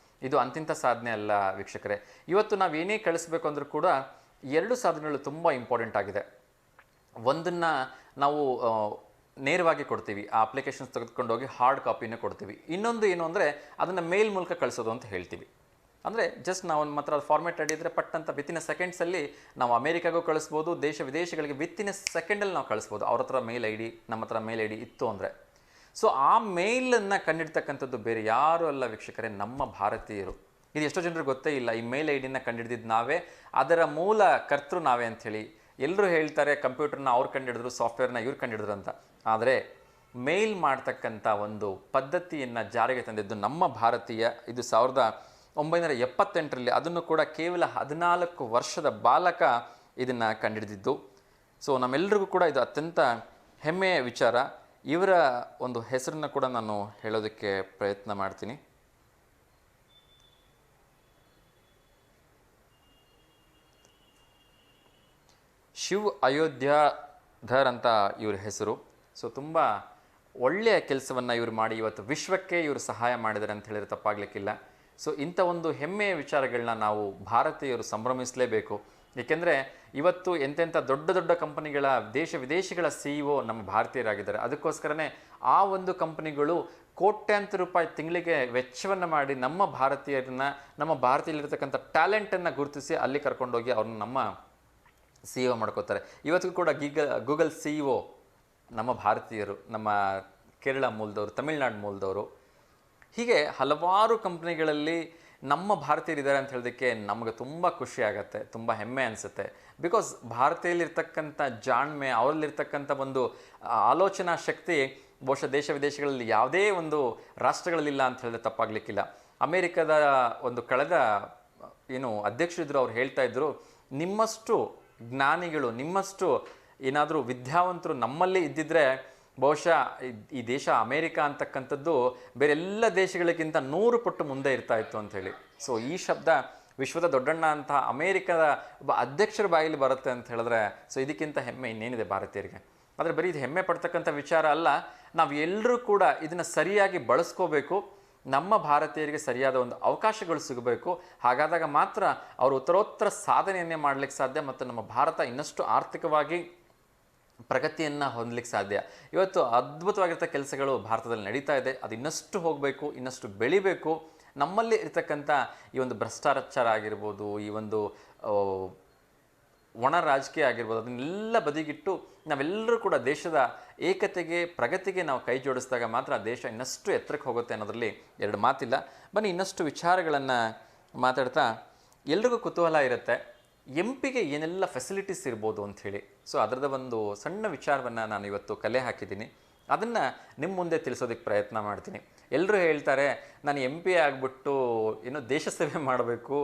ಇದು ಅಂತಿಂಥ ಸಾಧನೆ ಅಲ್ಲ ವೀಕ್ಷಕರೇ. ಇವತ್ತು ನಾವು ಏನೇ ಕಳಿಸ್ಬೇಕು ಅಂದರೂ ಕೂಡ ಎರಡು ಸಾಧನಗಳು ತುಂಬ ಇಂಪಾರ್ಟೆಂಟ್ ಆಗಿದೆ. ಒಂದನ್ನು ನಾವು ನೇರವಾಗಿ ಕೊಡ್ತೀವಿ, ಆ ಅಪ್ಲಿಕೇಶನ್ಸ್ ತೆಗೆದುಕೊಂಡೋಗಿ ಹಾರ್ಡ್ ಕಾಪಿನೇ ಕೊಡ್ತೀವಿ. ಇನ್ನೊಂದು ಏನು ಅಂದರೆ ಅದನ್ನು ಮೇಲ್ ಮೂಲಕ ಕಳಿಸೋದು ಅಂತ ಹೇಳ್ತೀವಿ. ಅಂದರೆ ಜಸ್ಟ್ ನಾವು ನಮ್ಮ ಹತ್ರ ಫಾರ್ಮೇಟ್ ರೆಡಿ ಇದ್ದರೆ ಪಟ್ಟಂತ ವಿತಿನ್ ಸೆಕೆಂಡ್ಸಲ್ಲಿ ನಾವು ಅಮೇರಿಕಾಗೂ ಕಳಿಸ್ಬೋದು, ದೇಶ ವಿದೇಶಗಳಿಗೆ ವಿತಿನ್ ಸೆಕೆಂಡಲ್ಲಿ ನಾವು ಕಳಿಸ್ಬೋದು. ಅವ್ರ ಹತ್ರ ಮೇಲ್ ಐ ಡಿ, ನಮ್ಮ ಹತ್ರ ಮೇಲ್ ಐ ಡಿ ಇತ್ತು ಅಂದರೆ. ಸೊ ಆ ಮೇಲನ್ನು ಕಂಡಿಡ್ತಕ್ಕಂಥದ್ದು ಬೇರೆ ಯಾರೂ ಅಲ್ಲ ವೀಕ್ಷಕರೇ, ನಮ್ಮ ಭಾರತೀಯರು. ಇದು ಎಷ್ಟೋ ಜನರಿಗೆ ಗೊತ್ತೇ ಇಲ್ಲ, ಈ ಮೇಲ್ ಐ ಡಿನ ಕಂಡಿಡಿದಿದ್ದು ನಾವೇ, ಅದರ ಮೂಲ ಕರ್ತೃ ನಾವೇ ಅಂಥೇಳಿ. ಎಲ್ಲರೂ ಹೇಳ್ತಾರೆ ಕಂಪ್ಯೂಟರ್ನ ಅವ್ರು ಕಂಡಿಡಿದ್ರು, ಸಾಫ್ಟ್ವೇರ್ನ ಇವ್ರು ಕಂಡಿಡಿದ್ರು ಅಂತ. ಆದರೆ ಮೇಲ್ ಮಾಡ್ತಕ್ಕಂಥ ಒಂದು ಪದ್ಧತಿಯನ್ನು ಜಾರಿಗೆ ತಂದಿದ್ದು ನಮ್ಮ ಭಾರತೀಯ. ಇದು 1978ರಲ್ಲಿ, ಅದನ್ನು ಕೂಡ ಕೇವಲ 14 ವರ್ಷದ ಬಾಲಕ ಇದನ್ನು ಕಂಡಿಡಿದಿದ್ದು. ಸೊ ನಮ್ಮೆಲ್ಲರಿಗೂ ಕೂಡ ಇದು ಅತ್ಯಂತ ಹೆಮ್ಮೆಯ ವಿಚಾರ. ಇವರ ಒಂದು ಹೆಸರನ್ನು ಕೂಡ ನಾನು ಹೇಳೋದಕ್ಕೆ ಪ್ರಯತ್ನ ಮಾಡ್ತೀನಿ. ಶಿವ್ ಅಯೋಧ್ಯಾಧರ್ ಅಂತ ಇವ್ರ ಹೆಸರು. ಸೊ ತುಂಬ ಒಳ್ಳೆಯ ಕೆಲಸವನ್ನು ಇವರು ಮಾಡಿ ಇವತ್ತು ವಿಶ್ವಕ್ಕೆ ಇವರು ಸಹಾಯ ಮಾಡಿದ್ದಾರೆ ಅಂತ ಹೇಳಿದ್ರೆ ತಪ್ಪಾಗಲಿಕ್ಕಿಲ್ಲ. ಸೊ ಇಂಥ ಒಂದು ಹೆಮ್ಮೆಯ ವಿಚಾರಗಳನ್ನ ನಾವು ಭಾರತೀಯರು ಸಂಭ್ರಮಿಸಲೇಬೇಕು. ಏಕೆಂದರೆ ಇವತ್ತು ಎಂತೆಂಥ ದೊಡ್ಡ ದೊಡ್ಡ ಕಂಪನಿಗಳ ದೇಶ ವಿದೇಶಗಳ CEO ನಮ್ಮ ಭಾರತೀಯರಾಗಿದ್ದಾರೆ. ಅದಕ್ಕೋಸ್ಕರನೇ ಆ ಒಂದು ಕಂಪನಿಗಳು ಕೋಟ್ಯಾಂತರ ರೂಪಾಯಿ ತಿಂಗಳಿಗೆ ವೆಚ್ಚವನ್ನು ಮಾಡಿ ನಮ್ಮ ಭಾರತೀಯರನ್ನ, ನಮ್ಮ ಭಾರತೀಯಲ್ಲಿರ್ತಕ್ಕಂಥ ಟ್ಯಾಲೆಂಟನ್ನು ಗುರುತಿಸಿ ಅಲ್ಲಿ ಕರ್ಕೊಂಡೋಗಿ ಅವ್ರನ್ನ ನಮ್ಮ CEO ಮಾಡ್ಕೋತಾರೆ. ಇವತ್ತಿಗೂ ಕೂಡ ಗೂಗಲ್ CEO ನಮ್ಮ ಭಾರತೀಯರು, ನಮ್ಮ ಕೇರಳ ಮೂಲದವರು, ತಮಿಳ್ನಾಡು ಮೂಲದವರು. ಹೀಗೆ ಹಲವಾರು ಕಂಪ್ನಿಗಳಲ್ಲಿ ನಮ್ಮ ಭಾರತೀಯರಿದ್ದಾರೆ ಅಂತ ಹೇಳೋದಕ್ಕೆ ನಮಗೆ ತುಂಬ ಖುಷಿ ಆಗುತ್ತೆ, ತುಂಬ ಹೆಮ್ಮೆ ಅನಿಸುತ್ತೆ. ಬಿಕಾಸ್ ಭಾರತೀಯಲ್ಲಿರ್ತಕ್ಕಂಥ ಜಾಣ್ಮೆ, ಅವರಲ್ಲಿರ್ತಕ್ಕಂಥ ಒಂದು ಆಲೋಚನಾ ಶಕ್ತಿ ಬಹುಶಃ ದೇಶ ವಿದೇಶಗಳಲ್ಲಿ ಯಾವುದೇ ಒಂದು ರಾಷ್ಟ್ರಗಳಲ್ಲಿಲ್ಲ ಅಂತ ಹೇಳಿದ್ರೆ ತಪ್ಪಾಗಲಿಕ್ಕಿಲ್ಲ. ಅಮೇರಿಕದ ಒಂದು ಕಳೆದ ಅಧ್ಯಕ್ಷರಿದ್ದರು, ಅವ್ರು ಹೇಳ್ತಾ ಇದ್ರು, ನಿಮ್ಮಷ್ಟು ಜ್ಞಾನಿಗಳು, ನಿಮ್ಮಷ್ಟು ಏನಾದರೂ ವಿದ್ಯಾವಂತರು ನಮ್ಮಲ್ಲಿ ಇದ್ದಿದ್ರೆ ಬಹುಶಃ ಈ ದೇಶ ಅಮೇರಿಕ ಅಂತಕ್ಕಂಥದ್ದು ಬೇರೆಲ್ಲ ದೇಶಗಳಿಗಿಂತ 100 ಪಟ್ಟು ಮುಂದೆ ಇರ್ತಾ ಇತ್ತು ಅಂಥೇಳಿ. ಸೊ ಈ ಶಬ್ದ ವಿಶ್ವದ ದೊಡ್ಡಣ್ಣ ಅಂತ ಅಮೇರಿಕದ ಒಬ್ಬ ಅಧ್ಯಕ್ಷರ ಬಾಯಲ್ಲಿ ಬರುತ್ತೆ ಅಂತ ಹೇಳಿದ್ರೆ, ಸೊ ಇದಕ್ಕಿಂತ ಹೆಮ್ಮೆ ಇನ್ನೇನಿದೆ ಭಾರತೀಯರಿಗೆ. ಆದರೆ ಬರೀ ಇದು ಹೆಮ್ಮೆ ಪಡ್ತಕ್ಕಂಥ ವಿಚಾರ ಅಲ್ಲ, ನಾವು ಎಲ್ಲರೂ ಕೂಡ ಇದನ್ನು ಸರಿಯಾಗಿ ಬಳಸ್ಕೋಬೇಕು. ನಮ್ಮ ಭಾರತೀಯರಿಗೆ ಸರಿಯಾದ ಒಂದು ಅವಕಾಶಗಳು ಸಿಗಬೇಕು. ಹಾಗಾದಾಗ ಮಾತ್ರ ಅವರು ಉತ್ತರೋತ್ತರ ಸಾಧನೆಯನ್ನೇ ಮಾಡಲಿಕ್ಕೆ ಸಾಧ್ಯ ಮತ್ತು ನಮ್ಮ ಭಾರತ ಇನ್ನಷ್ಟು ಆರ್ಥಿಕವಾಗಿ ಪ್ರಗತಿಯನ್ನು ಹೊಂದಲಿಕ್ಕೆ ಸಾಧ್ಯ. ಇವತ್ತು ಅದ್ಭುತವಾಗಿರ್ತ ಕೆಲಸಗಳು ಭಾರತದಲ್ಲಿ ನಡೀತಾ ಇದೆ. ಅದು ಇನ್ನಷ್ಟು ಹೋಗಬೇಕು, ಇನ್ನಷ್ಟು ಬೆಳಿಬೇಕು. ನಮ್ಮಲ್ಲಿ ಇರ್ತಕ್ಕಂಥ ಈ ಒಂದು ಭ್ರಷ್ಟಾಚಾರ ಆಗಿರ್ಬೋದು, ಈ ಒಂದು ಒಣ ರಾಜಕೀಯ ಆಗಿರ್ಬೋದು, ಅದನ್ನೆಲ್ಲ ಬದಿಗಿಟ್ಟು ನಾವೆಲ್ಲರೂ ಕೂಡ ದೇಶದ ಏಕತೆಗೆ, ಪ್ರಗತಿಗೆ ನಾವು ಕೈ ಜೋಡಿಸಿದಾಗ ಮಾತ್ರ ದೇಶ ಇನ್ನಷ್ಟು ಎತ್ತರಕ್ಕೆ ಹೋಗುತ್ತೆ ಅನ್ನೋದರಲ್ಲಿ ಎರಡು ಮಾತಿಲ್ಲ. ಬನ್ನಿ ಇನ್ನಷ್ಟು ವಿಚಾರಗಳನ್ನು ಮಾತಾಡ್ತಾ, ಎಲ್ರಿಗೂ ಕುತೂಹಲ ಇರುತ್ತೆ MP ಗೆ ಏನೆಲ್ಲ ಫೆಸಿಲಿಟೀಸ್ ಇರ್ಬೋದು ಅಂಥೇಳಿ. ಸೊ ಅದರದ ಒಂದು ಸಣ್ಣ ವಿಚಾರವನ್ನು ನಾನು ಇವತ್ತು ಕಲೆ ಹಾಕಿದ್ದೀನಿ. ಅದನ್ನು ನಿಮ್ಮ ಮುಂದೆ ತಿಳಿಸೋದಕ್ಕೆ ಪ್ರಯತ್ನ ಮಾಡ್ತೀನಿ. ಎಲ್ಲರೂ ಹೇಳ್ತಾರೆ ನಾನು MP ಆಗಿಬಿಟ್ಟು ದೇಶ ಸೇವೆ ಮಾಡಬೇಕು,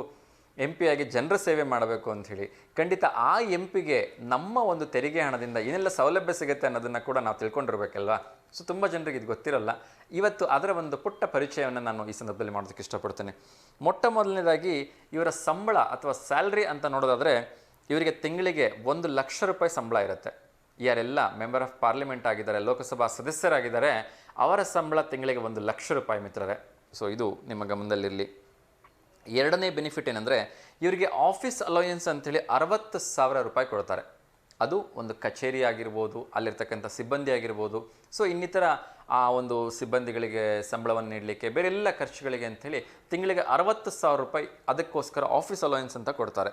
MP ಆಗಿ ಜನರ ಸೇವೆ ಮಾಡಬೇಕು ಅಂಥೇಳಿ. ಖಂಡಿತ ಆ MP ಗೆ ನಮ್ಮ ಒಂದು ತೆರಿಗೆ ಹಣದಿಂದ ಏನೆಲ್ಲ ಸೌಲಭ್ಯ ಸಿಗುತ್ತೆ ಅನ್ನೋದನ್ನು ಕೂಡ ನಾವು ತಿಳ್ಕೊಂಡಿರ್ಬೇಕಲ್ವಾ. ಸೊ ತುಂಬ ಜನರಿಗೆ ಇದು ಗೊತ್ತಿರಲ್ಲ. ಇವತ್ತು ಅದರ ಒಂದು ಪುಟ್ಟ ಪರಿಚಯವನ್ನು ನಾನು ಈ ಸಂದರ್ಭದಲ್ಲಿ ಮಾಡೋದಕ್ಕೆ ಇಷ್ಟಪಡ್ತೇನೆ. ಮೊಟ್ಟ ಮೊದಲನೇದಾಗಿ ಇವರ ಸಂಬಳ ಅಥವಾ ಸ್ಯಾಲ್ರಿ ಅಂತ ನೋಡೋದಾದರೆ, ಇವರಿಗೆ ತಿಂಗಳಿಗೆ 1 ಲಕ್ಷ ರೂಪಾಯಿ ಸಂಬಳ ಇರುತ್ತೆ. ಯಾರೆಲ್ಲ ಮೆಂಬರ್ ಆಫ್ ಪಾರ್ಲಿಮೆಂಟ್ ಆಗಿದ್ದಾರೆ, ಲೋಕಸಭಾ ಸದಸ್ಯರಾಗಿದ್ದಾರೆ, ಅವರ ಸಂಬಳ ತಿಂಗಳಿಗೆ 1 ಲಕ್ಷ ರೂಪಾಯಿ ಮಿತ್ರರೇ. ಸೊ ಇದು ನಿಮ್ಮ ಗಮನದಲ್ಲಿರಲಿ. ಎರಡನೇ ಬೆನಿಫಿಟ್ ಏನಂದರೆ, ಇವರಿಗೆ ಆಫೀಸ್ ಅಲೋಯನ್ಸ್ ಅಂಥೇಳಿ 60,000 ರೂಪಾಯಿ ಕೊಡ್ತಾರೆ. ಅದು ಒಂದು ಕಚೇರಿ ಆಗಿರ್ಬೋದು, ಅಲ್ಲಿರ್ತಕ್ಕಂಥ ಸಿಬ್ಬಂದಿ ಆಗಿರ್ಬೋದು, ಸೊ ಇನ್ನಿತರ ಆ ಒಂದು ಸಿಬ್ಬಂದಿಗಳಿಗೆ ಸಂಬಳವನ್ನು ನೀಡಲಿಕ್ಕೆ, ಬೇರೆ ಎಲ್ಲ ಖರ್ಚುಗಳಿಗೆ ಅಂಥೇಳಿ ತಿಂಗಳಿಗೆ 60,000 ರೂಪಾಯಿ ಅದಕ್ಕೋಸ್ಕರ ಆಫೀಸ್ ಅಲೋಯನ್ಸ್ ಅಂತ ಕೊಡ್ತಾರೆ.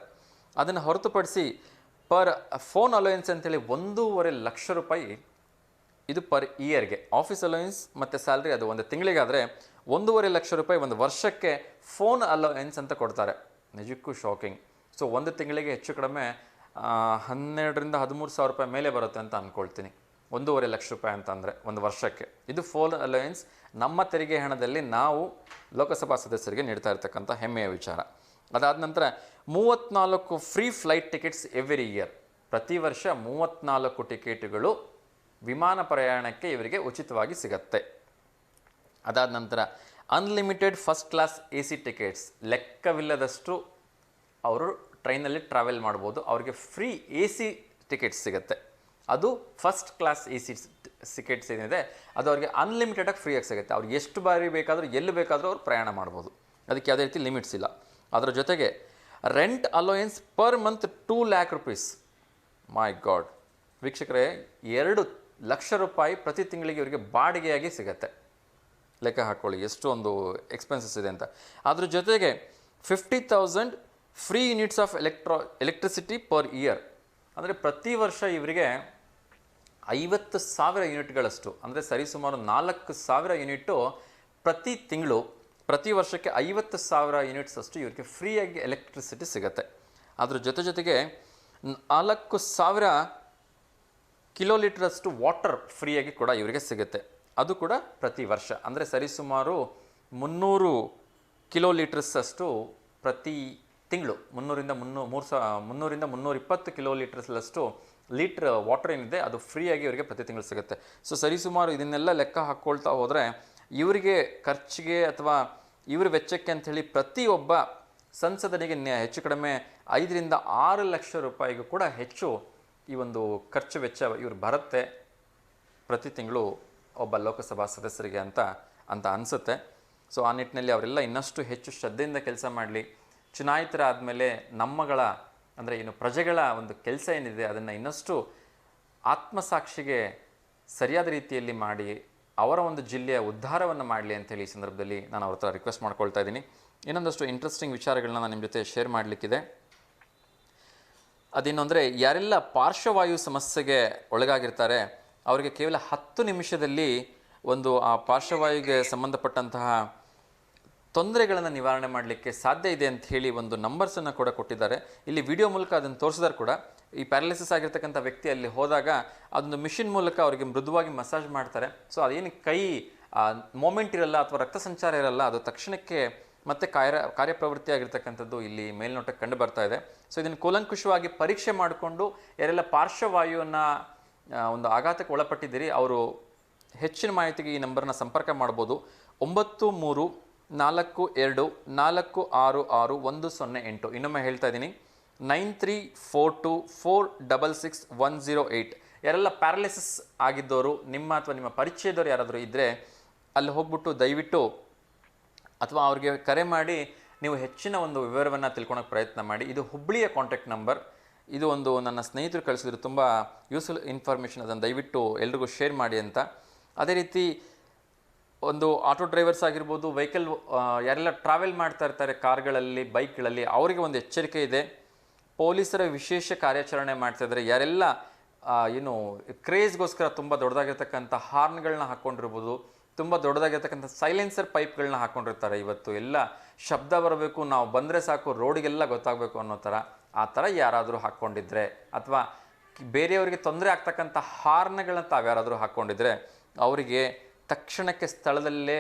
ಅದನ್ನು ಹೊರತುಪಡಿಸಿ ಪರ್ ಫೋನ್ ಅಲೋಯನ್ಸ್ ಅಂಥೇಳಿ 1.5 ಲಕ್ಷ ರೂಪಾಯಿ ಇದು ಪರ್ ಇಯರ್ಗೆ. ಆಫೀಸ್ ಅಲೋಯನ್ಸ್ ಮತ್ತು ಸ್ಯಾಲ್ರಿ ಅದು ಒಂದು ತಿಂಗಳಿಗಾದರೆ 1.5 ಲಕ್ಷ ರೂಪಾಯಿ ಒಂದು ವರ್ಷಕ್ಕೆ ಫೋನ್ ಅಲೋಯನ್ಸ್ ಅಂತ ಕೊಡ್ತಾರೆ. ನಿಜಕ್ಕೂ ಶಾಕಿಂಗ್. ಸೊ ಒಂದು ತಿಂಗಳಿಗೆ ಹೆಚ್ಚು ಕಡಿಮೆ 12,000ರಿಂದ 13,000 ರೂಪಾಯಿ ಮೇಲೆ ಬರುತ್ತೆ ಅಂತ ಅಂದ್ಕೊಳ್ತೀನಿ. 1.5 ಲಕ್ಷ ರೂಪಾಯಿ ಅಂತಂದರೆ ಒಂದು ವರ್ಷಕ್ಕೆ. ಇದು ಫೋನ್ ಅಲೋಯನ್ಸ್ ನಮ್ಮ ತೆರಿಗೆ ಹಣದಲ್ಲಿ ನಾವು ಲೋಕಸಭಾ ಸದಸ್ಯರಿಗೆ ನೀಡ್ತಾ ಇರ್ತಕ್ಕಂಥ ಹೆಮ್ಮೆಯ ವಿಚಾರ. ಅದಾದ ನಂತರ 34 free flight tickets every year. ಪ್ರತಿ ವರ್ಷ 34 ಟಿಕೆಟ್ಗಳು ವಿಮಾನ ಪ್ರಯಾಣಕ್ಕೆ ಇವರಿಗೆ ಉಚಿತವಾಗಿ ಸಿಗತ್ತೆ. ಅದಾದ ನಂತರ unlimited first class AC tickets, ಲೆಕ್ಕವಿಲ್ಲದಷ್ಟು ಅವರು ಟ್ರೈನಲ್ಲಿ ಟ್ರಾವೆಲ್ ಮಾಡ್ಬೋದು. ಅವ್ರಿಗೆ ಫ್ರೀ AC ಟಿಕೆಟ್ಸ್ ಸಿಗುತ್ತೆ. ಅದು ಫಸ್ಟ್ ಕ್ಲಾಸ್ AC ಟಿಕೆಟ್ಸ್ ಏನಿದೆ ಅದು ಅವ್ರಿಗೆ ಅನ್ಲಿಮಿಟೆಡಾಗಿ ಫ್ರೀಯಾಗಿ ಸಿಗುತ್ತೆ. ಅವ್ರಿಗೆ ಎಷ್ಟು ಬಾರಿ ಬೇಕಾದರೂ ಎಲ್ಲಿ ಬೇಕಾದರೂ ಅವ್ರು ಪ್ರಯಾಣ ಮಾಡ್ಬೋದು. ಅದಕ್ಕೆ ಯಾವುದೇ ರೀತಿ ಲಿಮಿಟ್ಸ್ ಇಲ್ಲ. ಅದರ ಜೊತೆಗೆ rent allowance per month 2 lakh rupees. ಮೈ ಗಾಡ್ ವೀಕ್ಷಕರೇ, 2 ಲಕ್ಷ ರೂಪಾಯಿ ಪ್ರತಿ ತಿಂಗಳಿಗೆ ಇವರಿಗೆ ಬಾಡಿಗೆಯಾಗಿ ಸಿಗತ್ತೆ. ಲೆಕ್ಕ ಹಾಕ್ಕೊಳ್ಳಿ ಎಷ್ಟು ಒಂದು ಎಕ್ಸ್ಪೆನ್ಸಸ್ ಇದೆ ಅಂತ. ಅದ್ರ ಜೊತೆಗೆ 50,000 free units of electricity per year. ಅಂದರೆ ಪ್ರತಿ ವರ್ಷ ಇವರಿಗೆ 50,000 ಯೂನಿಟ್ಗಳಷ್ಟು, ಅಂದರೆ ಸರಿಸುಮಾರು 4,000 ಯೂನಿಟ್ಟು ಪ್ರತಿ ತಿಂಗಳು, ಪ್ರತಿ ವರ್ಷಕ್ಕೆ 50,000 ಯೂನಿಟ್ಸ್ ಅಷ್ಟು ಇವರಿಗೆ ಫ್ರೀಯಾಗಿ ಎಲೆಕ್ಟ್ರಿಸಿಟಿ ಸಿಗುತ್ತೆ. ಅದ್ರ ಜೊತೆಗೆ 4,000 ಕಿಲೋಲೀಟ್ರಷ್ಟು ವಾಟರ್ ಫ್ರೀಯಾಗಿ ಕೂಡ ಇವರಿಗೆ ಸಿಗುತ್ತೆ. ಅದು ಕೂಡ ಪ್ರತಿ ವರ್ಷ, ಅಂದರೆ ಸರಿಸುಮಾರು 300 ಕಿಲೋಲೀಟರ್ಸ್ ಅಷ್ಟು ಪ್ರತಿ ತಿಂಗಳು, 300ರಿಂದ 320 ಕಿಲೋಲೀಟರ್ಸ್ಲಷ್ಟು ಲೀಟ್ರ್ ವಾಟರ್ ಏನಿದೆ ಅದು ಫ್ರೀಯಾಗಿ ಇವರಿಗೆ ಪ್ರತಿ ತಿಂಗಳು ಸಿಗುತ್ತೆ. ಸೊ ಸರಿಸುಮಾರು ಇದನ್ನೆಲ್ಲ ಲೆಕ್ಕ ಹಾಕ್ಕೊಳ್ತಾ ಹೋದರೆ ಇವರಿಗೆ ಖರ್ಚಿಗೆ ಅಥವಾ ಇವ್ರ ವೆಚ್ಚಕ್ಕೆ ಅಂಥೇಳಿ ಪ್ರತಿಯೊಬ್ಬ ಸಂಸದನಿಗೆ ಹೆಚ್ಚು ಕಡಿಮೆ 5ರಿಂದ 6 ಲಕ್ಷ ರೂಪಾಯಿಗೂ ಕೂಡ ಹೆಚ್ಚು ಈ ಒಂದು ಖರ್ಚು ವೆಚ್ಚ ಇವ್ರು ಬರುತ್ತೆ ಪ್ರತಿ ತಿಂಗಳು ಒಬ್ಬ ಲೋಕಸಭಾ ಸದಸ್ಯರಿಗೆ ಅಂತ ಅನಿಸುತ್ತೆ. ಸೊ ಆ ನಿಟ್ಟಿನಲ್ಲಿ ಅವರೆಲ್ಲ ಇನ್ನಷ್ಟು ಹೆಚ್ಚು ಶ್ರದ್ಧೆಯಿಂದ ಕೆಲಸ ಮಾಡಲಿ. ಚುನಾಯಿತರಾದಮೇಲೆ ನಮ್ಮಗಳ ಅಂದರೆ ಏನು ಪ್ರಜೆಗಳ ಒಂದು ಕೆಲಸ ಏನಿದೆ ಅದನ್ನು ಇನ್ನಷ್ಟು ಆತ್ಮಸಾಕ್ಷಿಗೆ ಸರಿಯಾದ ರೀತಿಯಲ್ಲಿ ಮಾಡಿ ಅವರ ಒಂದು ಜಿಲ್ಲೆಯ ಉದ್ಧಾರವನ್ನು ಮಾಡಲಿ ಅಂಥೇಳಿ ಈ ಸಂದರ್ಭದಲ್ಲಿ ನಾನು ಅವ್ರ ಹತ್ರ ರಿಕ್ವೆಸ್ಟ್ ಮಾಡ್ಕೊಳ್ತಾ ಇದ್ದೀನಿ. ಇನ್ನೊಂದಷ್ಟು ಇಂಟ್ರೆಸ್ಟಿಂಗ್ ವಿಚಾರಗಳನ್ನ ನಾನು ನಿಮ್ಮ ಜೊತೆ ಶೇರ್ ಮಾಡಲಿಕ್ಕಿದೆ. ಅದೇನು ಅಂದರೆ, ಯಾರೆಲ್ಲ ಪಾರ್ಶ್ವವಾಯು ಸಮಸ್ಯೆಗೆ ಒಳಗಾಗಿರ್ತಾರೆ ಅವರಿಗೆ ಕೇವಲ 10 ನಿಮಿಷದಲ್ಲಿ ಒಂದು ಆ ಪಾರ್ಶ್ವವಾಯುಗೆ ಸಂಬಂಧಪಟ್ಟಂತಹ ತೊಂದರೆಗಳನ್ನು ನಿವಾರಣೆ ಮಾಡಲಿಕ್ಕೆ ಸಾಧ್ಯ ಇದೆ ಅಂತ ಹೇಳಿ ಒಂದು ನಂಬರ್ಸನ್ನು ಕೂಡ ಕೊಟ್ಟಿದ್ದಾರೆ. ಇಲ್ಲಿ ವಿಡಿಯೋ ಮೂಲಕ ಅದನ್ನು ತೋರಿಸಿದಾರೆ ಕೂಡ. ಈ ಪ್ಯಾರಲಿಸಿಸ್ ಆಗಿರ್ತಕ್ಕಂಥ ವ್ಯಕ್ತಿ ಅಲ್ಲಿ ಹೋದಾಗ ಅದೊಂದು ಮಿಷಿನ್ ಮೂಲಕ ಅವರಿಗೆ ಮೃದುವಾಗಿ ಮಸಾಜ್ ಮಾಡ್ತಾರೆ. ಸೊ ಅದೇನು ಕೈ ಮೂಮೆಂಟ್ ಇರಲ್ಲ ಅಥವಾ ರಕ್ತ ಸಂಚಾರ ಇರಲ್ಲ, ಅದು ತಕ್ಷಣಕ್ಕೆ ಮತ್ತೆ ಕಾರ್ಯಪ್ರವೃತ್ತಿ ಆಗಿರ್ತಕ್ಕಂಥದ್ದು ಇಲ್ಲಿ ಮೇಲ್ನೋಟಕ್ಕೆ ಕಂಡು ಬರ್ತಾ ಇದೆ. ಸೊ ಇದನ್ನು ಕೂಲಂಕುಷವಾಗಿ ಪರೀಕ್ಷೆ ಮಾಡಿಕೊಂಡು ಯಾರೆಲ್ಲ ಪಾರ್ಶ್ವವಾಯುವನ್ನು ಒಂದು ಆಘಾತಕ್ಕೆ ಒಳಪಟ್ಟಿದ್ದೀರಿ ಅವರು ಹೆಚ್ಚಿನ ಮಾಹಿತಿಗೆ ಈ ನಂಬರ್ನ ಸಂಪರ್ಕ ಮಾಡ್ಬೋದು. 9342466108. ಇನ್ನೊಮ್ಮೆ ಹೇಳ್ತಾ ಇದ್ದೀನಿ, 9342466108. ಯಾರೆಲ್ಲ ಪ್ಯಾರಲಿಸಿಸ್ ಆಗಿದ್ದವರು ನಿಮ್ಮ ಅಥವಾ ನಿಮ್ಮ ಪರಿಚಯದವರು ಯಾರಾದರೂ ಇದ್ದರೆ ಅಲ್ಲಿ ಹೋಗ್ಬಿಟ್ಟು ದಯವಿಟ್ಟು ಅಥವಾ ಅವ್ರಿಗೆ ಕರೆ ಮಾಡಿ ನೀವು ಹೆಚ್ಚಿನ ಒಂದು ವಿವರವನ್ನು ತಿಳ್ಕೊಳಕ್ಕೆ ಪ್ರಯತ್ನ ಮಾಡಿ. ಇದು ಹುಬ್ಬಳ್ಳಿಯ ಕಾಂಟ್ಯಾಕ್ಟ್ ನಂಬರ್. ಇದು ಒಂದು ನನ್ನ ಸ್ನೇಹಿತರು ಕಳಿಸಿದ್ರು, ತುಂಬ ಯೂಸ್ಫುಲ್ ಇನ್ಫಾರ್ಮೇಷನ್, ಅದನ್ನು ದಯವಿಟ್ಟು ಎಲ್ರಿಗೂ ಶೇರ್ ಮಾಡಿ ಅಂತ. ಅದೇ ರೀತಿ ಒಂದು ಆಟೋ ಡ್ರೈವರ್ಸ್ ಆಗಿರ್ಬೋದು, ವೆಹಿಕಲ್ ಯಾರೆಲ್ಲ ಟ್ರಾವೆಲ್ ಮಾಡ್ತಾ ಇರ್ತಾರೆ ಕಾರ್ಗಳಲ್ಲಿ, ಬೈಕ್ಗಳಲ್ಲಿ, ಅವರಿಗೆ ಒಂದು ಎಚ್ಚರಿಕೆ ಇದೆ. ಪೊಲೀಸರ ವಿಶೇಷ ಕಾರ್ಯಾಚರಣೆ ಮಾಡ್ತಾ ಇದ್ದಾರೆ. ಯಾರೆಲ್ಲ ಏನು ಕ್ರೇಜ್ಗೋಸ್ಕರ ತುಂಬ ದೊಡ್ಡದಾಗಿರ್ತಕ್ಕಂಥ ಹಾರ್ನ್ಗಳನ್ನ ಹಾಕ್ಕೊಂಡಿರ್ಬೋದು, ತುಂಬ ದೊಡ್ಡದಾಗಿರ್ತಕ್ಕಂಥ ಸೈಲೆನ್ಸರ್ ಪೈಪ್ಗಳನ್ನ ಹಾಕ್ಕೊಂಡಿರ್ತಾರೆ. ಇವತ್ತು ಎಲ್ಲ ಶಬ್ದ ಬರಬೇಕು, ನಾವು ಬಂದರೆ ಸಾಕು ರೋಡಿಗೆಲ್ಲ ಗೊತ್ತಾಗಬೇಕು ಅನ್ನೋ ಥರ, ಆ ಥರ ಯಾರಾದರೂ ಹಾಕ್ಕೊಂಡಿದ್ರೆ ಅಥವಾ ಬೇರೆಯವರಿಗೆ ತೊಂದರೆ ಆಗ್ತಕ್ಕಂಥ ಹಾರ್ನ್ಗಳನ್ನ ತಾವ್ಯಾರಾದರೂ ಹಾಕ್ಕೊಂಡಿದ್ರೆ ಅವರಿಗೆ ತಕ್ಷಣಕ್ಕೆ ಸ್ಥಳದಲ್ಲೇ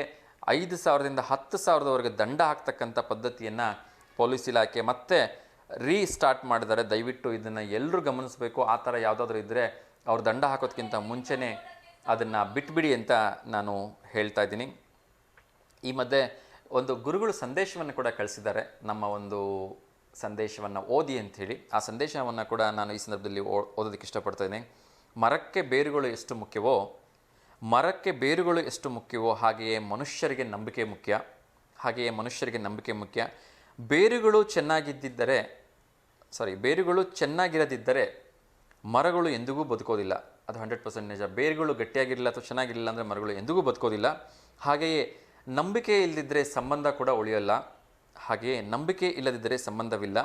5,000ದಿಂದ 10,000ದವರೆಗೆ ದಂಡ ಹಾಕ್ತಕ್ಕಂಥ ಪದ್ಧತಿಯನ್ನು ಪೊಲೀಸ್ ಇಲಾಖೆ ಮತ್ತೆ ರೀಸ್ಟಾರ್ಟ್ ಮಾಡಿದ್ದಾರೆ. ದಯವಿಟ್ಟು ಇದನ್ನು ಎಲ್ಲರೂ ಗಮನಿಸಬೇಕು. ಆ ಥರ ಯಾವುದಾದ್ರೂ ಇದ್ದರೆ ಅವ್ರು ದಂಡ ಹಾಕೋದಕ್ಕಿಂತ ಮುಂಚೆನೇ ಅದನ್ನು ಬಿಟ್ಬಿಡಿ ಅಂತ ನಾನು ಹೇಳ್ತಾ ಇದ್ದೀನಿ. ಈ ಮಧ್ಯೆ ಒಂದು ಗುರುಗಳು ಸಂದೇಶವನ್ನು ಕೂಡ ಕಳಿಸಿದ್ದಾರೆ, ನಮ್ಮ ಒಂದು ಸಂದೇಶವನ್ನು ಓದಿ ಅಂಥೇಳಿ. ಆ ಸಂದೇಶವನ್ನು ಕೂಡ ನಾನು ಈ ಸಂದರ್ಭದಲ್ಲಿ ಓದೋದಕ್ಕೆ ಇಷ್ಟಪಡ್ತಾ ಇದ್ದೀನಿ. ಮರಕ್ಕೆ ಬೇರುಗಳು ಎಷ್ಟು ಮುಖ್ಯವೋ ಹಾಗೆಯೇ ಮನುಷ್ಯರಿಗೆ ನಂಬಿಕೆ ಮುಖ್ಯ. ಬೇರುಗಳು ಚೆನ್ನಾಗಿರದಿದ್ದರೆ ಮರಗಳು ಎಂದಿಗೂ ಬದುಕೋದಿಲ್ಲ. ಅದು 100% ನಿಜ. ಬೇರುಗಳು ಗಟ್ಟಿಯಾಗಿರಲಿಲ್ಲ ಅಥವಾ ಚೆನ್ನಾಗಿರಲಿಲ್ಲ ಅಂದರೆ ಮರಗಳು ಎಂದಿಗೂ ಬದುಕೋದಿಲ್ಲ. ಹಾಗೆಯೇ ನಂಬಿಕೆ ಇಲ್ಲದಿದ್ದರೆ ಸಂಬಂಧ ಕೂಡ ಉಳಿಯೋಲ್ಲ. ಹಾಗೆಯೇ ನಂಬಿಕೆ ಇಲ್ಲದಿದ್ದರೆ ಸಂಬಂಧವಿಲ್ಲ.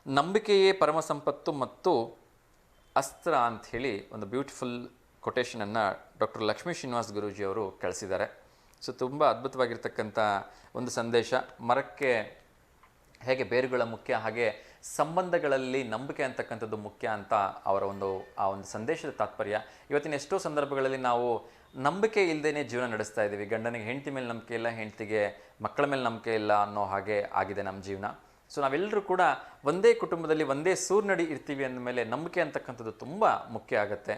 ನಂಬಿಕೆಯೇ ಪರಮ ಸಂಪತ್ತು ಮತ್ತು ಅಸ್ತ್ರ ಅಂಥೇಳಿ ಒಂದು ಬ್ಯೂಟಿಫುಲ್ ಕೊಟೇಶನನ್ನು ಡಾಕ್ಟರ್ ಲಕ್ಷ್ಮೀ ಶ್ರೀನಿವಾಸ್ ಗುರೂಜಿಯವರು ಕಳಿಸಿದ್ದಾರೆ. ಸೊ ತುಂಬ ಅದ್ಭುತವಾಗಿರ್ತಕ್ಕಂಥ ಒಂದು ಸಂದೇಶ. ಮರಕ್ಕೆ ಹೇಗೆ ಬೇರುಗಳ ಮುಖ್ಯ, ಹಾಗೆ ಸಂಬಂಧಗಳಲ್ಲಿ ನಂಬಿಕೆ ಅಂತಕ್ಕಂಥದ್ದು ಮುಖ್ಯ ಅಂತ ಅವರ ಆ ಒಂದು ಸಂದೇಶದ ತಾತ್ಪರ್ಯ. ಇವತ್ತಿನ ಎಷ್ಟೋ ಸಂದರ್ಭಗಳಲ್ಲಿ ನಾವು ನಂಬಿಕೆ ಇಲ್ಲದೇ ಜೀವನ ನಡೆಸ್ತಾ ಇದ್ದೀವಿ. ಗಂಡನಿಗೆ ಹೆಂಡತಿ ಮೇಲೆ ನಂಬಿಕೆ ಇಲ್ಲ, ಹೆಂಡತಿಗೆ ಮಕ್ಕಳ ಮೇಲೆ ನಂಬಿಕೆ ಇಲ್ಲ ಅನ್ನೋ ಹಾಗೆ ಆಗಿದೆ ನಮ್ಮ ಜೀವನ. ಸೊ ನಾವೆಲ್ಲರೂ ಕೂಡ ಒಂದೇ ಕುಟುಂಬದಲ್ಲಿ ಒಂದೇ ಸೂರ್ನಡಿ ಇರ್ತೀವಿ ಅಂದಮೇಲೆ ನಂಬಿಕೆ ಅಂತಕ್ಕಂಥದ್ದು ತುಂಬ ಮುಖ್ಯ ಆಗುತ್ತೆ.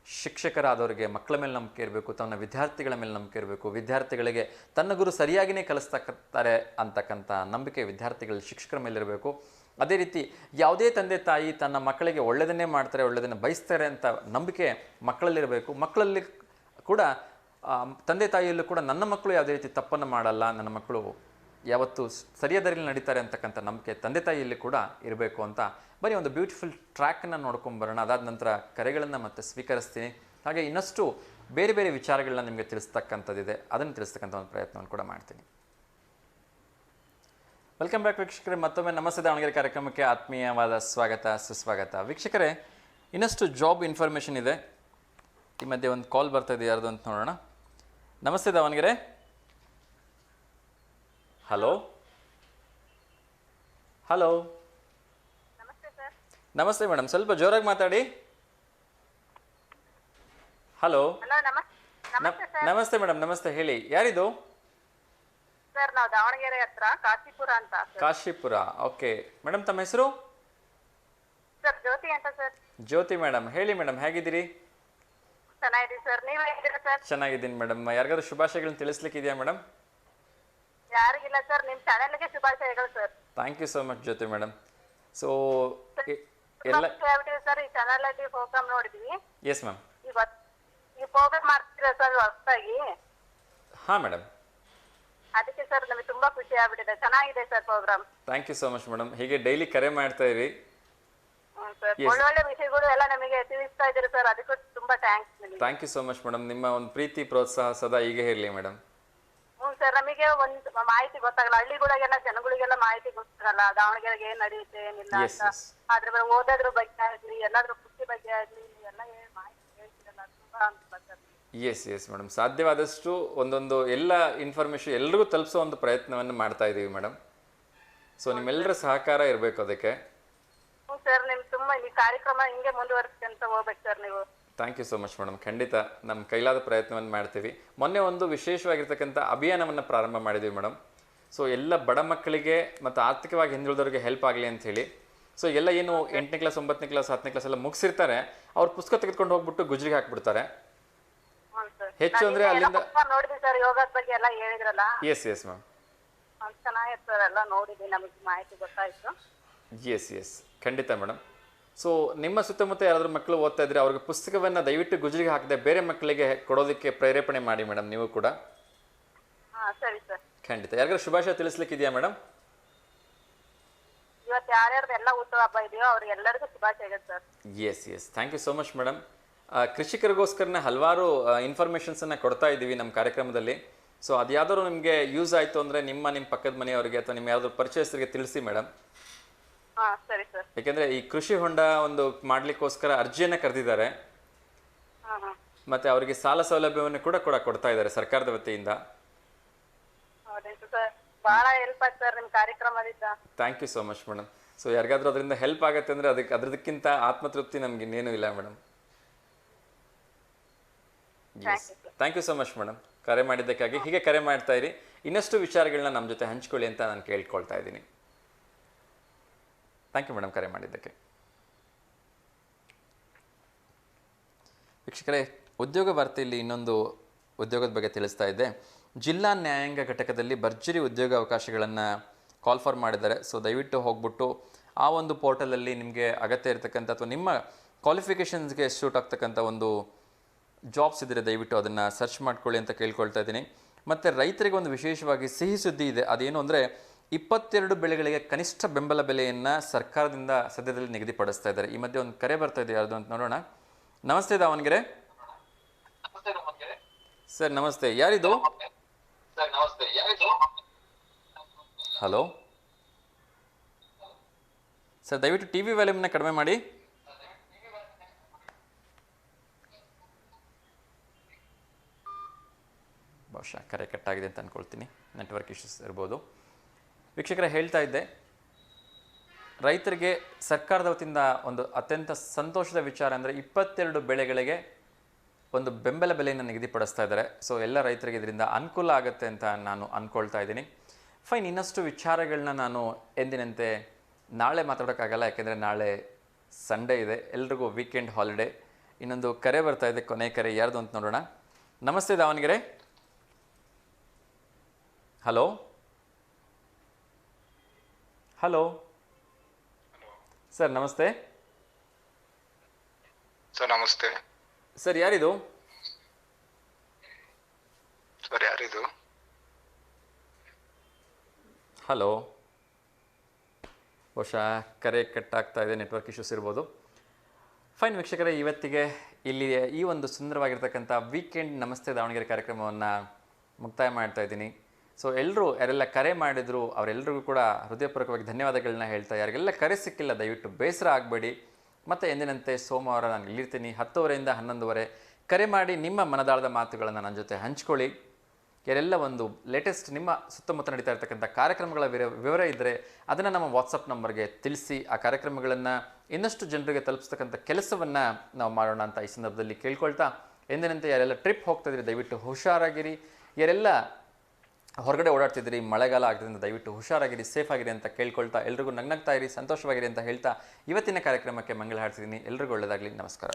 ಶಿಕ್ಷಕರಾದವರಿಗೆ ಮಕ್ಕಳ ಮೇಲೆ ನಂಬಿಕೆ ಇರಬೇಕು, ತನ್ನ ವಿದ್ಯಾರ್ಥಿಗಳ ಮೇಲೆ ನಂಬಿಕೆ ಇರಬೇಕು. ವಿದ್ಯಾರ್ಥಿಗಳಿಗೆ ತನ್ನ ಗುರು ಸರಿಯಾಗಿಯೇ ಕಲಿಸ್ತಾರೆ ಅಂತಕ್ಕಂಥ ನಂಬಿಕೆ ವಿದ್ಯಾರ್ಥಿಗಳ ಶಿಕ್ಷಕರ ಮೇಲೆ ಇರಬೇಕು. ಅದೇ ರೀತಿ ಯಾವುದೇ ತಂದೆ ತಾಯಿ ತನ್ನ ಮಕ್ಕಳಿಗೆ ಒಳ್ಳೆಯದನ್ನೇ ಮಾಡ್ತಾರೆ, ಒಳ್ಳೆಯದನ್ನು ಬಯಸ್ತಾರೆ ಅಂತ ನಂಬಿಕೆ ಮಕ್ಕಳಲ್ಲಿರಬೇಕು. ಮಕ್ಕಳಲ್ಲಿ ಕೂಡ ತಂದೆ ತಾಯಿಯಲ್ಲೂ ಕೂಡ ನನ್ನ ಮಕ್ಕಳು ಯಾವುದೇ ರೀತಿ ತಪ್ಪನ್ನು ಮಾಡಲ್ಲ, ನನ್ನ ಮಕ್ಕಳು ಯಾವತ್ತು ಸರಿಯಾದ ದಾರಿಯಲ್ಲಿ ನಡೀತಾರೆ ಅಂತಕ್ಕಂಥ ನಂಬಿಕೆ ತಂದೆ ತಾಯಿಯಲ್ಲಿ ಕೂಡ ಇರಬೇಕು ಅಂತ ಬರೀ ಒಂದು ಬ್ಯೂಟಿಫುಲ್ ಟ್ರ್ಯಾಕನ್ನು ನೋಡ್ಕೊಂಬರೋಣ. ಅದಾದ ನಂತರ ಕರೆಗಳನ್ನು ಮತ್ತೆ ಸ್ವೀಕರಿಸ್ತೀನಿ. ಹಾಗೆ ಇನ್ನಷ್ಟು ಬೇರೆ ಬೇರೆ ವಿಚಾರಗಳನ್ನ ನಿಮಗೆ ತಿಳಿಸ್ತಕ್ಕಂಥದ್ದಿದೆ, ಅದನ್ನು ತಿಳಿಸ್ತಕ್ಕಂಥ ಒಂದು ಪ್ರಯತ್ನವನ್ನು ಕೂಡ ಮಾಡ್ತೀನಿ. ವೆಲ್ಕಮ್ ಬ್ಯಾಕ್ ವೀಕ್ಷಕರೇ, ಮತ್ತೊಮ್ಮೆ ನಮಸ್ತೆ ದಾವಣಗೆರೆ ಕಾರ್ಯಕ್ರಮಕ್ಕೆ ಆತ್ಮೀಯವಾದ ಸ್ವಾಗತ ಸುಸ್ವಾಗತ. ವೀಕ್ಷಕರೇ, ಇನ್ನಷ್ಟು ಜಾಬ್ ಇನ್ಫಾರ್ಮೇಷನ್ ಇದೆ. ಈ ಮಧ್ಯೆ ಒಂದು ಕಾಲ್ ಬರ್ತಾ ಇದೆ, ಯಾರ್ದು ಅಂತ ನೋಡೋಣ. ನಮಸ್ತೆ ದಾವಣಗೆರೆ. Hello hello. ನಮಸ್ತೆ ಮೇಡಮ್, ಸ್ವಲ್ಪ ಜೋರಾಗಿ ಮಾತಾಡಿ. ಹಲೋ. ನಮಸ್ತೆ ಮೇಡಮ್, ನಮಸ್ತೆ, ಹೇಳಿ, ಯಾರಿದು? ಸರ್ ನಾವು ದಾವಣಗೆರೆ ಹತ್ರ ಕಾಶಿಪುರ ಅಂತ. Kashipura, okay madam. ತಮ್ಮ ಹೆಸರು? ಸರ್ ಜ್ಯೋತಿ ಅಂತ ಸರ್. ಜ್ಯೋತಿ ಮೇಡಮ್, ಹೇಳಿ ಮೇಡಮ್, ಹೇಗಿದ್ದೀರಿ? ಚೆನ್ನಾಗಿದ್ದೀವಿ ಸರ್, ನೀವು ಹೇಗಿದ್ದೀರಾ ಸರ್? ಚೆನ್ನಾಗಿದ್ದೀನಿ ಮೇಡಮ್. ಯಾರಿಗಾದ್ರೂ ಶುಭಾಶಯಗಳನ್ನ ತಿಳಿಸ್ಲಿಕ್ಕಿದೆಯಾ ಮೇಡಮ್? ಯಾರಿಗಿಲ್ಲ ಸರ್, ನಿಮ್ಮ ಚಾನೆಲ್ಗೆ ಶುಭಾಶಯಗಳು sir. Thank you so much Jyoti madam. So ಎಲ್ಲ ಸರ್ ಈ ಚಾನೆಲ್ ಅಲ್ಲಿ ಪ್ರೋಗ್ರಾಮ್ ನೋಡಿದ್ವಿ. Yes ma'am. ಈ ಪ್ರೋಗ್ರಾಮ್ ಮಾಡ್ತೀರಾ ಸರ್ ಹೊಸದಾಗಿ? ಹಾಂ ಮೇಡಮ್. ಅದಕ್ಕೆ ಸರ್ ನಮಗೆ ತುಂಬಾ ಖುಷಿ ಆಗ್ಬಿಟ್ಟಿದೆ, ಚೆನ್ನಾಗಿದೆ sir programme. Thank you so much madam. ಹೀಗೆ ಡೈಲಿ ಕರೆ ಮಾಡ್ತಾ ಇರಿ. ಸರ್ ಒಳ್ಳೊಳ್ಳೆ ವಿಷಯಗಳು ಎಲ್ಲ ನಮಗೆ ತಿಳಿಸ್ತಾ ಇದ್ದೀರಿ ಸರ್, ಅದಕ್ಕೂ ತುಂಬಾ thanks. Thank you so much madam. ನಿಮ್ಮ ಒಂದು ಪ್ರೀತಿ ಪ್ರೋತ್ಸಾಹ ಸದಾ ಹೀಗೆ ಇರಲಿ ಮೇಡಮ್. ಸರ್ ನಮಗೆ ಒಂದು ಮಾಹಿತಿ ಗೊತ್ತಾಗಲ್ಲ, ಹಳ್ಳಿಗಳಿಗೆಲ್ಲ ಜನಗಳಿಗೆಲ್ಲ ಮಾಹಿತಿ ಗೊತ್ತಾಗಲ್ಲ, ದಾವಣಗೆರೆಗೆ ಏನ್ ನಡೆಯುತ್ತೆ ಏನಿಲ್ಲ ಅಂತ. ಅದ್ರ ಓದೋದ್ರ ಬಗ್ಗೆ ಆಗ್ಲಿ, ಎಲ್ಲಾದ್ರೂ ಕೃಷಿ ಬಗ್ಗೆ ಆಗ್ಲಿ, ಎಲ್ಲ ಮಾಹಿತಿ ಹೇಳ್ತಿರಲ್ಲ, ತುಂಬಾ ಅನುಕೂಲ ಸರ್. ಎಸ್ ಮೇಡಮ್, ಸಾಧ್ಯವಾದಷ್ಟು ಒಂದೊಂದು ಎಲ್ಲ ಇನ್ಫಾರ್ಮೇಷನ್ ಎಲ್ರಿಗೂ ತಲುಪಿಸೋ ಒಂದು ಪ್ರಯತ್ನವನ್ನು ಮಾಡ್ತಾ ಇದ್ದೀವಿ ಮೇಡಮ್. ಸೊ ನಿಮ್ಮೆಲ್ಲರ ಸಹಕಾರ ಇರಬೇಕು ಅದಕ್ಕೆ. ಸರ್ ನಿಮ್ ತುಂಬಾ ಈ ಕಾರ್ಯಕ್ರಮ ಹಿಂಗೆ ಮುಂದುವರಿಸ್ಕೊಂತ ಹೋಗ್ಬೇಕು ಸರ್ ನೀವು. Thank you so much madam. ಖಂಡಿತ ನಮ್ಮ ಕೈಲಾದ ಪ್ರಯತ್ನವನ್ನು ಮಾಡ್ತೀವಿ. ಮೊನ್ನೆ ಒಂದು ವಿಶೇಷವಾಗಿರ್ತಕ್ಕಂಥ ಅಭಿಯಾನವನ್ನು ಪ್ರಾರಂಭ ಮಾಡಿದ್ವಿ ಮೇಡಮ್. ಸೊ ಎಲ್ಲ ಬಡ ಮಕ್ಕಳಿಗೆ ಮತ್ತು ಆರ್ಥಿಕವಾಗಿ ಹಿಂದುಳಿದವರಿಗೆ ಹೆಲ್ಪ್ ಆಗಲಿ ಅಂತ ಹೇಳಿ. ಸೊ ಎಲ್ಲ ಏನು 8ನೇ ಕ್ಲಾಸ್ 9ನೇ ಕ್ಲಾಸ್ 10ನೇ ಕ್ಲಾಸ್ ಎಲ್ಲ ಮುಗಿಸಿರ್ತಾರೆ, ಅವ್ರ ಪುಸ್ತಕ ತೆಗೆದುಕೊಂಡು ಹೋಗ್ಬಿಟ್ಟು ಗುಜ್ರಿಗೆ ಹಾಕ್ಬಿಡ್ತಾರೆ. ಹೆಚ್ಚು ಅಂದರೆ ಅಲ್ಲಿಂದ ನೋಡಿದ್ವಿ ಸರ್, ಯೋಗದ ಬಗ್ಗೆ ಎಲ್ಲ ಹೇಳಿದ್ರಲ್ಲ. ಎಸ್ ಮ್ಯಾಮ್, ಚೆನ್ನಾಗಿತ್ತು ಸರ್, ಎಲ್ಲ ನೋಡಿದ್ವಿ, ನಮಗೆ ಮಾಹಿತಿ ಗೊತ್ತಾಯ್ತು. ಎಸ್ ಖಂಡಿತ ಮೇಡಮ್. ಸೊ ನಿಮ್ಮ ಸುತ್ತಮುತ್ತ ಯಾರಾದರೂ ಮಕ್ಕಳು ಓದ್ತಾ ಇದ್ರೆ ಅವ್ರಿಗೆ ಪುಸ್ತಕವನ್ನು ದಯವಿಟ್ಟು ಗುಜರಿಗೆ ಹಾಕದೆ ಬೇರೆ ಮಕ್ಕಳಿಗೆ ಕೊಡೋದಕ್ಕೆ ಪ್ರೇರೇಪಣೆ ಮಾಡಿ ಮೇಡಮ್, ನೀವು ಕೂಡ. ಸರಿ ಸರ್. ಖಂಡಿತ. ಯಾರಿಗಾರು ಶುಭಾಶಯ ತಿಳಿಸ್ಲಿಕ್ಕಿದೆಯಾ ಮೇಡಮ್? ಇವತ್ತು ಯಾರ್ಯಾರ್ದು ಎಲ್ಲ ಹುಟ್ಟುಹಬ್ಬ ಇದೆಯೋ ಅವ್ರಿಗೆಲ್ಲರಿಗೂ ಶುಭಾಶಯಗಳು sir. Yes thank you so much madam. ಕೃಷಿಕರಿಗೋಸ್ಕರನೇ ಹಲವಾರು ಇನ್ಫಾರ್ಮೇಷನ್ಸನ್ನು ಕೊಡ್ತಾ ಇದ್ದೀವಿ ನಮ್ಮ ಕಾರ್ಯಕ್ರಮದಲ್ಲಿ. ಸೊ ಅದು ಯಾವ್ದಾದ್ರು ನಿಮಗೆ ಯೂಸ್ ಆಯಿತು ಅಂದರೆ ನಿಮ್ಮ ಪಕ್ಕದ ಮನೆಯವರಿಗೆ ಅಥವಾ ನಿಮ್ಮ ಯಾವ್ದಾದ್ರು ಪರಿಚಯಸ್ಥರಿಗೆ ತಿಳಿಸಿ ಮೇಡಮ್. ಸರಿ ಸರ್. ಯಾಕೆಂದರೆ ಈ ಕೃಷಿ ಹೊಂಡ ಒಂದು ಮಾಡಲಿಕ್ಕೋಸ್ಕರ ಅರ್ಜಿಯನ್ನು ಕರೆದಿದ್ದಾರೆ. ಮತ್ತು ಅವರಿಗೆ ಸಾಲ ಸೌಲಭ್ಯವನ್ನು ಕೂಡ ಕೊಡ್ತಾ ಇದ್ದಾರೆ ಸರ್ಕಾರದ ವತಿಯಿಂದ. ಬಹಳ ಹೆಲ್ಪ್ ಆಯ್ತು ಸರ್ ನಿಮ್ಮ ಕಾರ್ಯಕ್ರಮದಿಂದ. Thank you so much madam. So ಯಾರಿಗಾದ್ರೂ ಅದರಿಂದ ಹೆಲ್ಪ್ ಆಗುತ್ತೆ ಅಂದರೆ ಅದಕ್ಕಿಂತ ಆತ್ಮತೃಪ್ತಿ ನಮ್ಗೆ ಇನ್ನೇನು ಇಲ್ಲ madam. Thank you so much madam ಕರೆ ಮಾಡಿದ್ದಕ್ಕಾಗಿ. ಹೀಗೆ ಕರೆ ಮಾಡ್ತಾ ಇರಿ, ಇನ್ನಷ್ಟು ವಿಚಾರಗಳನ್ನ ನಮ್ಮ ಜೊತೆ ಹಂಚ್ಕೊಳ್ಳಿ ಅಂತ ನಾನು ಕೇಳ್ಕೊಳ್ತಾ ಇದ್ದೀನಿ. ಥ್ಯಾಂಕ್ ಯು ಮೇಡಮ್ ಕರೆ ಮಾಡಿದ್ದಕ್ಕೆ. ವೀಕ್ಷಕರೇ, ಉದ್ಯೋಗ ವಾರ್ತೆಯಲ್ಲಿ ಇನ್ನೊಂದು ಉದ್ಯೋಗದ ಬಗ್ಗೆ ತಿಳಿಸ್ತಾ ಇದ್ದೆ. ಜಿಲ್ಲಾ ನ್ಯಾಯಾಂಗ ಘಟಕದಲ್ಲಿ ಭರ್ಜರಿ ಉದ್ಯೋಗ ಅವಕಾಶಗಳನ್ನು ಕಾಲ್ ಫಾರ್ ಮಾಡಿದ್ದಾರೆ. ಸೊ ದಯವಿಟ್ಟು ಹೋಗ್ಬಿಟ್ಟು ಆ ಒಂದು ಪೋರ್ಟಲಲ್ಲಿ ನಿಮಗೆ ಅಗತ್ಯ ಇರತಕ್ಕಂಥ ಅಥವಾ ನಿಮ್ಮ ಕ್ವಾಲಿಫಿಕೇಷನ್ಸ್ಗೆ ಶೂಟ್ ಆಗ್ತಕ್ಕಂಥ ಒಂದು ಜಾಬ್ಸ್ ಇದ್ದರೆ ದಯವಿಟ್ಟು ಅದನ್ನು ಸರ್ಚ್ ಮಾಡ್ಕೊಳ್ಳಿ ಅಂತ ಕೇಳ್ಕೊಳ್ತಾ ಇದ್ದೀನಿ. ಮತ್ತು ರೈತರಿಗೆ ಒಂದು ವಿಶೇಷವಾಗಿ ಸಿಹಿ ಸುದ್ದಿ ಇದೆ. ಅದೇನು ಅಂದರೆ 22 ಬೆಳೆಗಳಿಗೆ ಕನಿಷ್ಠ ಬೆಂಬಲ ಬೆಲೆಯನ್ನು ಸರ್ಕಾರದಿಂದ ಸದ್ಯದಲ್ಲಿ ನಿಗದಿಪಡಿಸ್ತಾ ಇದ್ದಾರೆ. ಈ ಮಧ್ಯೆ ಒಂದು ಕರೆ ಬರ್ತಾ ಇದೆ, ಯಾರ್ದು ಅಂತ ನೋಡೋಣ. ನಮಸ್ತೆ ದಾವಣಗೆರೆ. ಸರ್ ನಮಸ್ತೆ, ಯಾರಿದು? ಹಲೋ ಸರ್, ದಯವಿಟ್ಟು ಟಿ ವಿ ವ್ಯಾಲ್ಯೂಮ್ನ ಕಡಿಮೆ ಮಾಡಿ. ಬಹುಶಃ ಕರೆ ಕಟ್ಟಾಗಿದೆ ಅಂತ ಅಂದ್ಕೊಳ್ತೀನಿ, ನೆಟ್ವರ್ಕ್ ಇಶ್ಯೂಸ್ ಇರ್ಬೋದು. ವೀಕ್ಷಕರೇ, ಹೇಳ್ತಾ ಇದ್ದೆ, ರೈತರಿಗೆ ಸರ್ಕಾರದ ವತಿಯಿಂದ ಒಂದು ಅತ್ಯಂತ ಸಂತೋಷದ ವಿಚಾರ ಅಂದರೆ 22 ಬೆಳೆಗಳಿಗೆ ಒಂದು ಬೆಂಬಲ ಬೆಲೆಯನ್ನು ನಿಗದಿಪಡಿಸ್ತಾ ಇದ್ದಾರೆ. ಸೊ ಎಲ್ಲ ರೈತರಿಗೆ ಇದರಿಂದ ಅನುಕೂಲ ಆಗುತ್ತೆ ಅಂತ ನಾನು ಅಂದ್ಕೊಳ್ತಾ ಇದ್ದೀನಿ. ಫೈನ್, ಇನ್ನಷ್ಟು ವಿಚಾರಗಳನ್ನ ನಾನು ಎಂದಿನಂತೆ ನಾಳೆ ಮಾತಾಡೋಕ್ಕಾಗಲ್ಲ, ಯಾಕೆಂದರೆ ನಾಳೆ ಸಂಡೇ ಇದೆ, ಎಲ್ರಿಗೂ ವೀಕೆಂಡ್ ಹಾಲಿಡೇ. ಇನ್ನೊಂದು ಕರೆ ಬರ್ತಾ ಇದೆ, ಕೊನೆ ಕರೆ ಯಾರ್ದು ಅಂತ ನೋಡೋಣ. ನಮಸ್ತೆ ದಾವಣಗೆರೆ. ಹಲೋ ಹಲೋ ಸರ್ ನಮಸ್ತೆ. ಸರ್ ನಮಸ್ತೆ. ಸರ್ ಯಾರಿದು? ಸರ್ ಯಾರಿದು? ಹಲೋ, ಬಹುಶಃ ಕರೆ ಕಟ್ಟಾಗ್ತಾ ಇದೆ, ನೆಟ್ವರ್ಕ್ ಇಶ್ಯೂಸ್ ಇರ್ಬೋದು. ಫೈನ್ ವೀಕ್ಷಕರೇ, ಇವತ್ತಿಗೆ ಇಲ್ಲಿ ಈ ಒಂದು ಸುಂದರವಾಗಿರ್ತಕ್ಕಂಥ ವೀಕೆಂಡ್ ನಮಸ್ತೆ ದಾವಣಗೆರೆ ಕಾರ್ಯಕ್ರಮವನ್ನು ಮುಕ್ತಾಯ ಮಾಡ್ತಾ ಇದ್ದೀನಿ. ಸೊ ಎಲ್ಲರೂ ಯಾರೆಲ್ಲ ಕರೆ ಮಾಡಿದ್ರು ಅವರೆಲ್ಲರಿಗೂ ಕೂಡ ಹೃದಯಪೂರ್ವಕವಾಗಿ ಧನ್ಯವಾದಗಳನ್ನ ಹೇಳ್ತಾ, ಯಾರಿಗೆಲ್ಲ ಕರೆ ಸಿಕ್ಕಿಲ್ಲ ದಯವಿಟ್ಟು ಬೇಸರ ಆಗಬೇಡಿ. ಮತ್ತು ಎಂದಿನಂತೆ ಸೋಮವಾರ ನಾನು ಇಲ್ಲಿರ್ತೀನಿ 10ವರೆಯಿಂದ 11ವರೆ. ಕರೆ ಮಾಡಿ ನಿಮ್ಮ ಮನದಾಳದ ಮಾತುಗಳನ್ನು ನನ್ನ ಜೊತೆ ಹಂಚ್ಕೊಳ್ಳಿ. ಯಾರೆಲ್ಲ ಒಂದು ಲೇಟೆಸ್ಟ್ ನಿಮ್ಮ ಸುತ್ತಮುತ್ತ ನಡೀತಾ ಇರ್ತಕ್ಕಂಥ ಕಾರ್ಯಕ್ರಮಗಳ ವಿವರ ಇದ್ದರೆ ಅದನ್ನು ನಮ್ಮ ವಾಟ್ಸಪ್ ನಂಬರ್ಗೆ ತಿಳಿಸಿ. ಆ ಕಾರ್ಯಕ್ರಮಗಳನ್ನು ಇನ್ನಷ್ಟು ಜನರಿಗೆ ತಲುಪಿಸ್ತಕ್ಕಂಥ ಕೆಲಸವನ್ನು ನಾವು ಮಾಡೋಣ ಅಂತ ಈ ಸಂದರ್ಭದಲ್ಲಿ ಕೇಳ್ಕೊಳ್ತಾ, ಎಂದಿನಂತೆ ಯಾರೆಲ್ಲ ಟ್ರಿಪ್ ಹೋಗ್ತಾಯಿದ್ರಿ ದಯವಿಟ್ಟು ಹುಷಾರಾಗಿರಿ. ಯಾರೆಲ್ಲ ಹೊರಗಡೆ ಓಡಾಡ್ತಿದ್ರಿ, ಮಳೆಗಾಲ ಆಗ್ತದಿಂದ ದಯವಿಟ್ಟು ಹುಷಾರಾಗಿರಿ, ಸೇಫ್ ಆಗಿರಿ ಅಂತ ಕೇಳ್ಕೊಳ್ತಾ, ಎಲ್ರಿಗೂ ನಗ್ನಗ್ತಾ ಇರಿ, ಸಂತೋಷವಾಗಿರಿ ಅಂತ ಹೇಳ್ತಾ ಇವತ್ತಿನ ಕಾರ್ಯಕ್ರಮಕ್ಕೆ ಮಂಗಳ ಹಾಡ್ತಿದ್ದೀನಿ. ಎಲ್ರಿಗೂ ಒಳ್ಳೆಯದಾಗಲಿ. ನಮಸ್ಕಾರ.